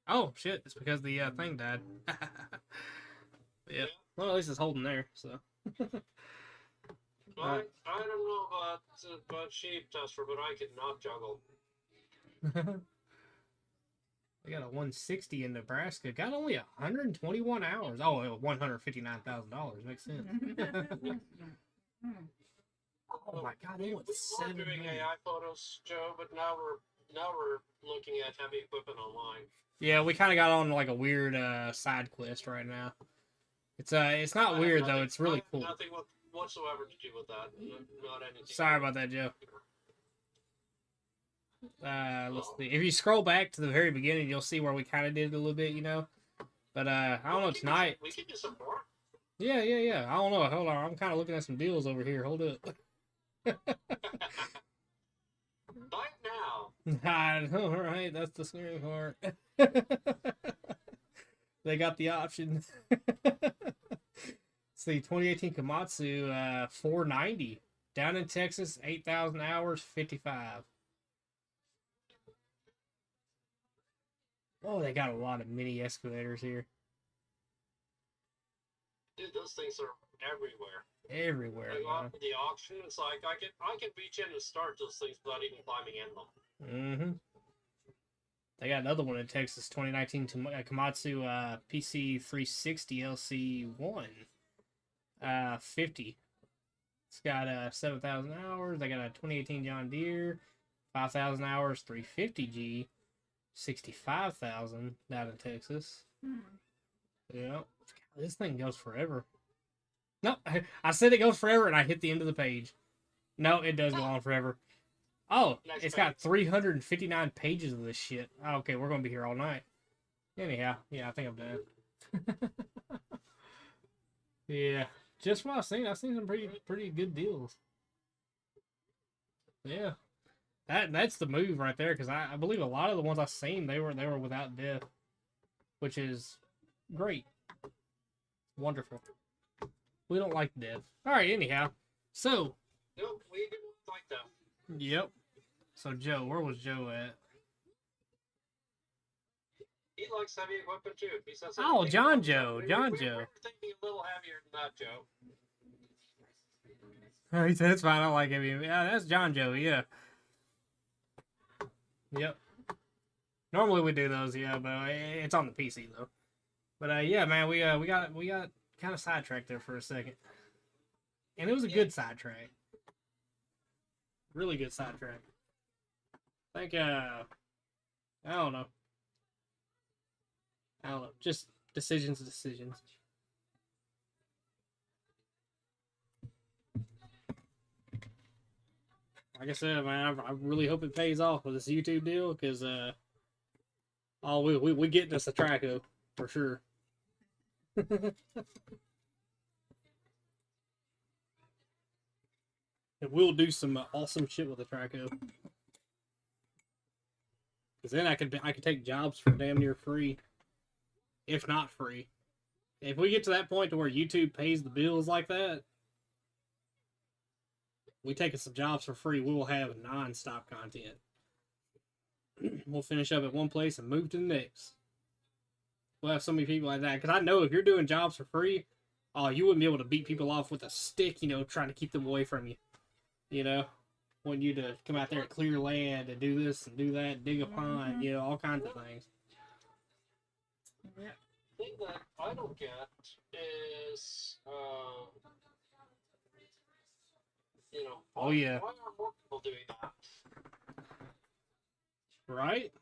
Oh shit, it's because the thing died. Yeah. Well, at least it's holding there, so. I don't know about sheep, Tester, but I cannot juggle. They got a 160 in Nebraska. Got only 121 hours. Oh, $159,000. Makes sense. Oh my god, they We went were 7 doing million. AI photos, Joe, but now we're looking at heavy equipment online. Yeah, we kind of got on like a weird side quest right now. It's not weird though. It's really cool. Nothing whatsoever to do with that. Not anything. Sorry about that, Joe. Let's see. If you scroll back to the very beginning, you'll see where we kind of did it a little bit, But I don't know tonight. We can do some more. Yeah. I don't know. Hold on. I'm kind of looking at some deals over here. Hold up. Bite now. I know, right? That's the scary part. They got the option. See, 2018 Komatsu, 490. Down in Texas, 8,000 hours, 55. Oh, they got a lot of mini excavators here. Dude, those things are everywhere. Everywhere, Like man. off the auction, it's like I can reach in and start those things without even climbing in them. Mm-hmm. They got another one in Texas, 2019 Komatsu PC 360 LC1. 50. It's got 7,000 hours. They got a 2018 John Deere, 5,000 hours, 350G, 65,000 down in Texas. Yeah. This thing goes forever. No, I said it goes forever, and I hit the end of the page. No, it does go on forever. Oh, Next it's page. got 359 pages of this shit. Oh, okay, we're going to be here all night. Anyhow, yeah, I think I'm done. Yeah, just what I've seen some pretty good deals. Yeah. That's the move right there, because I believe a lot of the ones I've seen they were without diff, which is great, wonderful. We don't like diff. All right, anyhow. So, Nope, we didn't like that. yep. So Joe, where was Joe at? He likes heavy equipment too. He says. Oh, anything John else, Joe, we John were Joe. thinking a little heavier than that, Joe. Oh, he said it's fine. I don't like heavy. Yeah, that's John Joe. Yeah. Yep. Normally we do those, yeah, but it's on the PC though. But yeah, man, we got kind of sidetracked there for a second, and it was a good sidetrack. Really good sidetrack. I think I don't know. Just decisions. Like I said, man, I really hope it pays off with this YouTube deal, because oh, we getting us a Traco for sure. And we'll do some awesome shit with the Traco. Because then I could take jobs for damn near free, if not free. If we get to that point to where YouTube pays the bills like that, we taking some jobs for free. We will have non-stop content. We'll finish up at one place and move to the next. We'll have so many people like that. Because I know if you're doing jobs for free, oh, you wouldn't be able to beat people off with a stick, trying to keep them away from you. Want you to come out there and clear land and do this and do that, dig a pond, all kinds of things. Yep. The thing that I don't get is, Oh, yeah. why are more people doing that? Right?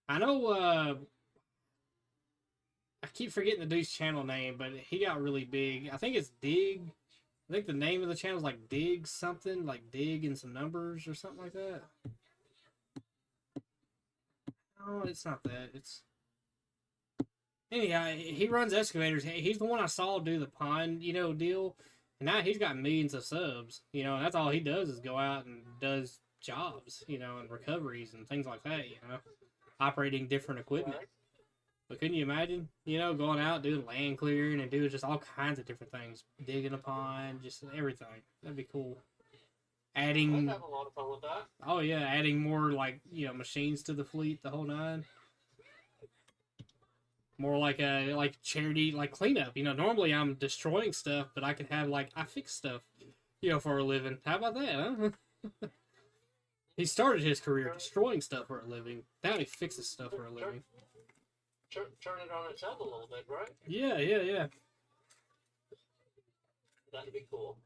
I know, I keep forgetting the dude's channel name, but he got really big. I think it's Dig. I think the name of the channel is like Dig something, like Dig and some numbers or something like that. No, it's not that. It's... Anyhow, he runs excavators. He's the one I saw do the pond, deal. And now he's got millions of subs. And that's all he does is go out and does jobs, and recoveries and things like that, operating different equipment. But couldn't you imagine, going out, doing land clearing and doing just all kinds of different things. Digging a pond, just everything. That'd be cool. Adding... I'd have a lot of fun with that. Oh, yeah, adding more, machines to the fleet, the whole nine. More like a charity, cleanup. Normally I'm destroying stuff, but I can have, I fix stuff, for a living. How about that, huh? He started his career destroying stuff for a living. Now he fixes stuff for a living. Turn it on its head a little bit, right? Yeah. That'd be cool.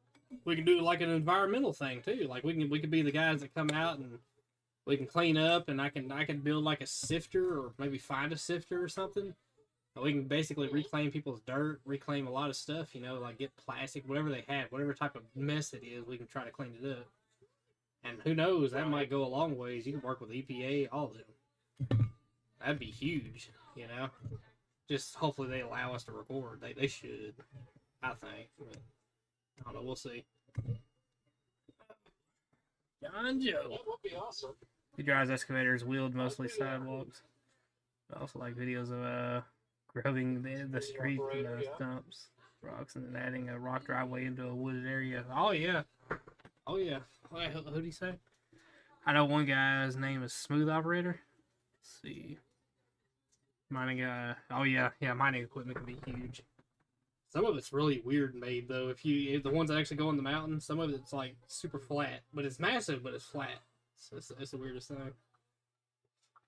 We can do an environmental thing too. We could be the guys that come out and we can clean up, and I can build a sifter, or maybe find a sifter or something. And we can basically reclaim people's dirt, reclaim a lot of stuff. Get plastic, whatever they have, whatever type of mess it is, we can try to clean it up. And who knows, that might go a long ways. You can work with EPA, all of them. That'd be huge, Just hopefully they allow us to record. They should, I think. But I don't know, we'll see. John Joe. That would be awesome. He drives excavators, wheeled mostly sidewalks. I also like videos of grubbing the street, stumps, rocks, and then adding a rock driveway into a wooded area. Oh yeah. Who'd he say? I know one guy's name is Smooth Operator. Let's see. Mining, mining equipment can be huge. Some of it's really weird made though. If the ones that actually go in the mountains, some of it's super flat, but it's massive, but it's flat. So it's the weirdest thing.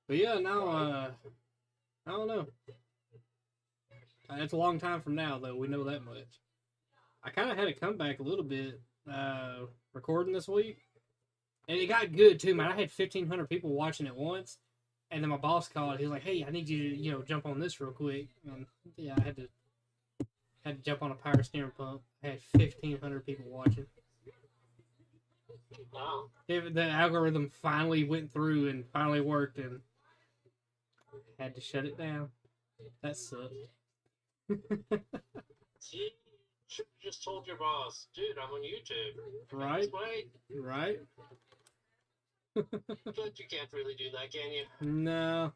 But yeah, now I don't know. It's a long time from now though. We know that much. I kind of had a comeback a little bit recording this week, and it got good too, man. I had 1,500 people watching at once. And then my boss called. He was like, "Hey, I need you to, jump on this real quick." And yeah, I had to jump on a power steering pump. I had 1,500 people watching. Wow. The algorithm finally went through and finally worked, and had to shut it down. That sucked. See, should have just told your boss, dude, I'm on YouTube. Right. Wait. Right. But you can't really do that, can you? No.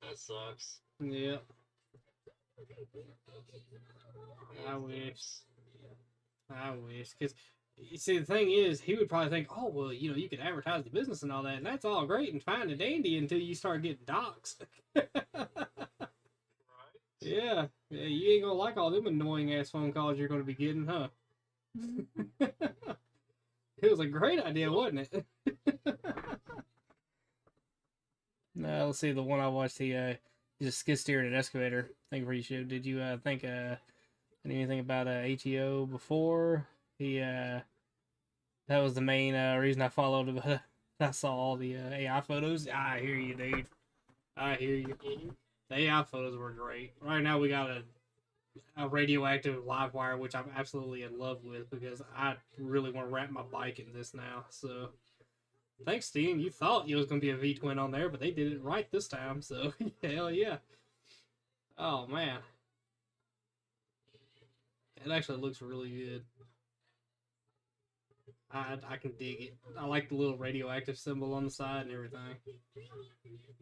That sucks. Yep. I wish. I wish. Because, you see, the thing is, he would probably think, oh, well, you know, you could advertise the business and all that, and that's all great and fine and dandy until you start getting doxxed. Right? Yeah. Yeah, you ain't gonna like all them annoying ass phone calls you're gonna be getting, huh? It was a great idea, wasn't it? No, let's see. The one I watched, he just skid steered an excavator. ThinkBeforeYouSheep. Did you think anything about HEO before? He that was the main reason I followed him. I saw all the AI photos. I hear you, dude. I hear you. Mm-hmm. The AI photos were great. Right now we got a radioactive live wire, which I'm absolutely in love with because I really want to wrap my bike in this now. So thanks, Steven. You thought it was going to be a V-twin on there, but they did it right this time. So hell yeah. Oh man, it actually looks really good. I can dig it. I like the little radioactive symbol on the side and everything.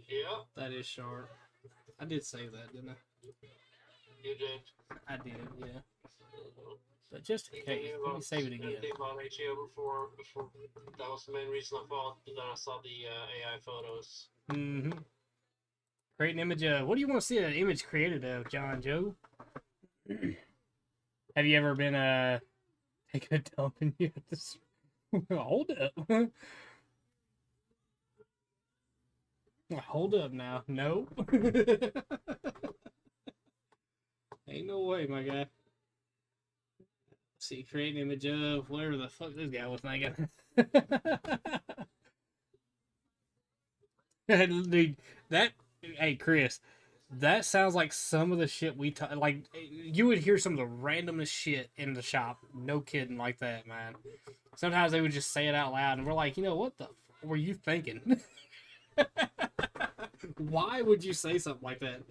Yeah, That is sharp. I did save that, didn't I? you did. I did, yeah. But just in case, let me save it again. Anything about HEO before that was the main reason I followed. Then I saw the AI photos. Mm-hmm. Create an image of. What do you want to see an image created of, John Joe? Have you ever been taking a dump and you have to hold up? Hold up now. No. Ain't no way, my guy. Let's see, create an image of whatever the fuck this guy was thinking. Dude, that. Hey, Chris. That sounds like some of the shit we talk. Like, you would hear some of the randomest shit in the shop. No kidding, like that, man. Sometimes they would just say it out loud, and we're like, you know, what the were you thinking? Why would you say something like that?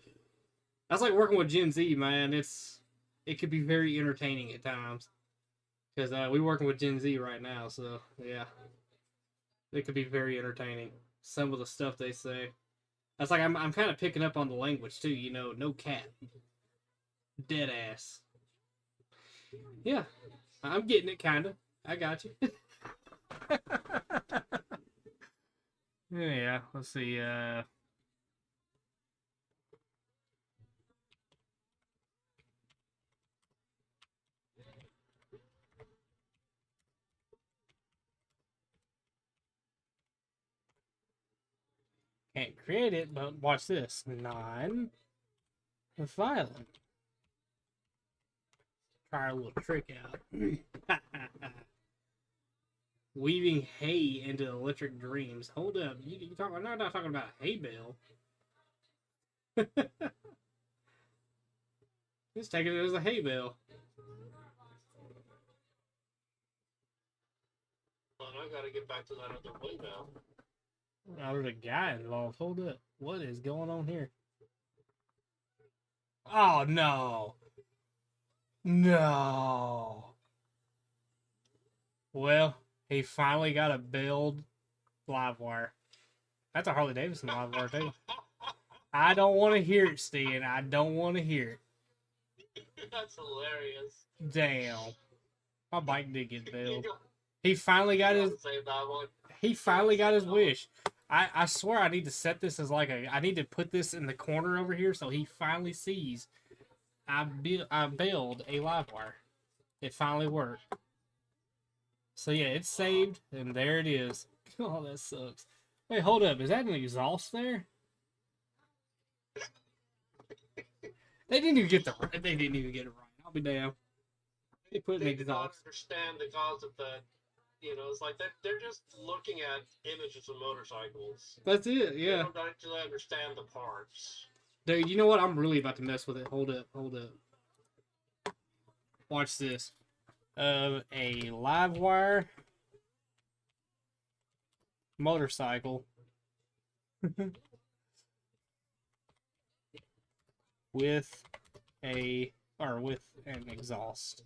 That's like working with Gen Z, man. It could be very entertaining at times. Because we're working with Gen Z right now, so yeah. It could be very entertaining. Some of the stuff they say. That's like I'm kind of picking up on the language too, you know, no cat. Dead ass. Yeah. I'm getting it kinda. I got you. Yeah, let's see, can't create it, but watch this. Non-violent. Try a little trick out. Weaving hay into electric dreams. Hold up. You talk, I'm not talking about hay bale. Just take it as a hay bale. But I gotta get back to that other window. Now there's a guy involved. Hold up. What is going on here? Oh, no. No. Well, he finally got a build live wire. That's a Harley Davidson live wire, too. I don't want to hear it, Steven. I don't want to hear it. That's hilarious. Damn. My bike did get built. He finally got his... Save that one. He finally got his wish. I swear I need to set this as like a... I need to put this in the corner over here so he finally sees I build a live wire. It finally worked. So yeah, it's saved, and there it is. Oh, that sucks. Wait, hold up. Is that an exhaust there? They didn't even get they didn't even get it right. I'll be damned. They put an They did not exhaust. understand the cause of that. You know, it's like they're just looking at images of motorcycles. That's it, They yeah. don't actually understand the parts. Dude, you know what? I'm really about to mess with it. Hold up, hold up. Watch this. A live wire motorcycle with an exhaust.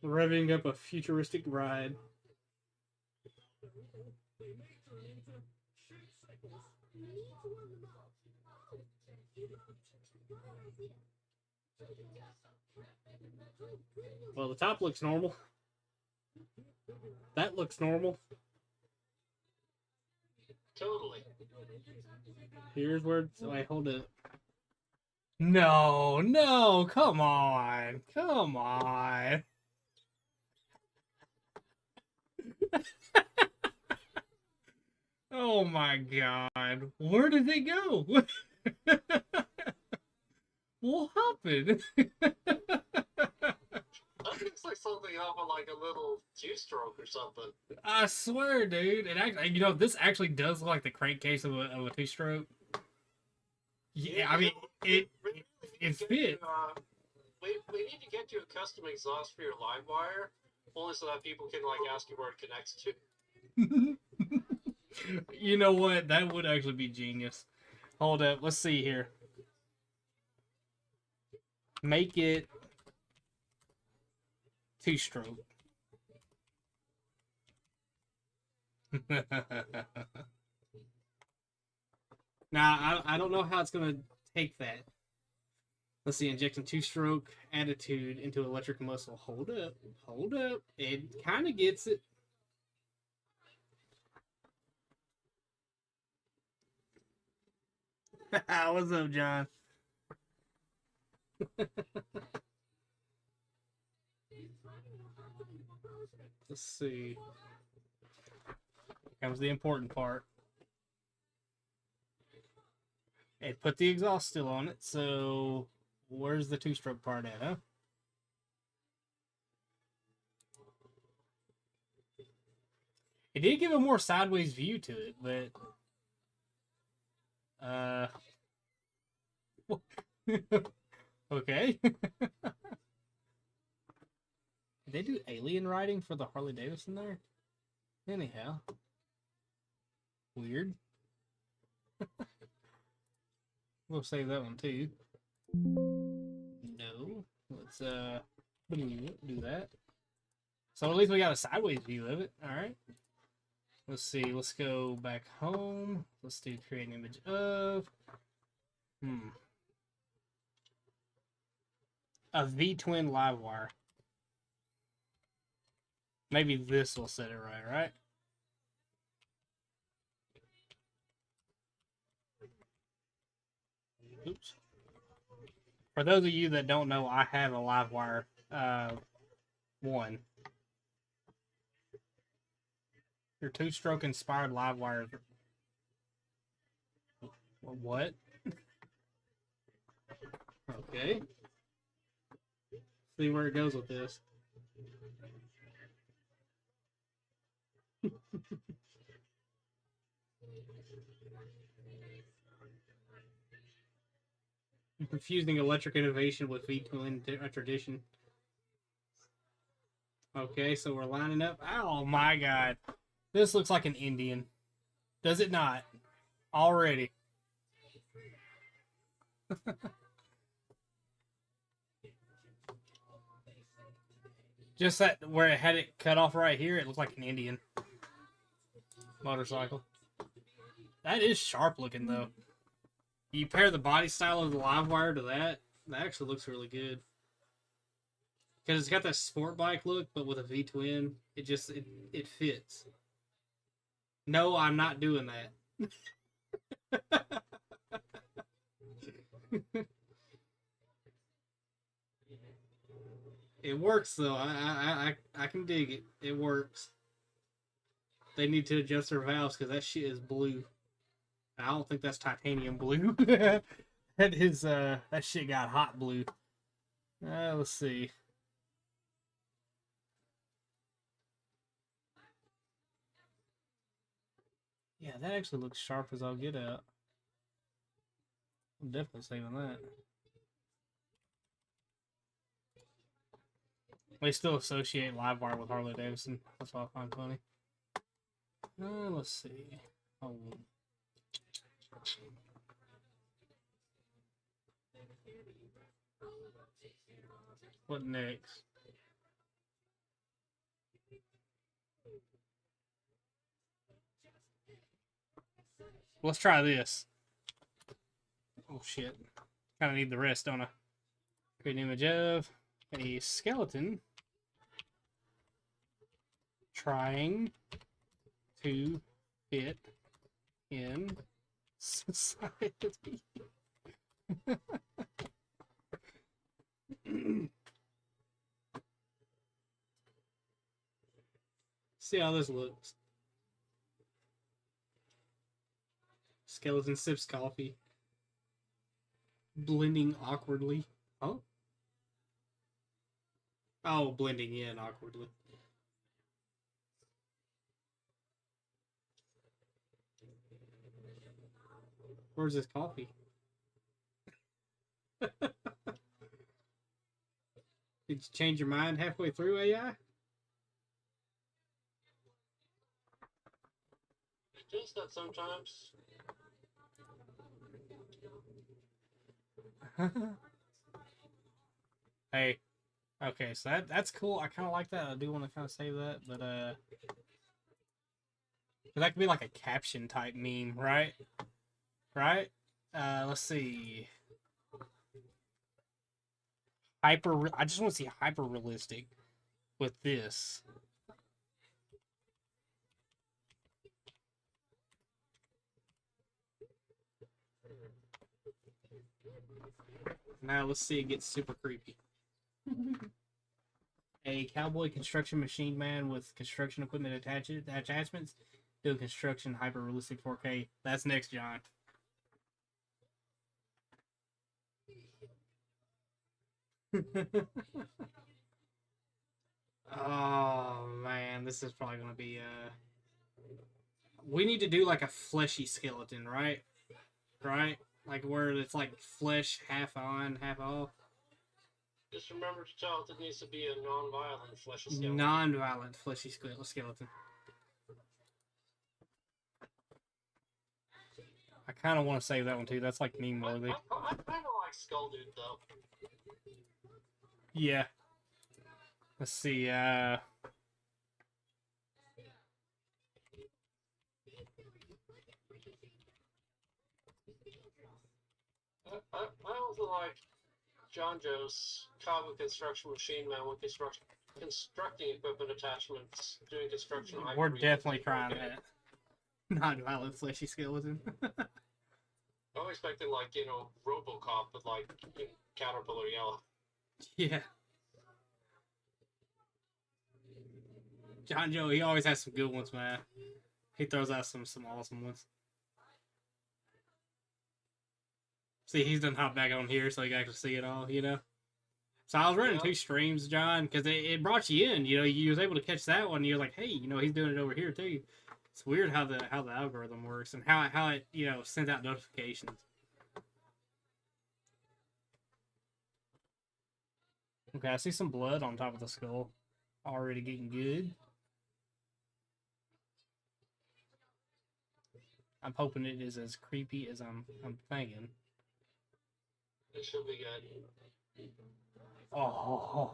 Revving up a futuristic ride. Well, the top looks normal. That looks normal. Totally. Here's where. Wait, hold it. No, no, come on. Come on. Oh my god. Where did they go? What happened? That looks like something off of like a little two-stroke or something. I swear, dude. And actually, this actually does look like the crankcase of a two-stroke. Yeah, I mean, it fits. We need to get you a custom exhaust for your live wire, only so that people can like ask you where it connects to. You know what? That would actually be genius. Hold up. Let's see here. Make it two-stroke. Now, I don't know how it's going to take that. Let's see. Injecting two-stroke attitude into electric muscle. Hold up. Hold up. It kind of gets it. What's up, John? Let's see. Here comes the important part. It put the exhaust still on it, so where's the two-stroke part at, huh? It did give a more sideways view to it, but okay. Did they do alien riding for the Harley Davidson there? Anyhow. Weird. We'll save that one too. No. Let's do that. So at least we got a sideways view of it. Alright. Let's see. Let's go back home. Let's do create an image of. A V-twin live wire. Maybe this will set it right? Oops. For those of you that don't know, I have a live wire one. Your two-stroke inspired live wire. What? Okay. See where it goes with this. Confusing electric innovation with V-twin tradition. Okay, so we're lining up. Oh my god. This looks like an Indian. Does it not? Already. Just that where it had it cut off right here, it looked like an Indian motorcycle. That is sharp looking though. You pair the body style of the live wire to that actually looks really good. Because it's got that sport bike look, but with a V-twin, it fits. No, I'm not doing that. It works though. I can dig it. It works. They need to adjust their valves because that shit is blue. I don't think that's titanium blue. That shit got hot blue. Let's see. Yeah, that actually looks sharp as I'll get out. I'm definitely saving that. They still associate Livewire with Harley Davidson. That's what I find funny. Let's see. Oh. What next? Let's try this. Oh shit. Kind of need the rest, don't I? Create an image of a skeleton trying to fit in society. See how this looks. Skeleton sips coffee. Blending awkwardly. Oh? Oh, blending in awkwardly. Where's this coffee? Did you change your mind halfway through, AI? It does that sometimes. Hey. Okay, so that's cool. I kind of like that. I do want to kind of save that, but that could be like a caption type meme, right? Right? Let's see. I just want to see hyper realistic with this. Now let's see it gets super creepy. A cowboy construction machine man with construction equipment attachments doing construction hyper realistic 4K. That's next, John. Oh man, this is probably gonna be we need to do like a fleshy skeleton, right? Right? Like where it's like flesh half on, half off. Just remember to tell it needs to be a non-violent fleshy skeleton. Non-violent fleshy skeleton. I kind of want to save that one too. That's like meme worthy. I kind of like Skull Dude though. Yeah. Let's see. I also like John Joe's cowboy construction machine man with constructing equipment attachments, doing construction. We're definitely trying that. Non-violent fleshy skeleton. I'm expecting like RoboCop with like Caterpillar yellow. Yeah. John Joe, he always has some good ones, man. He throws out some awesome ones. See, he's done hop back on here so you can actually see it all, So I was running 2 streams, John, because it brought you in. You was able to catch that one. And you're like, hey, he's doing it over here too. It's weird how the algorithm works and how it sends out notifications. Okay, I see some blood on top of the skull. Already getting good. I'm hoping it is as creepy as I'm thinking. It should be good. Oh.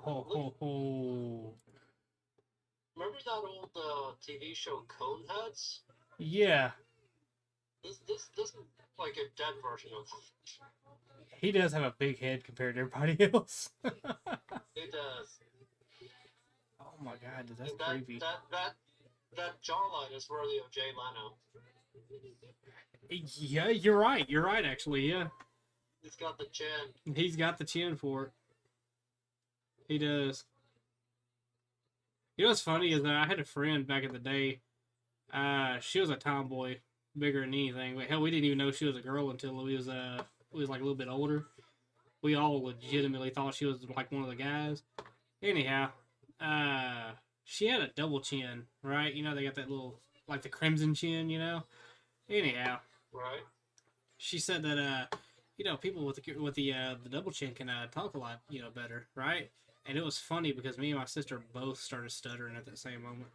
Remember that old TV show Coneheads? Yeah. This is like a dead version of it. He does have a big head compared to everybody else. It does. Oh my god, dude, that's creepy. That jawline is worthy of Jay Leno. Yeah, you're right. You're right, actually, yeah. He's got the chin. He's got the chin for it. He does. You know what's funny is that I had a friend back in the day. She was a tomboy, bigger than anything. But hell, we didn't even know she was a girl until we was like a little bit older. We all legitimately thought she was like one of the guys. Anyhow, she had a double chin, right? They got that little like the crimson chin, Anyhow, right? She said that people with the double chin can talk a lot better, right? And it was funny because me and my sister both started stuttering at the same moment.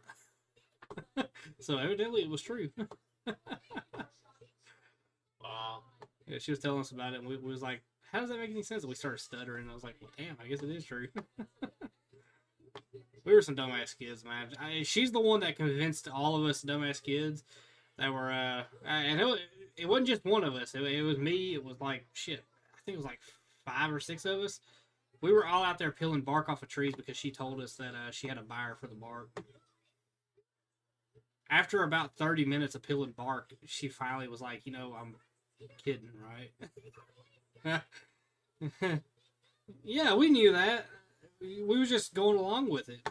So evidently it was true. Wow. Yeah, she was telling us about it, and we was like, how does that make any sense? And we started stuttering. And I was like, well, damn, I guess it is true. We were some dumbass kids, man. She's the one that convinced all of us dumbass kids that were, and it wasn't just one of us. It was me. It was like, shit, I think it was like 5 or 6 of us. We were all out there peeling bark off of trees because she told us that she had a buyer for the bark. After about 30 minutes of peeling bark, she finally was like, you know, I'm kidding, right? Yeah, we knew that. We were just going along with it.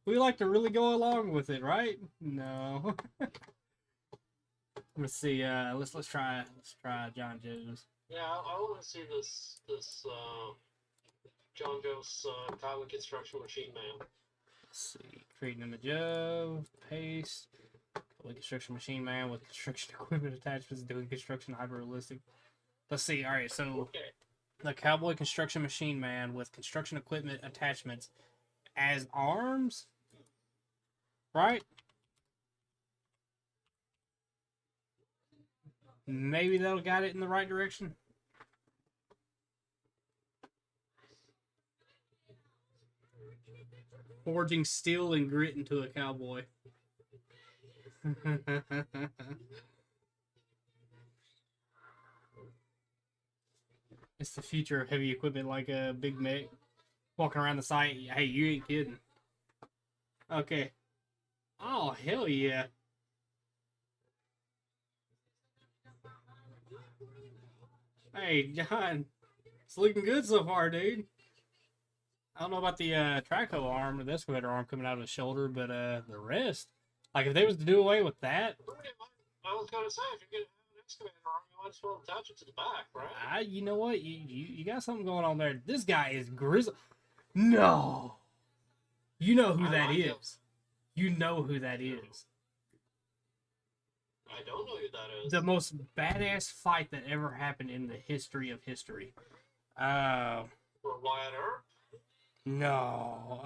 We like to really go along with it, right? No. Let's see. Let's try John Joe's. Yeah, I want to see this John Joe's Kylie Construction Machine Man. Let's see. Create an image of paste. Kylie Construction Machine Man with construction equipment attachments doing construction hyper realistic. Let's see. All right, so Okay. the Cowboy Construction Machine Man with construction equipment attachments as arms, right? Maybe that'll guide it in the right direction. Forging steel and grit into a cowboy. It's the future of heavy equipment like a Big Mac. Walking around the site. Hey, you ain't kidding. Okay. Oh, hell yeah. Hey, John. It's looking good so far, dude. I don't know about the track hoe arm or the excavator arm coming out of his shoulder, but the rest. Like, if they was to do away with that, I was gonna say, if you're gonna have an excavator arm, you might as well attach it to the back, right? you know what? You got something going on there. This guy is grizzly. No. You know who that like is. him. You know who that is. I don't know who that is. The most badass fight that ever happened in the history of history. For Wyatt Earp? No.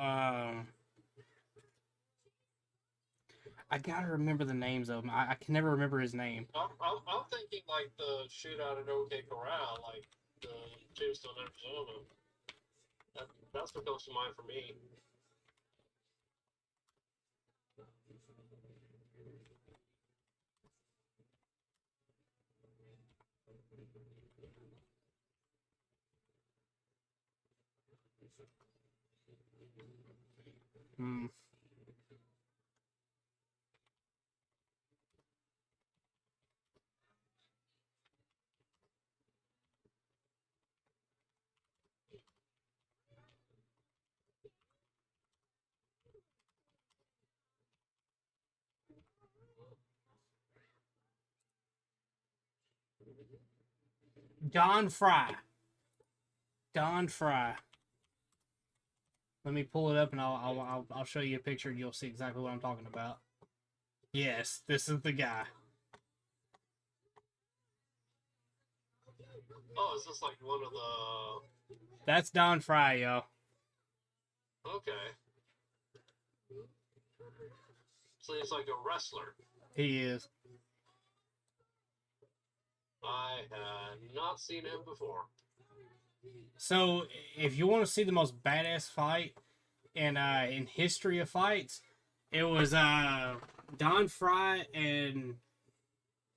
I gotta remember the names of them. I can never remember his name. I'm thinking like the shootout at OK Corral, like the Tombstone, Arizona. That's what comes to mind for me. Hmm. Don Fry. Don Fry. Let me pull it up and I'll show you a picture and you'll see exactly what I'm talking about. Yes, this is the guy. Oh, is this like one of the... That's Don Fry, yo. Okay. So he's like a wrestler. He is. I had not seen him before. So, if you want to see the most badass fight in history of fights, it was Don Fry and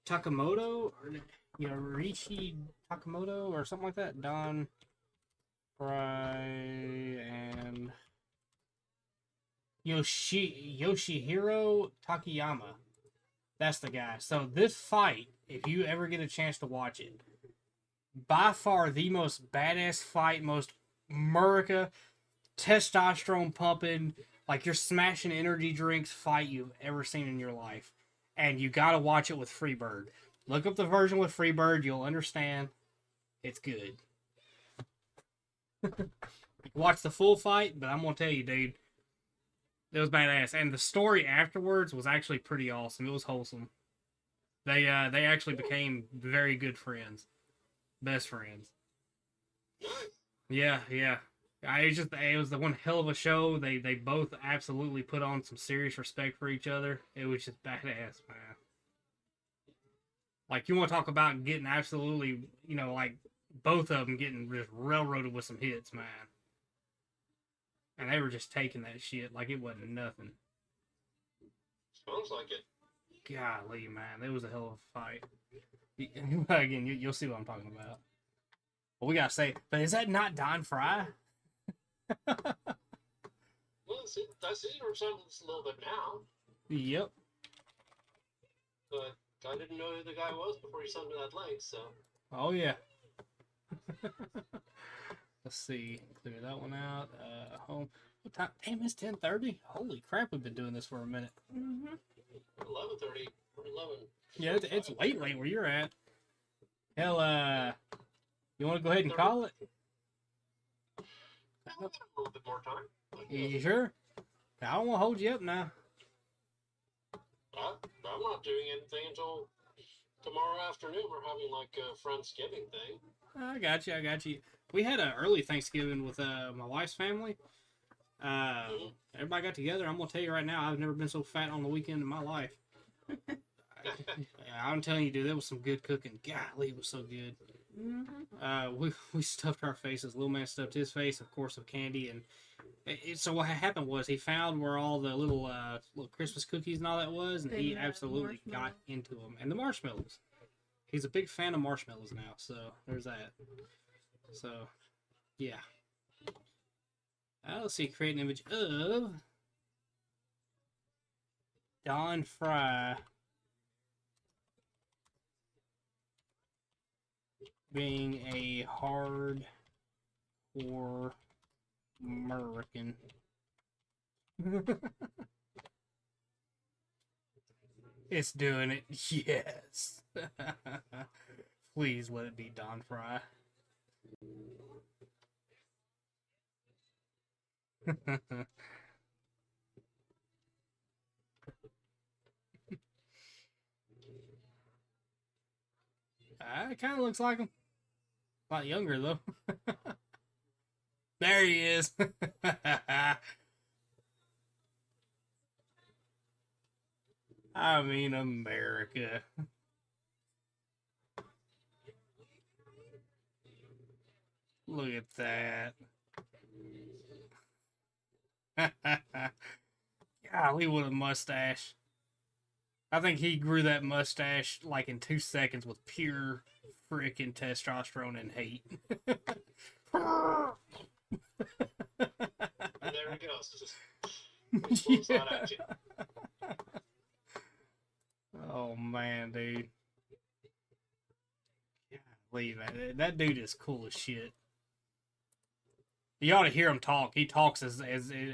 Takamoto, or Rishi Takamoto, or something like that. Don Fry and Yoshihiro Takayama. That's the guy. So this fight, if you ever get a chance to watch it, by far the most badass fight, most America, testosterone pumping, like you're smashing energy drinks fight you've ever seen in your life. And you gotta watch it with Freebird. Look up the version with Freebird, you'll understand. It's good. Watch the full fight, but I'm gonna tell you, dude, it was badass. And the story afterwards was actually pretty awesome. It was wholesome. They actually became very good friends. Best friends. Yeah, yeah. It was the one hell of a show. They both absolutely put on some serious respect for each other. It was just badass, man. Like, you want to talk about getting absolutely, like both of them getting just railroaded with some hits, man. And they were just taking that shit like it wasn't nothing. Sounds like it. Golly, man, it was a hell of a fight. Again, you'll see what I'm talking about. But we gotta say, but is that not Don Fry? Well, see, I see your resemblance a little bit now, Yep. but I didn't know who the guy was before you sent me that link, so. Oh yeah. Let's see. Clear that one out. Home. What time? Damn, it's 10:30. Holy crap, we've been doing this for a minute. 11:30 or 11. Yeah, it's late where you're at. Hell, you want to go ahead and call it? A little bit more time. You sure? I don't want to hold you up now. I'm not doing anything until tomorrow afternoon. We're having like a Friendsgiving thing. I got you. We had an early Thanksgiving with my wife's family. Everybody got together. I'm gonna tell you right now, I've never been so fat on the weekend in my life. I'm telling you, dude, that was some good cooking. Golly, it was so good. We stuffed our faces. Little man stuffed his face, of course, with candy. And so what happened was he found where all the little Christmas cookies and all that was, and he absolutely got into them. And the marshmallows. He's a big fan of marshmallows now, so there's that. So, yeah. Let's see, create an image of Don Fry being a hardcore American. It's doing it. Yes. Please let it be Don Fry. It kind of looks like him. A lot younger, though. There he is. I mean, America. Look at that. Golly, what a mustache. I think he grew that mustache like in 2 seconds with pure freaking testosterone and hate. And there he goes. Just blows that at you. Oh man, dude. Golly, man. That dude is cool as shit. You ought to hear him talk. He talks as he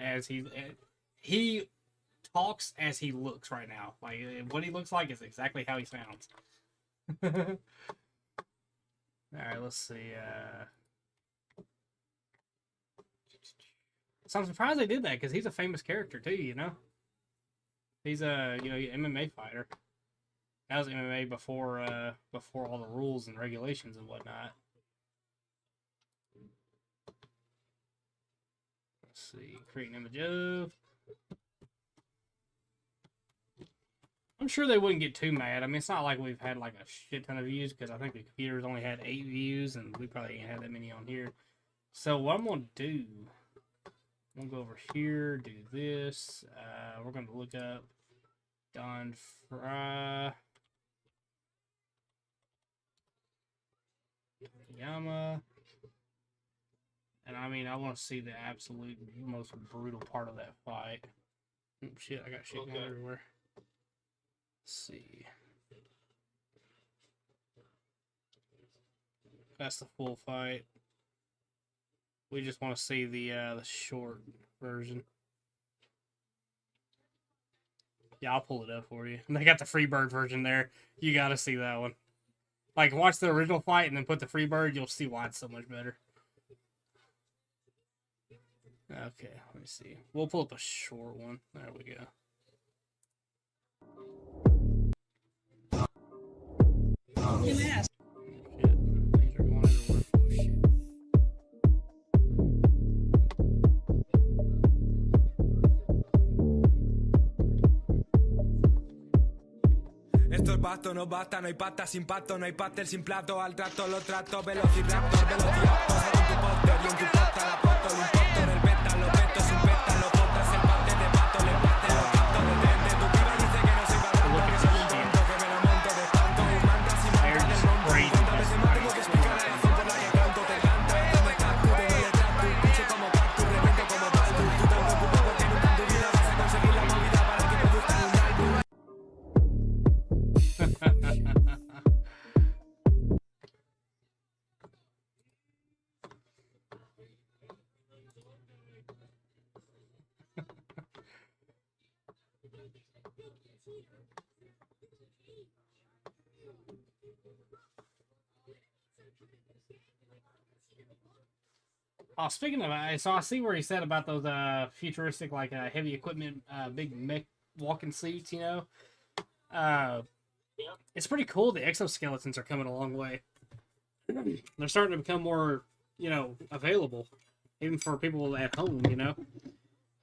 talks as he looks right now. Like what he looks like is exactly how he sounds. All right, let's see. So I'm surprised they did that because he's a famous character too. You know, he's a MMA fighter. That was MMA before all the rules and regulations and whatnot. Let's see, create an image of. I'm sure they wouldn't get too mad. I mean, it's not like we've had like a shit ton of views because I think the computer's only had 8 views and we probably ain't had that many on here. So what I'm gonna do, I'm gonna go over here, do this. We're gonna look up Don Fry. Yama. And I mean, I want to see the absolute most brutal part of that fight. Oh, shit, I got shit going everywhere. Let's see. That's the full fight. We just want to see the short version. Yeah, I'll pull it up for you. And they got the Freebird version there. You got to see that one. Like, watch the original fight and then put the Freebird. You'll see why it's so much better. Okay, let me see. We'll pull up a short one. There we go. Oh, shit. Things are going everywhere. Oh, shit. pasto no basta, no hay pasta sin pasto, no hay pastel sin plato, al trato lo trato, velociraptor, velociraptor, en tu póster y en tu posta la foto, lo importo en el beta, lo veto sin beta, lo compras el parte de pato, le parte lo capto, detente, tu piba dice que no soy barato, que soy un tonto, que me lo monto de espanto, un mantra sin mantra del rombo, cuántas veces más tengo que explicar la razón por la que canto, te canta, ¿dónde estás tú? Te duele tras tu pinche como cactus, reviento como Baldur, tú te preocupas porque nunca en tu vida vas a conseguir la movida para que produzcan un álbum. Oh, speaking of, so I see where he said about those futuristic, like heavy equipment, big mech walking suits. You know, it's pretty cool. The exoskeletons are coming a long way. They're starting to become more, available, even for people at home. You know,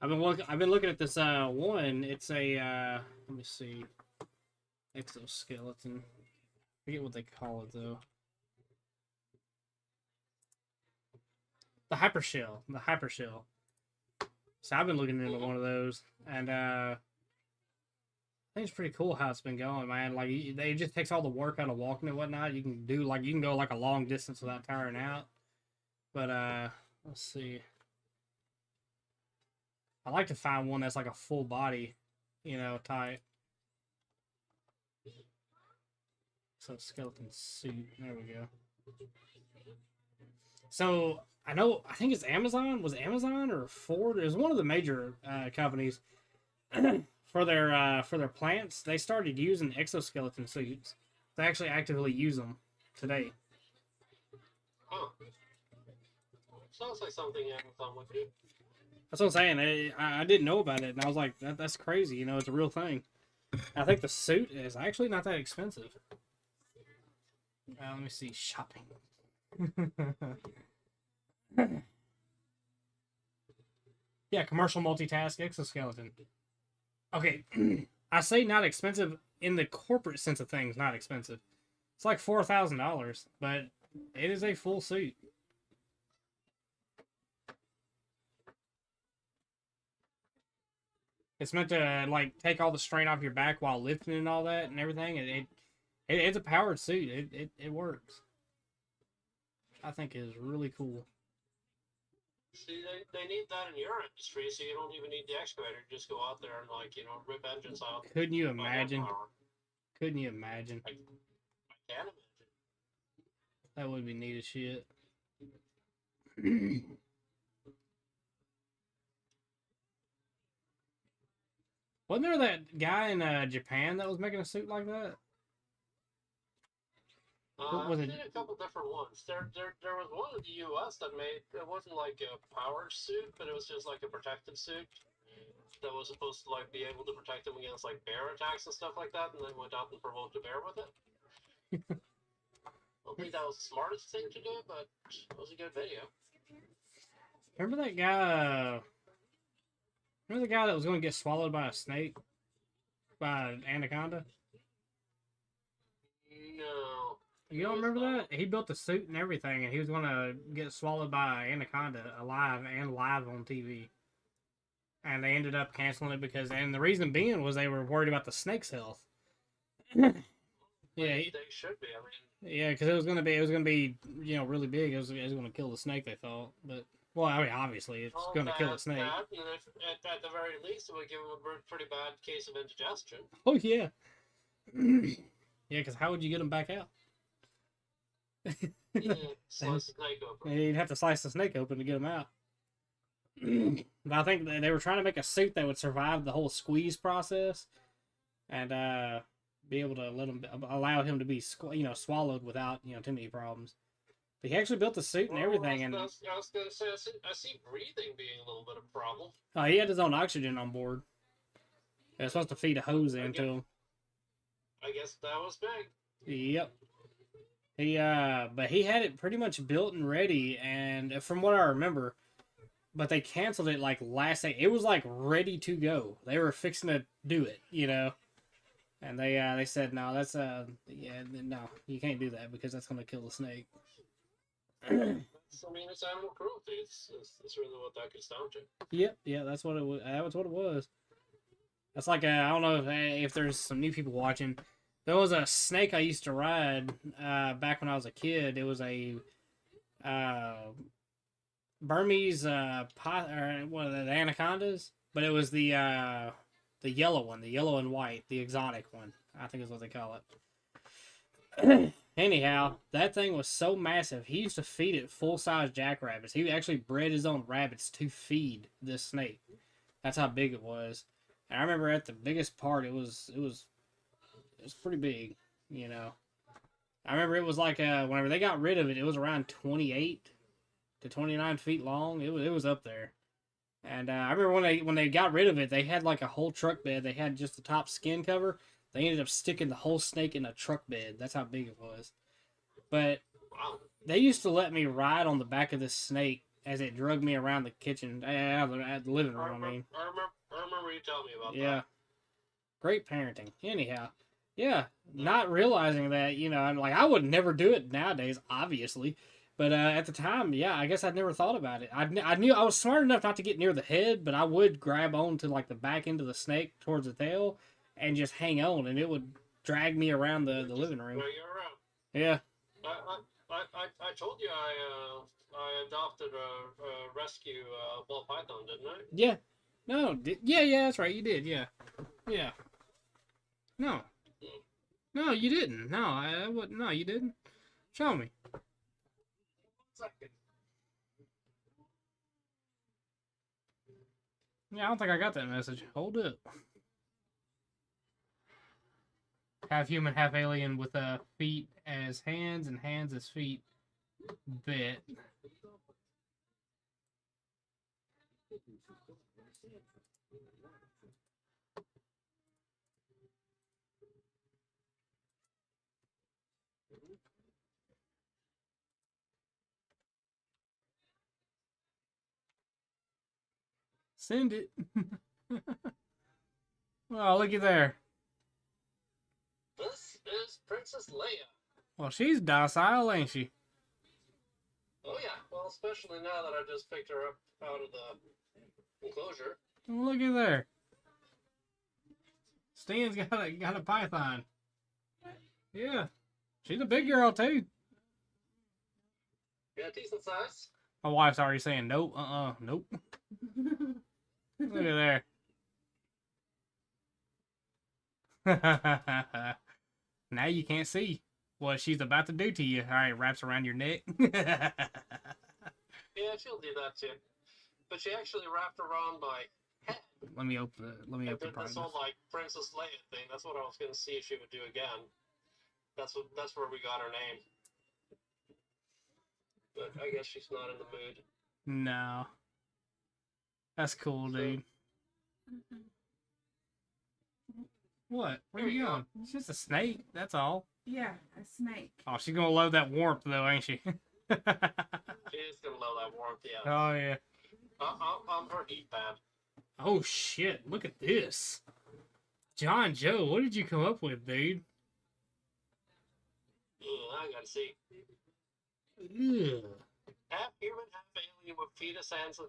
I've been looking at this one. It's a let me see, exoskeleton. I forget what they call it though. The hypershell. So I've been looking into one of those, and I think it's pretty cool how it's been going, man. Like it just takes all the work out of walking and whatnot. You can go like a long distance without tiring out. But let's see. I like to find one that's like a full body, type. So skeleton suit. There we go. So I think it's Amazon. Was it Amazon or Ford? It was one of the major companies for their plants. They started using exoskeleton suits. They actually actively use them today. Huh. Sounds like something Amazon would do. That's what I'm saying. I didn't know about it, and I was like, that's crazy. It's a real thing. I think the suit is actually not that expensive. Let me see. Shopping. Yeah, commercial multitask exoskeleton. Okay, I say not expensive in the corporate sense of things. Not expensive. It's like $4,000, but it is a full suit. It's meant to like take all the strain off your back while lifting and all that and everything. It's a powered suit. It works. I think it is really cool. See, they need that in your industry, so you don't even need the excavator. Just go out there and, rip engines out. Couldn't you imagine? Couldn't you imagine? I can imagine. That would be neat as shit. Wasn't there that guy in Japan that was making a suit like that? I've seen a couple different ones. There was one in the U.S. that made, it wasn't like a powered suit, but it was just like a protective suit that was supposed to be able to protect them against bear attacks and stuff like that, and then went out and provoked a bear with it. I don't think that was the smartest thing to do, but it was a good video. Remember that guy? Remember the guy that was going to get swallowed by a snake? By an anaconda? No. You don't remember that? He built a suit and everything, and he was going to get swallowed by an anaconda alive and live on TV. And they ended up canceling it and the reason being was they were worried about the snake's health. Yeah, they should be. Yeah, because it was gonna be really big. It was gonna kill the snake. They thought, but obviously it's gonna kill the snake. And at the very least, it would give him a pretty bad case of indigestion. Oh yeah, yeah. Because how would you get him back out? Slice the snake open. You'd have to slice the snake open to get him out. But I think they were trying to make a suit that would survive the whole squeeze process, and be able to allow him to be swallowed without too many problems. But he actually built the suit and everything. I was gonna say I see breathing being a little bit of a problem. He had his own oxygen on board. They're supposed to feed a hose into him. I guess that was big. Yep. But he had it pretty much built and ready, and from what I remember, but they canceled it last day. It was ready to go. They were fixing to do it, And they said no, that's yeah, no, you can't do that because that's gonna kill the snake. I mean, it's animal cruelty. It's really what that gets down to. Yep, yeah, that's what it was. That was what it was. That's like I don't know if there's some new people watching. There was a snake I used to ride back when I was a kid. It was a Burmese or what are the anacondas, but it was the yellow one, the yellow and white, the exotic one. I think is what they call it. Anyhow, that thing was so massive. He used to feed it full-size jackrabbits. He actually bred his own rabbits to feed this snake. That's how big it was. And I remember at the biggest part, it was pretty big, you know. I remember it was like whenever they got rid of it, it was around 28 to 29 feet long. It was up there. And I remember when they got rid of it, they had like a whole truck bed. They had just the top skin cover. They ended up sticking the whole snake in a truck bed. That's how big it was. But Wow. they used to let me ride on the back of this snake as it dragged me around the kitchen, at the living room. I mean, I remember you telling me about yeah, that. great parenting. Anyhow, yeah, not realizing that, you know, I'm like, I would never do it nowadays, obviously. But at the time, yeah, I guess I'd never thought about it. I knew I was smart enough not to get near the head, but I would grab on to like the back end of the snake towards the tail and just hang on, and it would drag me around the living room. Where you're around. Yeah. I told you I adopted a rescue ball python, didn't I? Yeah. No. Yeah, that's right. You did. Yeah. Yeah. No. No, you didn't. No, I wouldn't. No, you didn't. Show me. Second. Yeah, I don't think I got that message. Hold up. Half human, half alien with feet as hands and hands as feet. Bet. Send it. Oh, looky there. This is Princess Leia. Well, she's docile, ain't she? Oh yeah, well, especially now that I just picked her up out of the enclosure. Looky there. Stan's got a python. Yeah. She's a big girl, too. Yeah, decent size. My wife's already saying nope, nope. Look at there. Now you can't see what she's about to do to you. All right, wraps around your neck. Yeah, she'll do that too. But she actually wrapped around my head. Let me open And the did this whole like Princess Leia thing. That's what I was gonna see if she would do again. That's where we got her name. But I guess she's not in the mood. No. That's cool, dude. What? Where There you you going? It's just a snake, that's all. Yeah, a snake. Oh, she's gonna love that warmth though, ain't she? She is gonna love that warmth, yeah. Oh yeah. I'm her heat pad. Oh shit, look at this. John Joe, what did you come up with, dude? I gotta see. Ugh. Half human, half alien with fetus hands and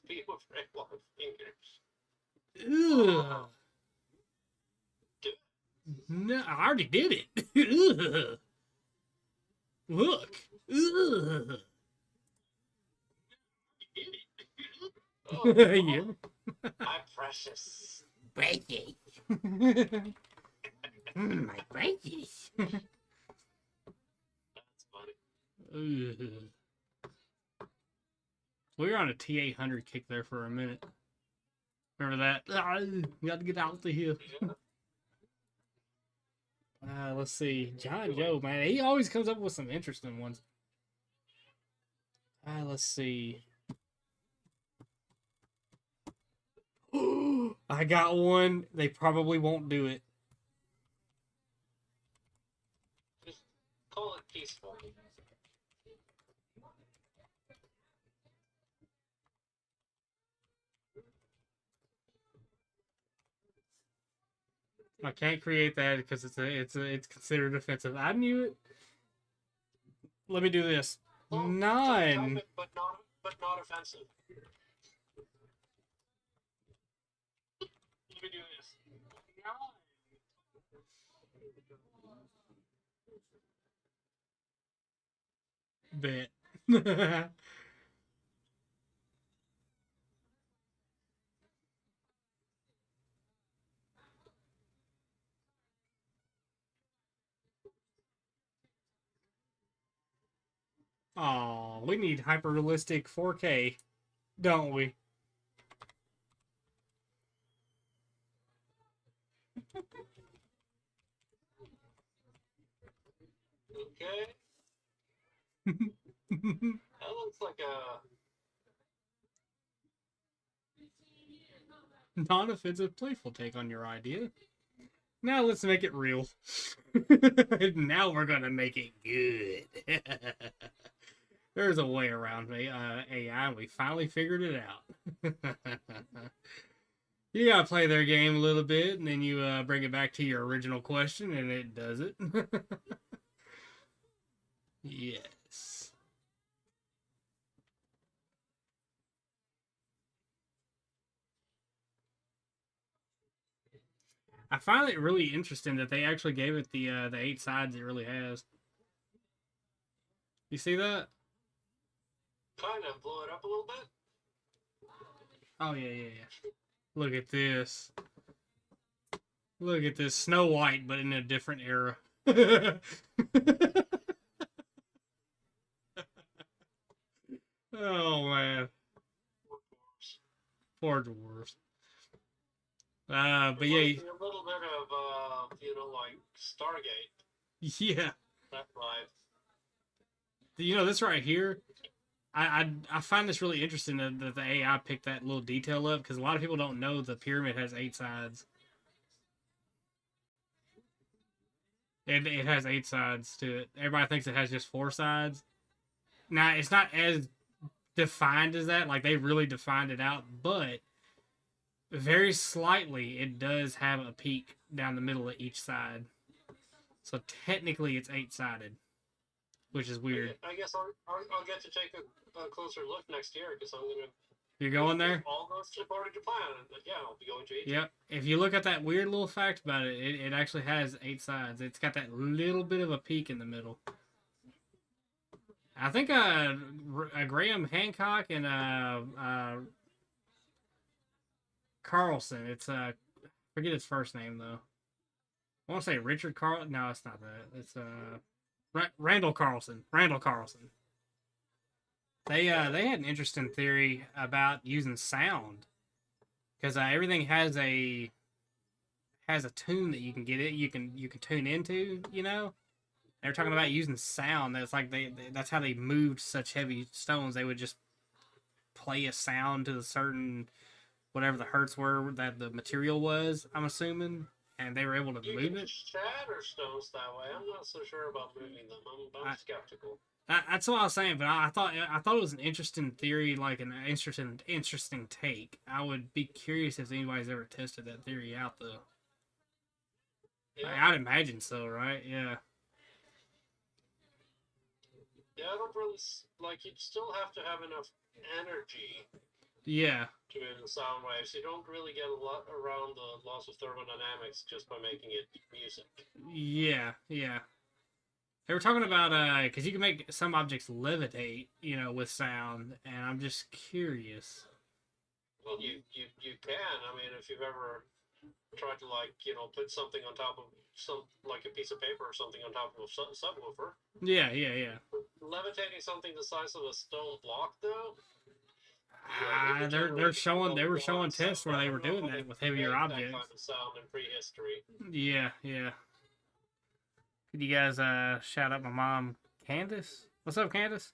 feet with very long fingers. Ugh. No, I already did it. Ugh. Look. Ugh. Oh, Yeah. my precious. Precious. My precious. That's funny. Ugh. We were on a T800 kick there for a minute. Remember that? We got to get out of here. Yeah. Let's see. John Joe, man, he always comes up with some interesting ones. Let's see. I got one. They probably won't do it. Just call it peaceful. I can't create that because it's considered offensive. I knew it. Let me do this. Well, type None. it, but not offensive. Let me do this. Bet. Oh, we need hyper realistic 4K, don't we? Okay. That looks like a. Non-offensive, playful take on your idea. Now let's make it real. Now we're gonna make it good. There's a way around AI, and we finally figured it out. You gotta play their game a little bit, and then you bring it back to your original question, and it does it. Yes. I find it really interesting that they actually gave it the 8 sides it really has. You see that? Kind of blew it up a little bit. Oh yeah. Look at this. Look at this Snow White, but in a different era. Oh man, poor dwarves. But yeah, A little bit of like Stargate. yeah. That vibe. You know this right here. I find this really interesting that the AI picked that little detail up because a lot of people don't know the pyramid has 8 sides. It has 8 sides to it. Everybody thinks it has just 4 sides. Now it's not as defined as that. Like they really defined it out, but very slightly it does have a peak down the middle of each side. So technically it's 8 sided, which is weird. I guess I'll get to take a closer look next year because I'm gonna. You're going there? All goes according to plan. Yeah, I'll be going to Egypt. Yep. If you look at that weird little fact about it, it actually has 8 sides. It's got that little bit of a peak in the middle. I think Graham Hancock and Carlson. It's forget his first name though. I want to say Richard Carl. No, it's not that. It's Randall Carlson. Randall Carlson. They had an interesting theory about using sound because everything has a tune that you can get it. You can tune into. You know, they're talking about using sound. That's like that's how they moved such heavy stones. They would just play a sound to the certain whatever the hertz were that the material was. I'm assuming, and they were able to move it. Shatter stones that way. I'm not so sure about moving them. I'm skeptical. That's what I was saying, but I thought it was an interesting theory, like an interesting take. I would be curious if anybody's ever tested that theory out, though. Yeah. I'd imagine so, right? Yeah. Yeah, I don't really like. You'd still have to have enough energy. Yeah. To move the sound waves. You don't really get a lot around the loss of thermodynamics just by making it music. Yeah. They were talking about because you can make some objects levitate, with sound, and I'm just curious. Well, you can. I mean, if you've ever tried to put something on top of like a piece of paper or something on top of a subwoofer. Yeah. Levitating something the size of a stone block, though. They were showing tests where they were doing that with heavier objects. That kind of sound in prehistory. Yeah. Could you guys shout out my mom, Candace? What's up, Candace?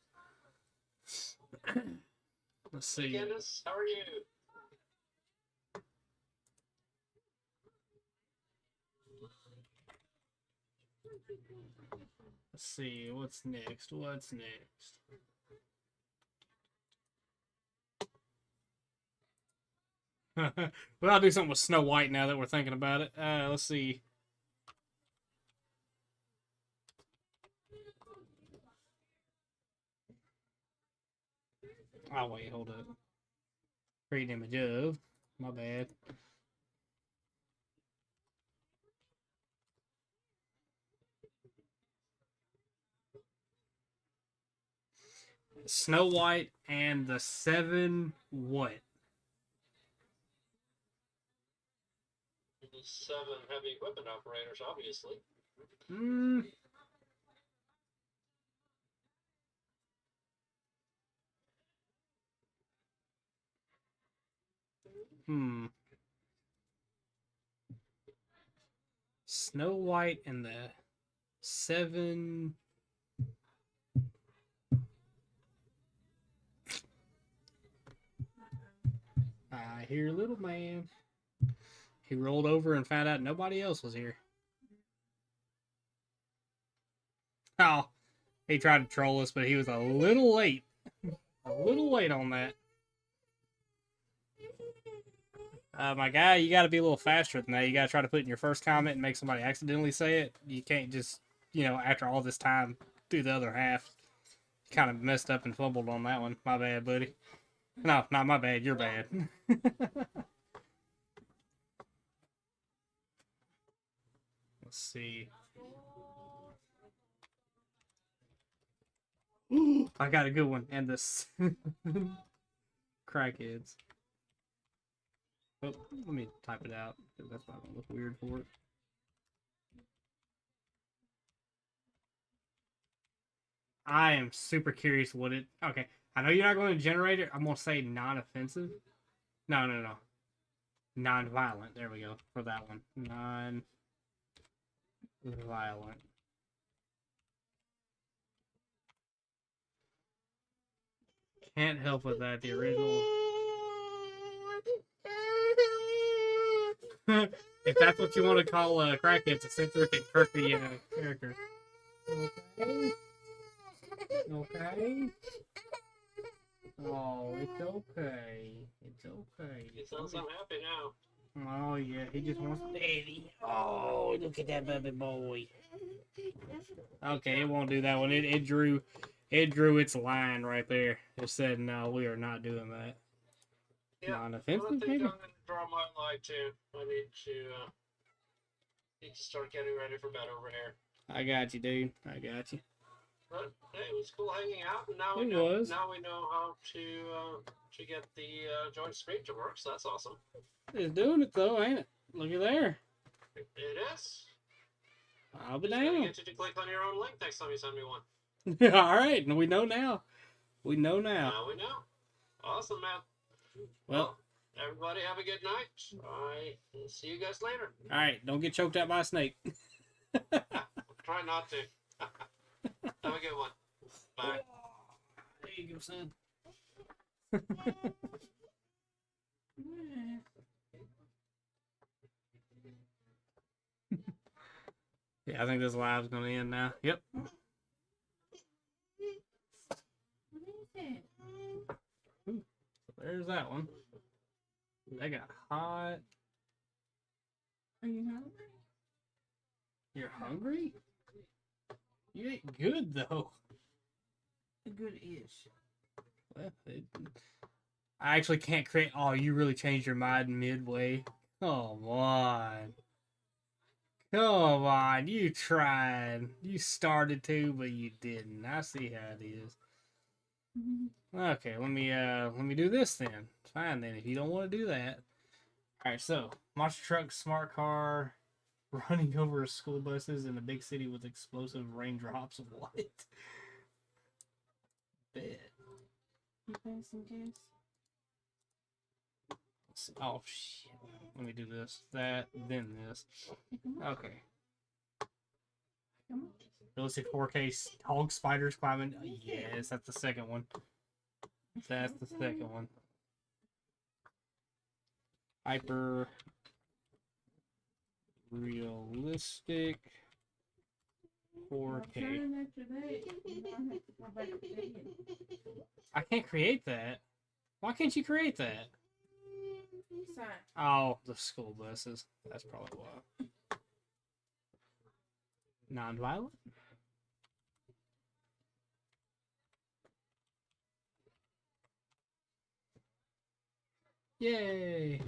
Let's see. Hey, Candace, how are you? Let's see. What's next? Well, I'll do something with Snow White now that we're thinking about it. Let's see. Oh, wait, hold up. Create an image of. My bad. Snow White and the Seven what? The 7 heavy equipment operators, obviously. Hmm. Hmm. Snow White and the Seven. I hear little man. He rolled over and found out nobody else was here. Oh, he tried to troll us, but he was a little late. A little late on that. My guy, you got to be a little faster than that. You got to try to put in your first comment and make somebody accidentally say it. You can't just, after all this time, do the other half. Kind of messed up and fumbled on that one. My bad, buddy. No, not my bad. You're bad. Let's see. I got a good one. And this crackheads. Oh, let me type it out because that's not gonna look weird for it. I am super curious what it. Okay, I know you're not going to generate it. I'm gonna say non-offensive. No, no, no. Non-violent. There we go for that one. Non-violent. Can't help with that. The original. If that's what you want to call crackhead's eccentric and quirky character. Okay. Okay. Oh, it's okay. It's okay. He sounds unhappy now. Oh yeah, he just wants daddy. Oh, look at that baby boy. Okay, it won't do that one. It drew its line right there. It said no, we are not doing that. Yeah, Non-offensive, I think maybe? I'm going to draw my line too. I need to start getting ready for bed over here. I got you, dude. I got you. But hey, it was cool hanging out, and now It we know was. now we know how to get the joint screen to work. So that's awesome. It's doing it though, ain't it? Look at there. It is. I'll be Just gotta down. get you to click on your own link next time you send me one. All right, we know now. We know now. Now we know. Awesome, man. Well, everybody have a good night. I will see you guys later. all right. Don't get choked out by a snake. Try not to. Have a good one. Bye. There you go, son. Yeah, I think this live's gonna end now. Yep. What is it? So there's that one. That got hot. Are you hungry? You're hungry? You ate good though. Good-ish. Well, I actually can't create. Oh, you really changed your mind midway. Come on. Come on. You tried. You started to, but you didn't. I see how it is. Okay, let me do this then. Fine then. If you don't want to do that. All right. So monster truck, smart car, running over school buses in a big city with explosive raindrops of light. Bet. You pass some gas? Oh shit. Let me do this, that, then this. Okay. Come on. Realistic 4K hog spiders climbing. Yes, that's the second one. That's the second one. Hyper realistic 4K. I can't create that. Why can't you create that? Peace sign. Oh, the school buses. That's probably why. Non-violent? Yay!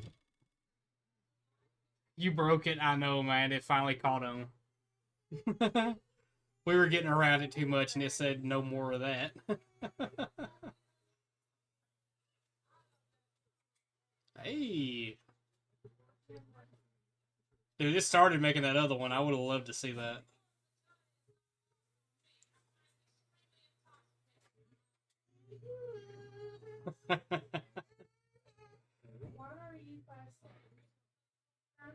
You broke it, I know, man. It finally caught on. We were getting around it too much, and it said no more of that. Hey! Dude, it started making that other one. I would have loved to see that. Why are you fasting? Huh?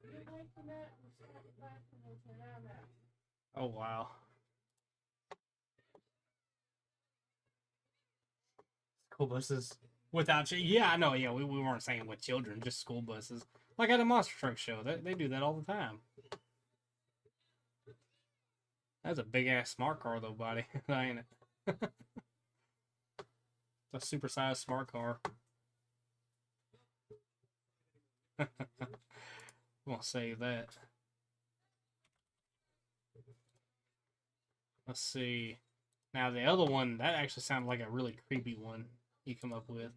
You're waking up and start fasting until now. Oh, wow. School buses. Without you. Yeah, I know. Yeah, we weren't saying with children, just school buses. Like at a monster truck show. They do that all the time. That's a big ass smart car, though, buddy. Ain't it? It's a supersized smart car. I'm gonna save that. Let's see. Now the other one, that actually sounded like a really creepy one you come up with.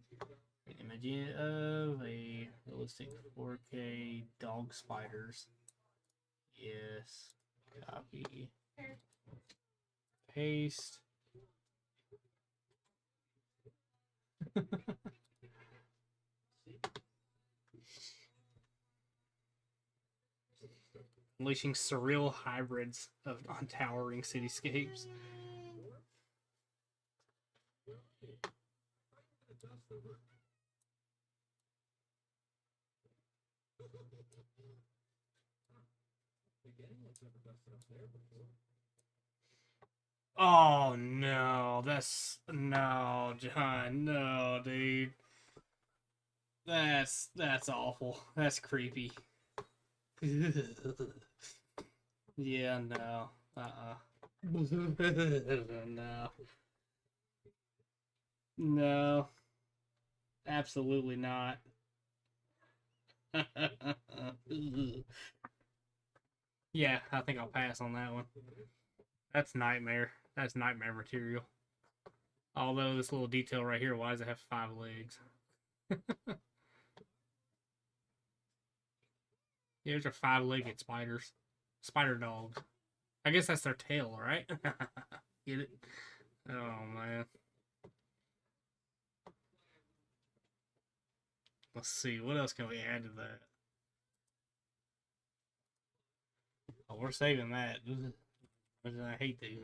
An image of a realistic 4K dog spiders. Yes. Copy. Paste. Unleashing surreal hybrids on towering cityscapes. Oh no, no, John, no, dude. That's awful. That's creepy. Yeah, no. No. No. Absolutely not. Yeah, I think I'll pass on that one. That's nightmare. That's nightmare material. Although this little detail right here, why does it have 5 legs? Here's our 5-legged spiders. Spider dogs. I guess that's their tail, right? Get it? Oh, man. Let's see. What else can we add to that? Oh, we're saving that. I hate these.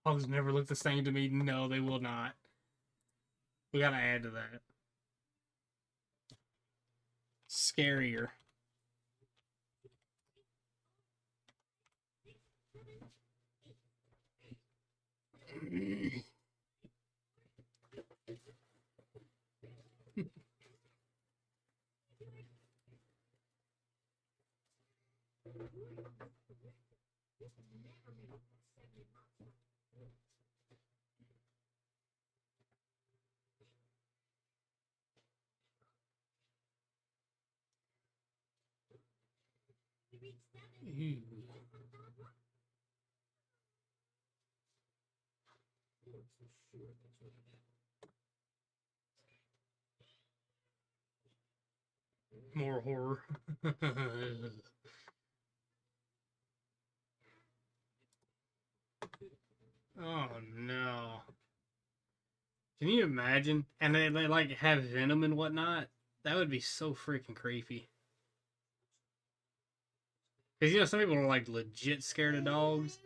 Dogs never look the same to me. No, they will not. We gotta add to that. Scarier. Ew. More horror. Oh no. Can you imagine? And they like have venom and whatnot. That would be so freaking creepy. Because you know some people are like legit scared of dogs,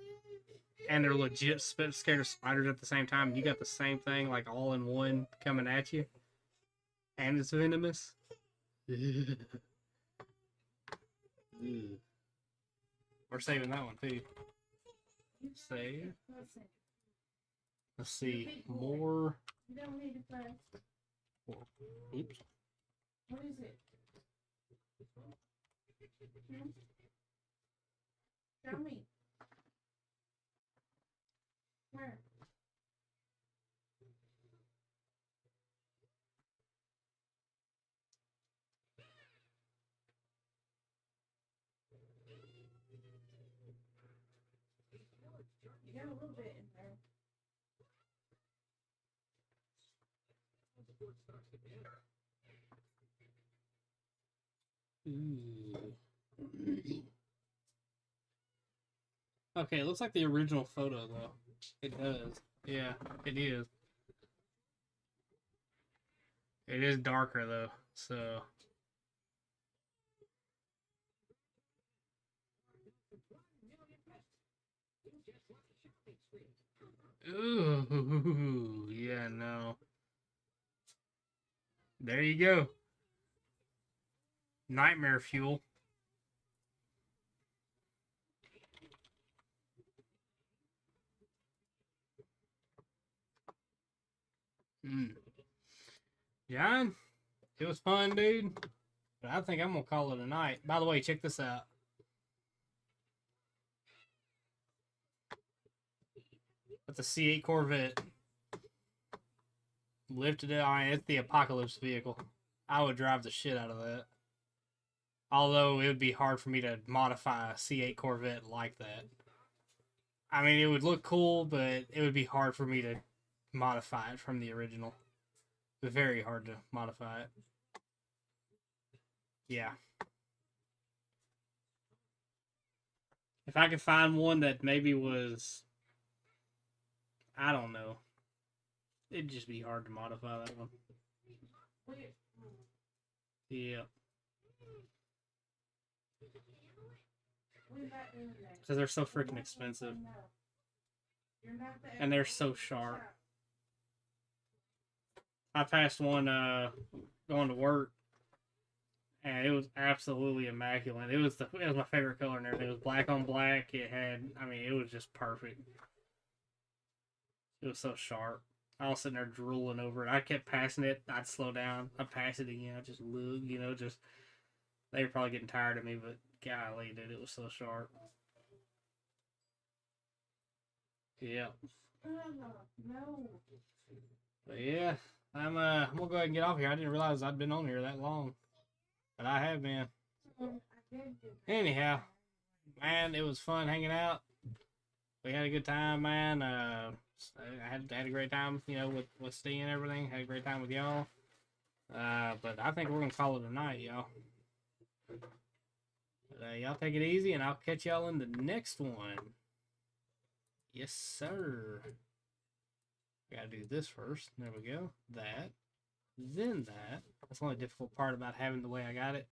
and they're legit scared of spiders at the same time. You got the same thing like all in one coming at you, and it's venomous. We're saving that one too. Save. Let's see. More. You don't need to play. Oops. What is it? Hmm? Show me. Where? You got a little bit in there. Okay, it looks like the original photo though. It does. Yeah, it is. It is darker though, so. Ooh, yeah, no. There you go. Nightmare fuel. John, it was fun, dude. But I think I'm gonna call it a night. By the way, check this out. That's a C8 Corvette. Lifted it on. It's the apocalypse vehicle. I would drive the shit out of that. Although it would be hard for me to modify a C8 Corvette like that. I mean, it would look cool, but it would be hard for me to modify it from the original. Very hard to modify it. Yeah. If I could find one that maybe was, I don't know, it'd just be hard to modify that one. Yeah. Because they're so freaking expensive. And they're so sharp. I passed one going to work, and it was absolutely immaculate. It was my favorite color and everything. It was black on black. It had, I mean, it was just perfect. It was so sharp. I was sitting there drooling over it. I kept passing it. I'd slow down. I'd pass it again. I'd just look, you know, just, they were probably getting tired of me, but golly, dude, it was so sharp. Yeah. No. But yeah, I'm gonna go ahead and get off here. I didn't realize I'd been on here that long, but I have been. Anyhow, man, it was fun hanging out. We had a good time, man. I had a great time, you know, with Steve and everything. Had a great time with y'all. But I think we're gonna call it a night, y'all. Y'all take it easy, and I'll catch y'all in the next one. Yes, sir. Gotta do this first. There we go. That. Then that. That's the only difficult part about having the way I got it.